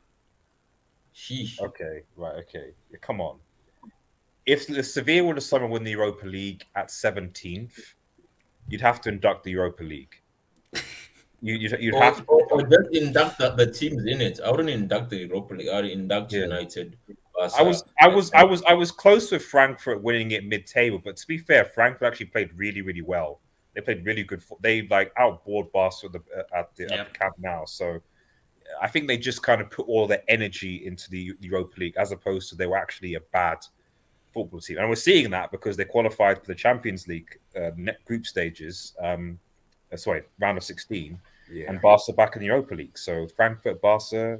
S6: Sheesh.
S2: Okay, right, okay, come on. If the Sevilla would have somehow win the Europa League at 17th, you'd have to induct the Europa League. You'd
S6: Or,
S2: have to.
S6: or just induct the teams in it. I wouldn't induct the Europa League. I would induct
S2: Yeah.
S6: United,
S2: I was
S6: Barca.
S2: I was I was I was close with Frankfurt winning it mid-table, but to be fair, Frankfurt actually played really really well. They played really good. They like outboard Barca at the Camp Nou. So I think they just kind of put all their energy into the Europa League as opposed to they were actually a bad football team. And we're seeing that because they qualified for the Champions League group stages. Sorry, round of 16.
S3: Yeah.
S2: And Barca back in the Europa League. So Frankfurt, Barca,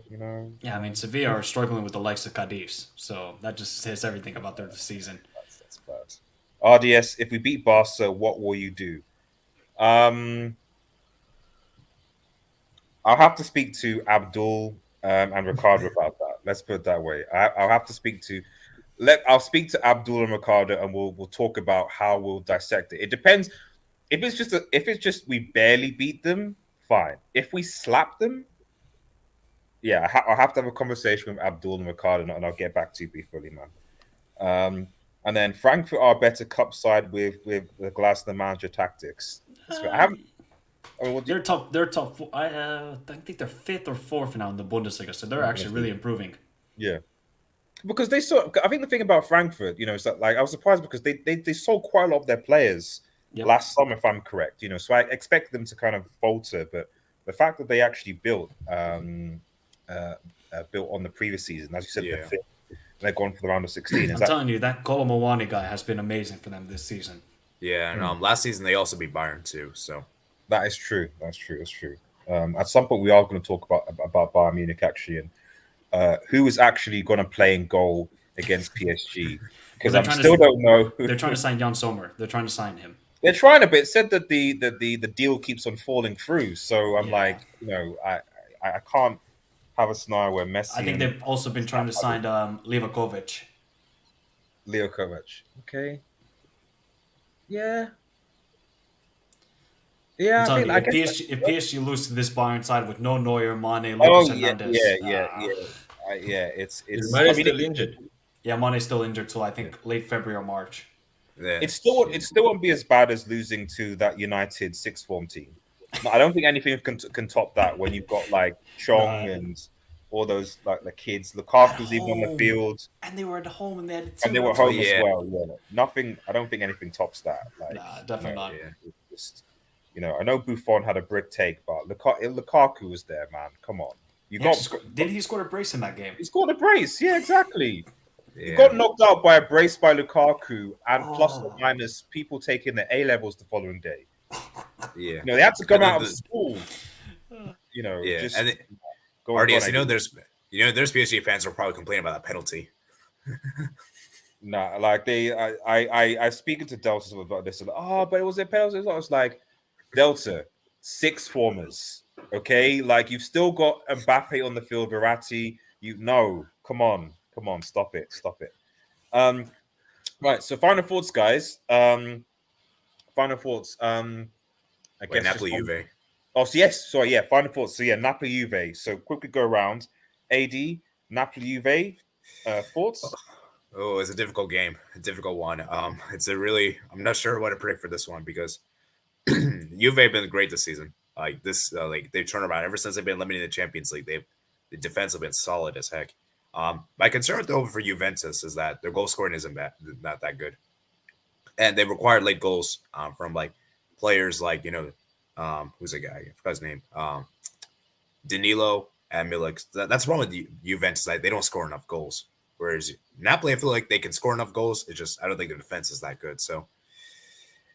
S5: Yeah, I mean, Sevilla are struggling with the likes of Cadiz, so that just says everything about their season.
S2: that's bad. RDS, if we beat Barca, what will you do? I'll have to speak to Abdul and Ricardo about that. Let's put it that way. I'll have to speak to I'll speak to Abdul and Ricardo, and we'll talk about how we'll dissect it. It depends. If it's just we barely beat them, fine. If we slap them, yeah, I'll have to have a conversation with Abdul and Ricardo, and I'll get back to you fully, man. And then Frankfurt are a better cup side with the Glasner manager tactics. I haven't. I mean,
S5: They're top. They're top. I think they're fifth or fourth now in the Bundesliga, so they're actually really improving.
S2: Yeah, because they saw. I think the thing about Frankfurt, is that like I was surprised because they sold quite a lot of their players last summer, if I'm correct. So I expect them to kind of falter, but the fact that they actually built on the previous season, as you said, they're fifth, and they're going for the round of 16.
S5: I'm telling you, that Colomawani guy has been amazing for them this season.
S3: Yeah, and last season they also beat Bayern too. So
S2: that is true. That's true. At some point, we are going to talk about Bayern Munich actually, and who is actually going to play in goal against PSG? Because I still don't know.
S5: They're trying to sign Jan Sommer. They're trying to sign him.
S2: They're trying to, but it said that the deal keeps on falling through. So I'm like, I can't have a scenario where Messi.
S5: I think they've also been trying to sign Livakovic.
S2: Okay. Yeah. Yeah,
S5: if PSG lose to this Bayern side with no Neuer, Mane, Lucas Hernandez.
S2: It's
S6: Mane still injured.
S5: Yeah, Mane's still injured till I think late February or March.
S3: yeah.
S2: It still won't be as bad as losing to that United sixth form team. I don't think anything can top that when you've got like Chong and all those like the kids. Lukaku's even on the field,
S5: and they were at home and they had
S2: and they were home as well. Yeah, nothing. I don't think anything tops that. Like,
S5: definitely not.
S2: Yeah, just, I know Buffon had a brick take, but Lukaku was there, man. Come on,
S5: didn't he score a brace in that game?
S2: He scored a brace. Yeah, exactly.
S3: Yeah.
S2: He got knocked out by a brace by Lukaku, and plus or minus people taking the A levels the following day.
S3: Yeah,
S2: they had to come out of school.
S3: Yeah,
S2: just
S3: and RDS, there's PSG fans who are probably complaining about that penalty.
S2: Nah, like I speaking to Delta about this. Like, but it was a penalty. I was like, Delta, sixth formers, okay? Like you've still got Mbappe on the field, Verratti. Come on, stop it. Right. So final thoughts, guys. Final thoughts. I guess
S3: Napoli Juve.
S2: Oh, so yes. Sorry, yeah. Final thoughts. So yeah, Napoli Juve. So quickly go around. AD, Napoli Juve. Thoughts?
S3: Oh, it's a difficult game. A difficult one. I'm not sure what to predict for this one because Juve have been great this season. Like this, like they've turned around ever since they've been eliminated in the Champions League. The defense have been solid as heck. My concern though for Juventus is that their goal scoring isn't not that good, and they require late goals from like players like who's the guy? I forgot his name. Danilo and Milik. That's wrong with Juventus. Like, they don't score enough goals. Whereas Napoli, I feel like they can score enough goals. It's just I don't think their defense is that good. So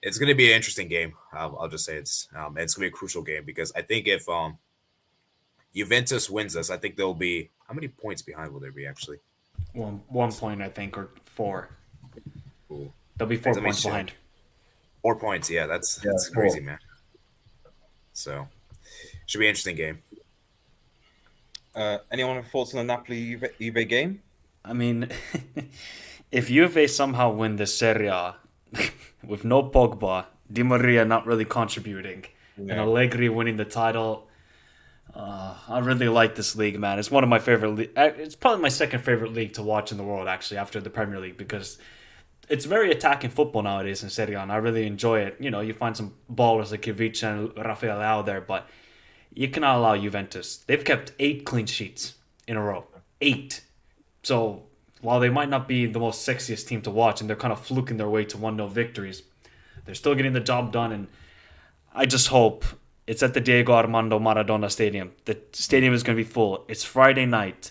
S3: it's going to be an interesting game. I'll just say it's going to be a crucial game because I think if Juventus wins this, I think they'll be how many points behind will there be actually?
S5: 1 point, I think, or 4.
S3: Ooh.
S5: They'll be 4 points behind.
S3: 4 points, yeah, that's crazy, man. So should be an interesting game.
S2: Anyone have thoughts on the Napoli Juve game?
S5: I mean, if Juve somehow win the Serie A with no Pogba, Di Maria not really contributing, and Allegri winning the title, I really like this league, man. It's one of my favorite. It's probably my second favorite league to watch in the world, actually, after the Premier League, because it's very attacking football nowadays in Serie A, and I really enjoy it. You know, you find some ballers like Kivic and Rafael Leao there, but you cannot allow Juventus. They've kept 8 clean sheets in a row. 8. So while they might not be the most sexiest team to watch, and they're kind of fluking their way to 1-0 victories, they're still getting the job done, and I just hope it's at the Diego Armando Maradona Stadium. The stadium is going to be full. It's Friday night.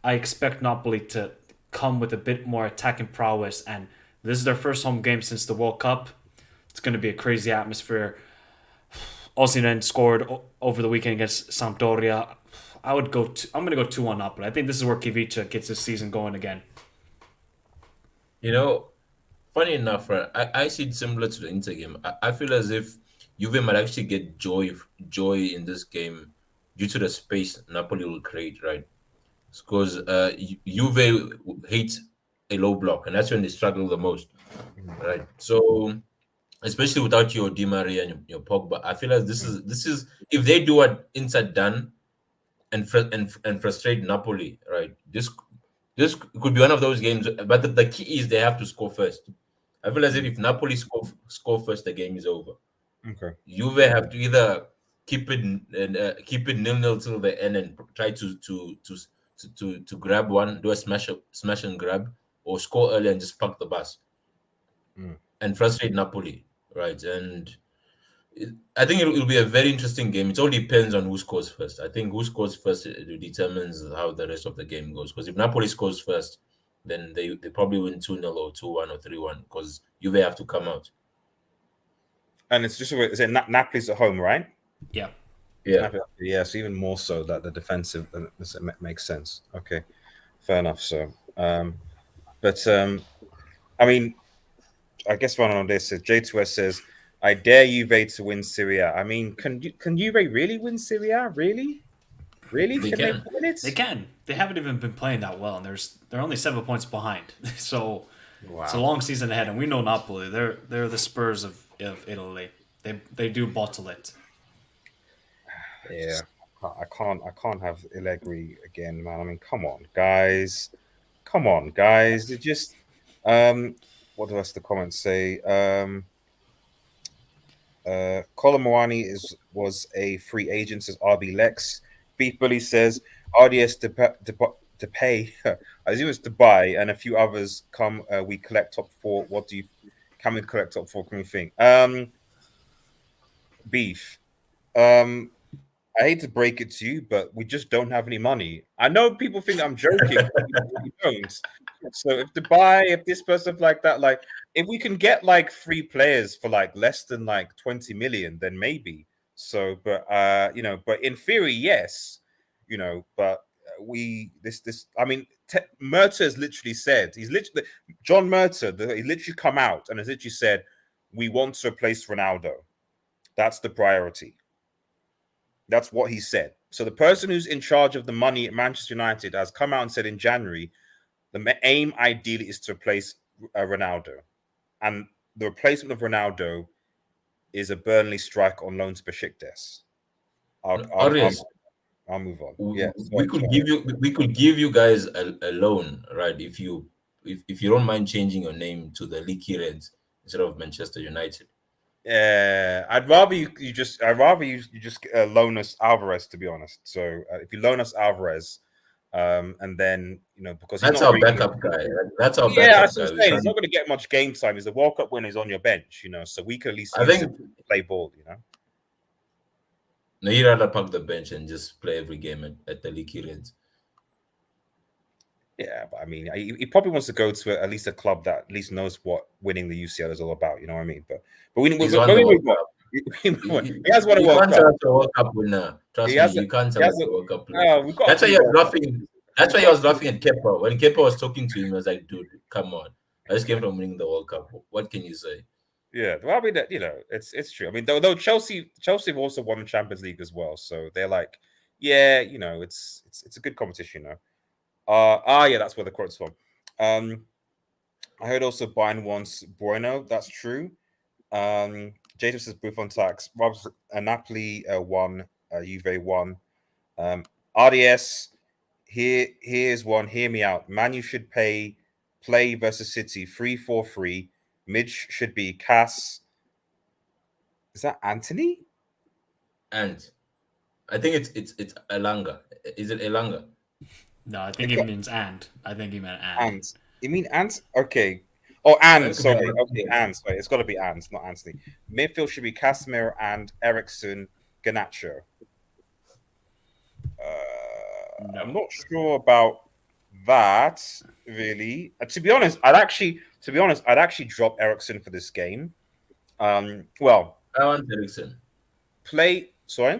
S5: I expect Napoli to come with a bit more attacking prowess, and this is their first home game since the World Cup. It's going to be a crazy atmosphere. Osimhen scored over the weekend against Sampdoria. I'm going to go 2-1 Napoli. I think this is where Kivica gets his season going again.
S6: You know, funny enough, right, I see it similar to the Inter game. I feel as if Juve might actually get joy in this game due to the space Napoli will create, right? Because Juve hates a low block, and that's when they struggle the most, right? So, especially without your Di Maria and your Pogba, I feel like this is if they do what Inter done and frustrate Napoli, right? This could be one of those games, but the key is they have to score first. I feel as if Napoli score first, the game is over.
S2: Okay.
S6: Juve have to either keep it 0-0 till the end and try to grab one, do a smash and grab, or score early and just park the bus and frustrate Napoli, right? And I think it'll be a very interesting game. It all depends on who scores first. I think who scores first determines how the rest of the game goes. Because if Napoli scores first, then they probably win 2-0 or 2-1 or 3-1 because Juve have to come out.
S2: And it's just Napoli's at home, right?
S5: Yeah.
S2: Yeah. So even more so that the defensive makes sense. Okay, fair enough. So, I mean, I guess one on this is J2S says, "I dare Juve to win Serie A." I mean, can Juve really win Serie A? Really?
S6: They
S2: Can
S6: can.
S2: they win it?
S5: They can. They haven't even been playing that well, and they're only 7 points behind. So It's a long season ahead, and we know Napoli. They're the Spurs of Italy. They do bottle it.
S2: Yeah, I can't have Allegri again, man. I mean, come on, guys. They just what does the comments say? Colin Moani was a free agent, says RB Lex. Beef Bully says RDS to pay. I assume it's to buy, and a few others come. We collect top 4. Can we collect top 4? Can we think? Beef. I hate to break it to you, but we just don't have any money. I know people think I'm joking, but we don't. So if this person like that, like if we can get like 3 players for like less than like 20 million, then maybe. So, but but in theory, yes, but I mean, Murta has literally said John Murta, he literally come out and has literally said we want to replace Ronaldo. That's the priority. That's what he said. So the person who's in charge of the money at Manchester United has come out and said in January, the aim ideally is to replace Ronaldo. And the replacement of Ronaldo is a Burnley striker on loan to Besiktas. I'll move on. Yeah,
S6: we could give you guys a loan, right? If you don't mind changing your name to the Leaky Reds instead of Manchester United.
S2: I'd rather you just loan us Alvarez, to be honest. So if you loan us Alvarez, and then because he's
S6: That's
S2: not
S6: our
S2: really.
S6: backup guy. That's our
S2: Yeah,
S6: backup
S2: that's what
S6: guy.
S2: I'm saying. He's not going to get much game time. He's a World Cup winner. He's on your bench, so we can at least
S6: I
S2: use him
S6: think
S2: to play ball.
S6: no, he'd rather park the bench and just play every game at the Leaky Reds.
S2: Yeah, but I mean, he probably wants to go to at least a club that at least knows what winning the UCL is all about. You know what I mean? But
S6: He's won the World Cup.
S2: He has won a
S6: You
S2: World
S6: can't
S2: Cup.
S6: tell us a World Cup winner.
S2: He
S6: Trust me,
S2: has.
S6: you can't
S2: He
S6: tell
S2: has.
S6: us a World Cup player.
S2: Oh, we've got.
S6: That's
S2: a
S6: why he
S2: few
S6: was
S2: World
S6: laughing. That's why he was laughing at Kepa. When Kepa was talking to him, he was like, dude, come on. I just came from winning the World Cup. What can you say?
S2: Yeah, well, I mean, it's true. I mean, though Chelsea have also won the Champions League as well, so they're like, yeah, it's a good competition, yeah, that's where the quote's from. I heard also Bayern wants Bueno. That's true. Jason says Buffon tax. Rob's Napoli won. Juve won. RDS. Here's one. Hear me out. Manu should play versus City 3-4-3. Mid should be Cass. Is that Anthony?
S6: And I think it's Elanga. Is it Elanga?
S5: No, I think he means and. I think he meant and.
S2: And. You mean Ant? Okay. Oh, and
S6: That could
S2: sorry.
S6: be
S2: Okay, and sorry. It's got to be and, not Anthony. Midfield should be Casemiro and Ericsson, Garnacho.
S5: No.
S2: I'm not sure about that really. To be honest, I'd actually drop Ericsson for this game. Well,
S6: I want Ericsson.
S2: play. Sorry.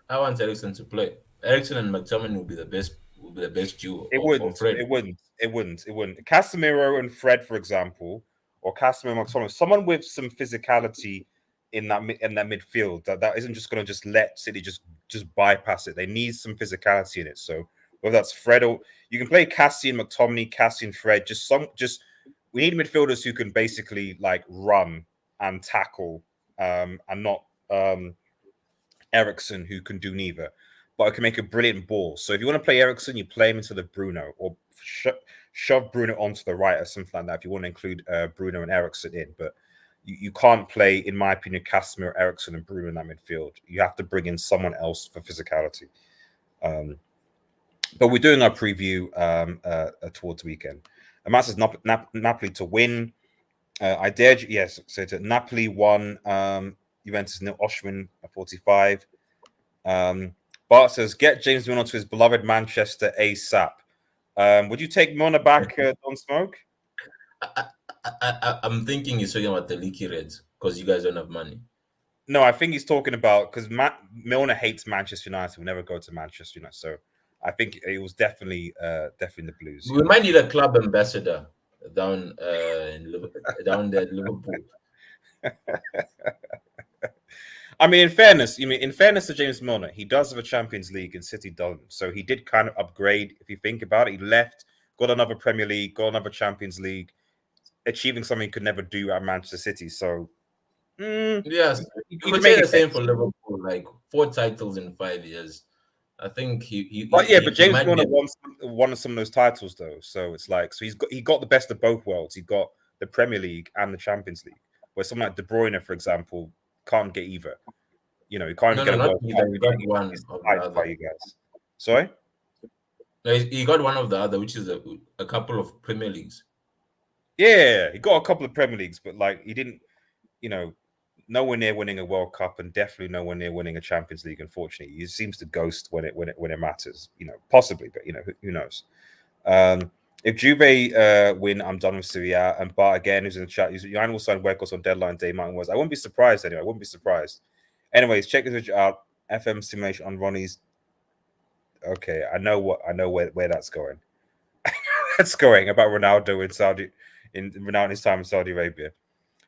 S6: I want Ericsson to play. Ericsson and McTominay will be the best duo. Or Fred.
S2: It wouldn't. Casemiro and Fred, for example, or Casemiro and McTominay, someone with some physicality in that midfield that isn't just going to just let City just bypass it. They need some physicality in it. So whether that's Fred or you can play Cassie and McTominay, Cassie and Fred. We need midfielders who can basically like run and tackle, and not Ericsson who can do neither, but I can make a brilliant ball. So if you want to play Ericsson, you play him into the Bruno or shove Bruno onto the right or something like that. If you want to include Bruno and Ericsson in, but you can't play, in my opinion, Casemiro, Ericsson, and Bruno in that midfield. You have to bring in someone else for physicality. But we're doing our preview towards the weekend. And Matt says Napoli to win. I dared you, yes. So to Napoli won. Juventus nil. Oshman 45. Bart says get James Milner to his beloved Manchester ASAP. Would you take Milner back, Don Smoke?
S6: I'm thinking he's talking about the Leaky Reds because you guys don't have money.
S2: No, I think he's talking about because Milner hates Manchester United. Will never go to Manchester United. So I think it was definitely the Blues.
S6: We might need a club ambassador down there in Liverpool.
S2: I mean, in fairness to James Milner, he does have a Champions League and City doesn't. So he did kind of upgrade. If you think about it, he left, got another Premier League, got another Champions League, achieving something he could never do at Manchester City. So
S6: yes, you could say the same for Liverpool, like 4 titles in 5 years. I think
S2: but James Milner won some of those titles though. So it's like he got the best of both worlds. He got the Premier League and the Champions League. Where someone like De Bruyne, for example, can't get either. He can't get a World Cup.
S6: He got one of the other.
S2: You guys. Sorry?
S6: No, he got one of the other, which is a couple of Premier Leagues.
S2: Yeah, he got a couple of Premier Leagues, but like he didn't, nowhere near winning a World Cup and definitely nowhere near winning a Champions League. Unfortunately, he seems to ghost when it matters. Possibly, but who knows? If Juve win, I'm done with Serie A. And Bart again, who's in the chat, Jan will sign Weghorst on deadline day. Martin was. I wouldn't be surprised anyway. I wouldn't be surprised. Anyways, check this video out. FM simulation on Ronnie's. Okay, I know where that's going. That's going about Ronaldo Ronaldo's time in Saudi Arabia.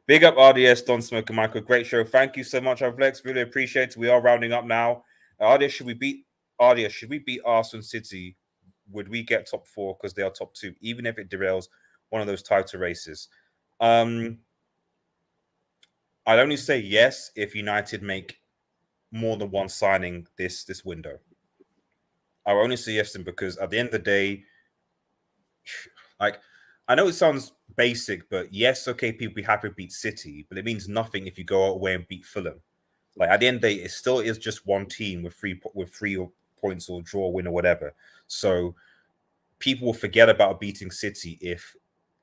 S2: Big up RDS, Don Smoker, Michael. Great show. Thank you so much, Flex. Really appreciate it. We are rounding up now. RDS, should we beat Arsenal City? Would we get top 4 because they are top 2, even if it derails one of those title races? I'd only say yes if United make more than one signing this window. I'll only say yes to them because at the end of the day, like I know it sounds basic, but yes, okay, people be happy to beat City, but it means nothing if you go away and beat Fulham. Like at the end of the day, it still is just one team with three points or draw, win or whatever. So people will forget about beating City if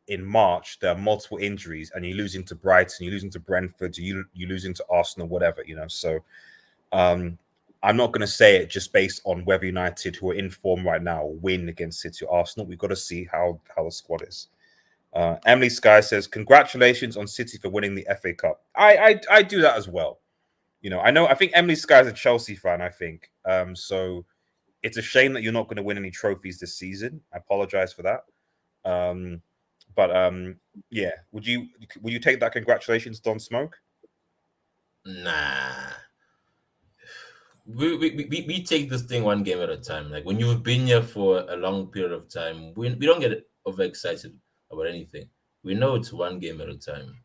S2: in March there are multiple injuries and you're losing to Brighton, you're losing to Brentford, you're losing to Arsenal, whatever, you know. So I'm not going to say it just based on whether United, who are in form right now, win against City or Arsenal. We've got to see how the squad is. Emily Sky says, "Congratulations on City for winning the FA Cup." I do that as well. You know, I think Emily Sky is a Chelsea fan. I think so. It's a shame that you're not going to win any trophies this season. I apologize for that. But yeah, would you take that? Congratulations, Don Smoke.
S6: Nah. We take this thing one game at a time. Like when you've been here for a long period of time, we don't get overexcited about anything. We know it's one game at a time.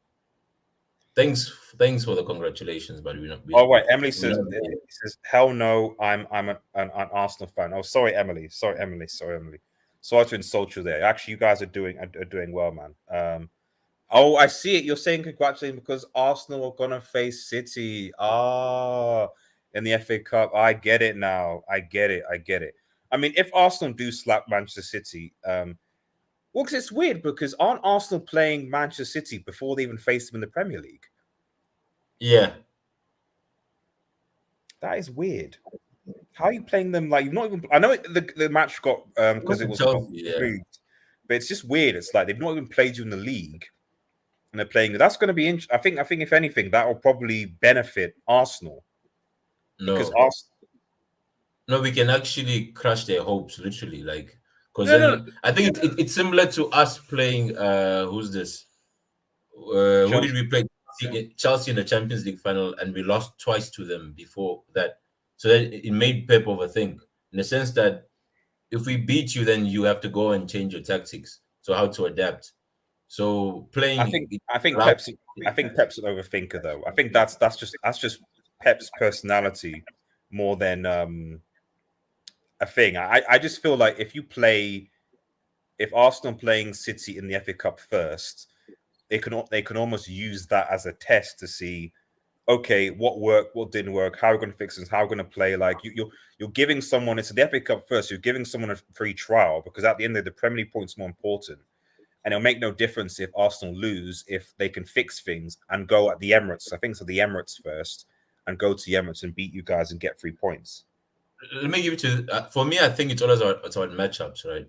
S6: Thanks for the congratulations, but we're not.
S2: Oh wait, Emily says, "Hell no, I'm an Arsenal fan." Oh, sorry, Emily. Sorry to insult you there. Actually, you guys are doing well, man. Oh, I see it. You're saying congratulations because Arsenal are gonna face City. In the FA Cup. I get it now. I get it. I mean, if Arsenal do slap Manchester City, well, because it's weird because aren't Arsenal playing Manchester City before they even face them in the Premier League?
S6: Yeah.
S2: That is weird. How are you playing them like you've not even? I know the match got because it was moved, but it's just weird. It's like they've not even played you in the league, and they're playing. That's going to be. I think if anything, that will probably benefit Arsenal.
S6: No,
S2: because Arsenal.
S6: No, we can actually crush their hopes, literally. Like, because I think it's similar to us playing. Who's this? Who did we play? Chelsea in the Champions League final, and we lost twice to them before that. So that it made Pep overthink in the sense that if we beat you, then you have to go and change your tactics. So how to adapt. So playing.
S2: I think Pep's an overthinker though. I think that's just Pep's personality more than a thing. I just feel like if Arsenal playing City in the FA Cup first, they can almost use that as a test to see, okay, what worked, what didn't work, how we're going to fix this, how we're going to play. Like you're giving someone, it's the FA Cup first, you're giving someone a free trial because at the end of the Premier League points more important. And it'll make no difference if Arsenal lose if they can fix things and go at the Emirates. I think so. The Emirates first, and go to the Emirates and beat you guys and get 3 points.
S6: Let me give it to for me. I think it's always about matchups, right?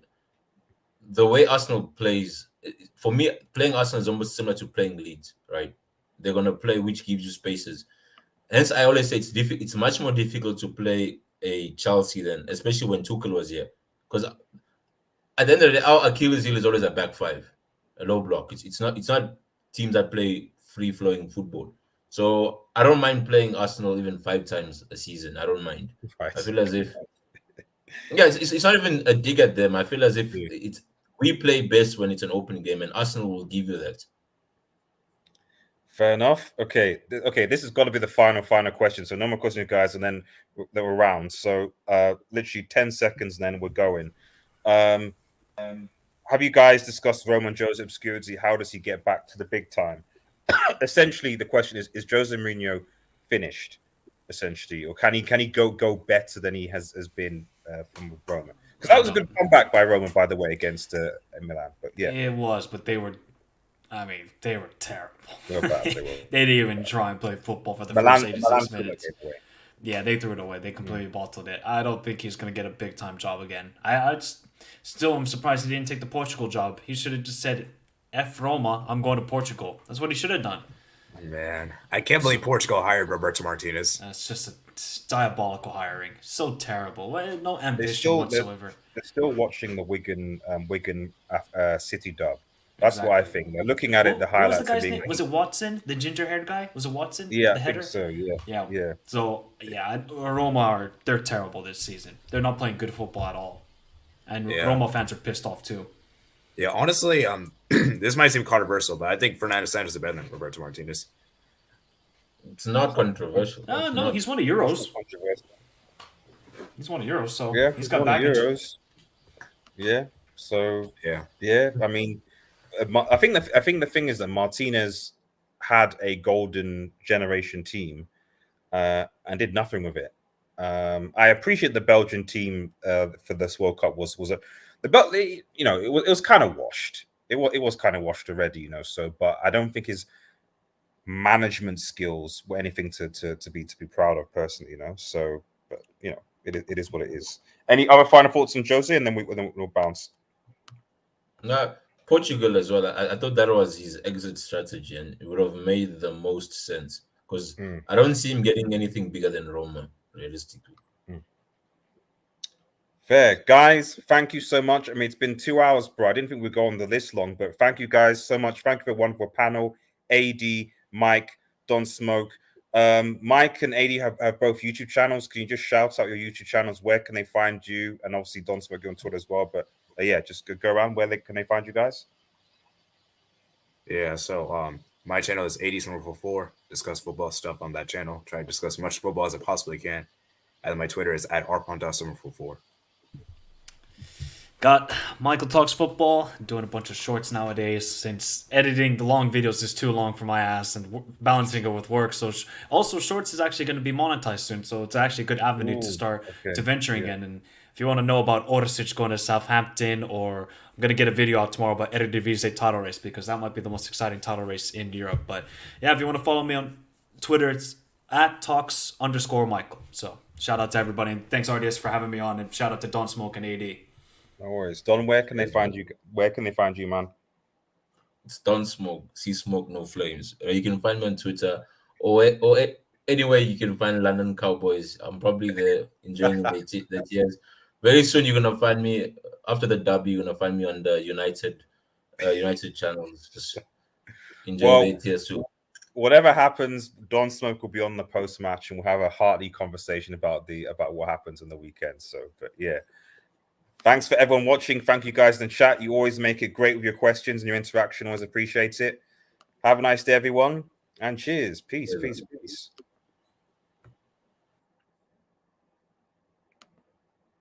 S6: The way Arsenal plays, for me, playing Arsenal is almost similar to playing Leeds, right? They're gonna play which gives you spaces. Hence, I always say it's much more difficult to play a Chelsea than, especially when Tuchel was here, because at the end of the day, our Achilles heel is always a back five, a low block. It's not teams that play free flowing football. So I don't mind playing Arsenal even 5 times a season. I don't mind. Right. I feel as if it's not even a dig at them. I feel as if we play best when it's an open game, and Arsenal will give you that.
S2: Fair enough. Okay. This has got to be the final question. So no more questions, guys, and then we're around. So literally 10 seconds, and then we're going. Have you guys discussed Roman Jose's obscurity? How does he get back to the big time? Essentially, the question is Jose Mourinho finished? Essentially, or can he go better than he has been from Roma? Because that was a good comeback by Roma, by the way, against Milan. But yeah,
S5: it was. But they were terrible.
S2: They were bad.
S5: They didn't even try and play football for the first 86 minutes. Yeah, they threw it away. They completely bottled it. I don't think he's going to get a big time job again. I still am surprised he didn't take the Portugal job. He should have just said, "F Roma, I'm going to Portugal." That's what he should have done.
S3: Man, I can't believe Portugal hired Roberto Martinez.
S5: It's just a diabolical hiring. So terrible. No ambition whatsoever.
S2: They're still watching the Wigan City dub. That's what I think. They're looking at it. The highlights.
S5: What was the guy's name? Was it Watson? The ginger-haired guy? Was it Watson?
S2: Yeah,
S5: the header?
S2: I think so. Yeah.
S5: So Roma they're terrible this season. They're not playing good football at all, and Roma fans are pissed off too.
S3: Yeah, honestly, this might seem controversial, but I think Fernando Santos is better than Roberto Martinez.
S6: It's not controversial.
S5: No, he's won a Euros. He's won a Euros, so
S2: yeah,
S5: he's got baggage.
S2: Euros. Yeah. So yeah. I mean, I think the thing is that Martinez had a golden generation team and did nothing with it. I appreciate the Belgian team for this World Cup was it was kind of washed. It was kind of washed already, So, but I don't think his management skills were anything to be proud of personally, So, but it is what it is. Any other final thoughts on Jose, and then we'll bounce.
S6: Now, Portugal as well. I thought that was his exit strategy, and it would have made the most sense because I don't see him getting anything bigger than Roma, realistically.
S2: Fair. Guys, thank you so much. I mean, it's been 2 hours, bro. I didn't think we'd go on this long, but thank you guys so much. Thank you for a wonderful panel. AD, Mike, Don Smoke. Mike and AD have both YouTube channels. Can you just shout out your YouTube channels? Where can they find you? And obviously, Don Smoke, you're on Twitter as well. But yeah, just go around. Can they find you guys?
S3: Yeah, so my channel is 80s4. Discuss football stuff on that channel. Try to discuss as much football as I possibly can. And my Twitter is @arpon.summer44.
S5: Got Michael Talks Football, doing a bunch of shorts nowadays since editing the long videos is too long for my ass and balancing it with work. So also shorts is actually going to be monetized soon. So it's actually a good avenue to start to venturing in. And if you want to know about Orsic going to Southampton, or I'm going to get a video out tomorrow about Eredivisie title race because that might be the most exciting title race in Europe. But yeah, if you want to follow me on Twitter, it's @talks_Michael. So shout out to everybody. And thanks, RDS, for having me on. And shout out to Don Smoke and AD.
S2: No worries. Don, where can they find you? Where can they find you, man?
S6: It's Don Smoke. See smoke, no flames. You can find me on Twitter or anywhere you can find London Cowboys. I'm probably there enjoying the tears. Very soon you're gonna find me after the derby. You're gonna find me on the United channels. Just enjoying the tears too.
S2: Whatever happens, Don Smoke will be on the post match, and we'll have a hearty conversation about what happens on the weekend. So, but yeah. Thanks for everyone watching. Thank you guys in the chat. You always make it great with your questions and your interaction. Always appreciate it. Have a nice day, everyone. And cheers. Peace.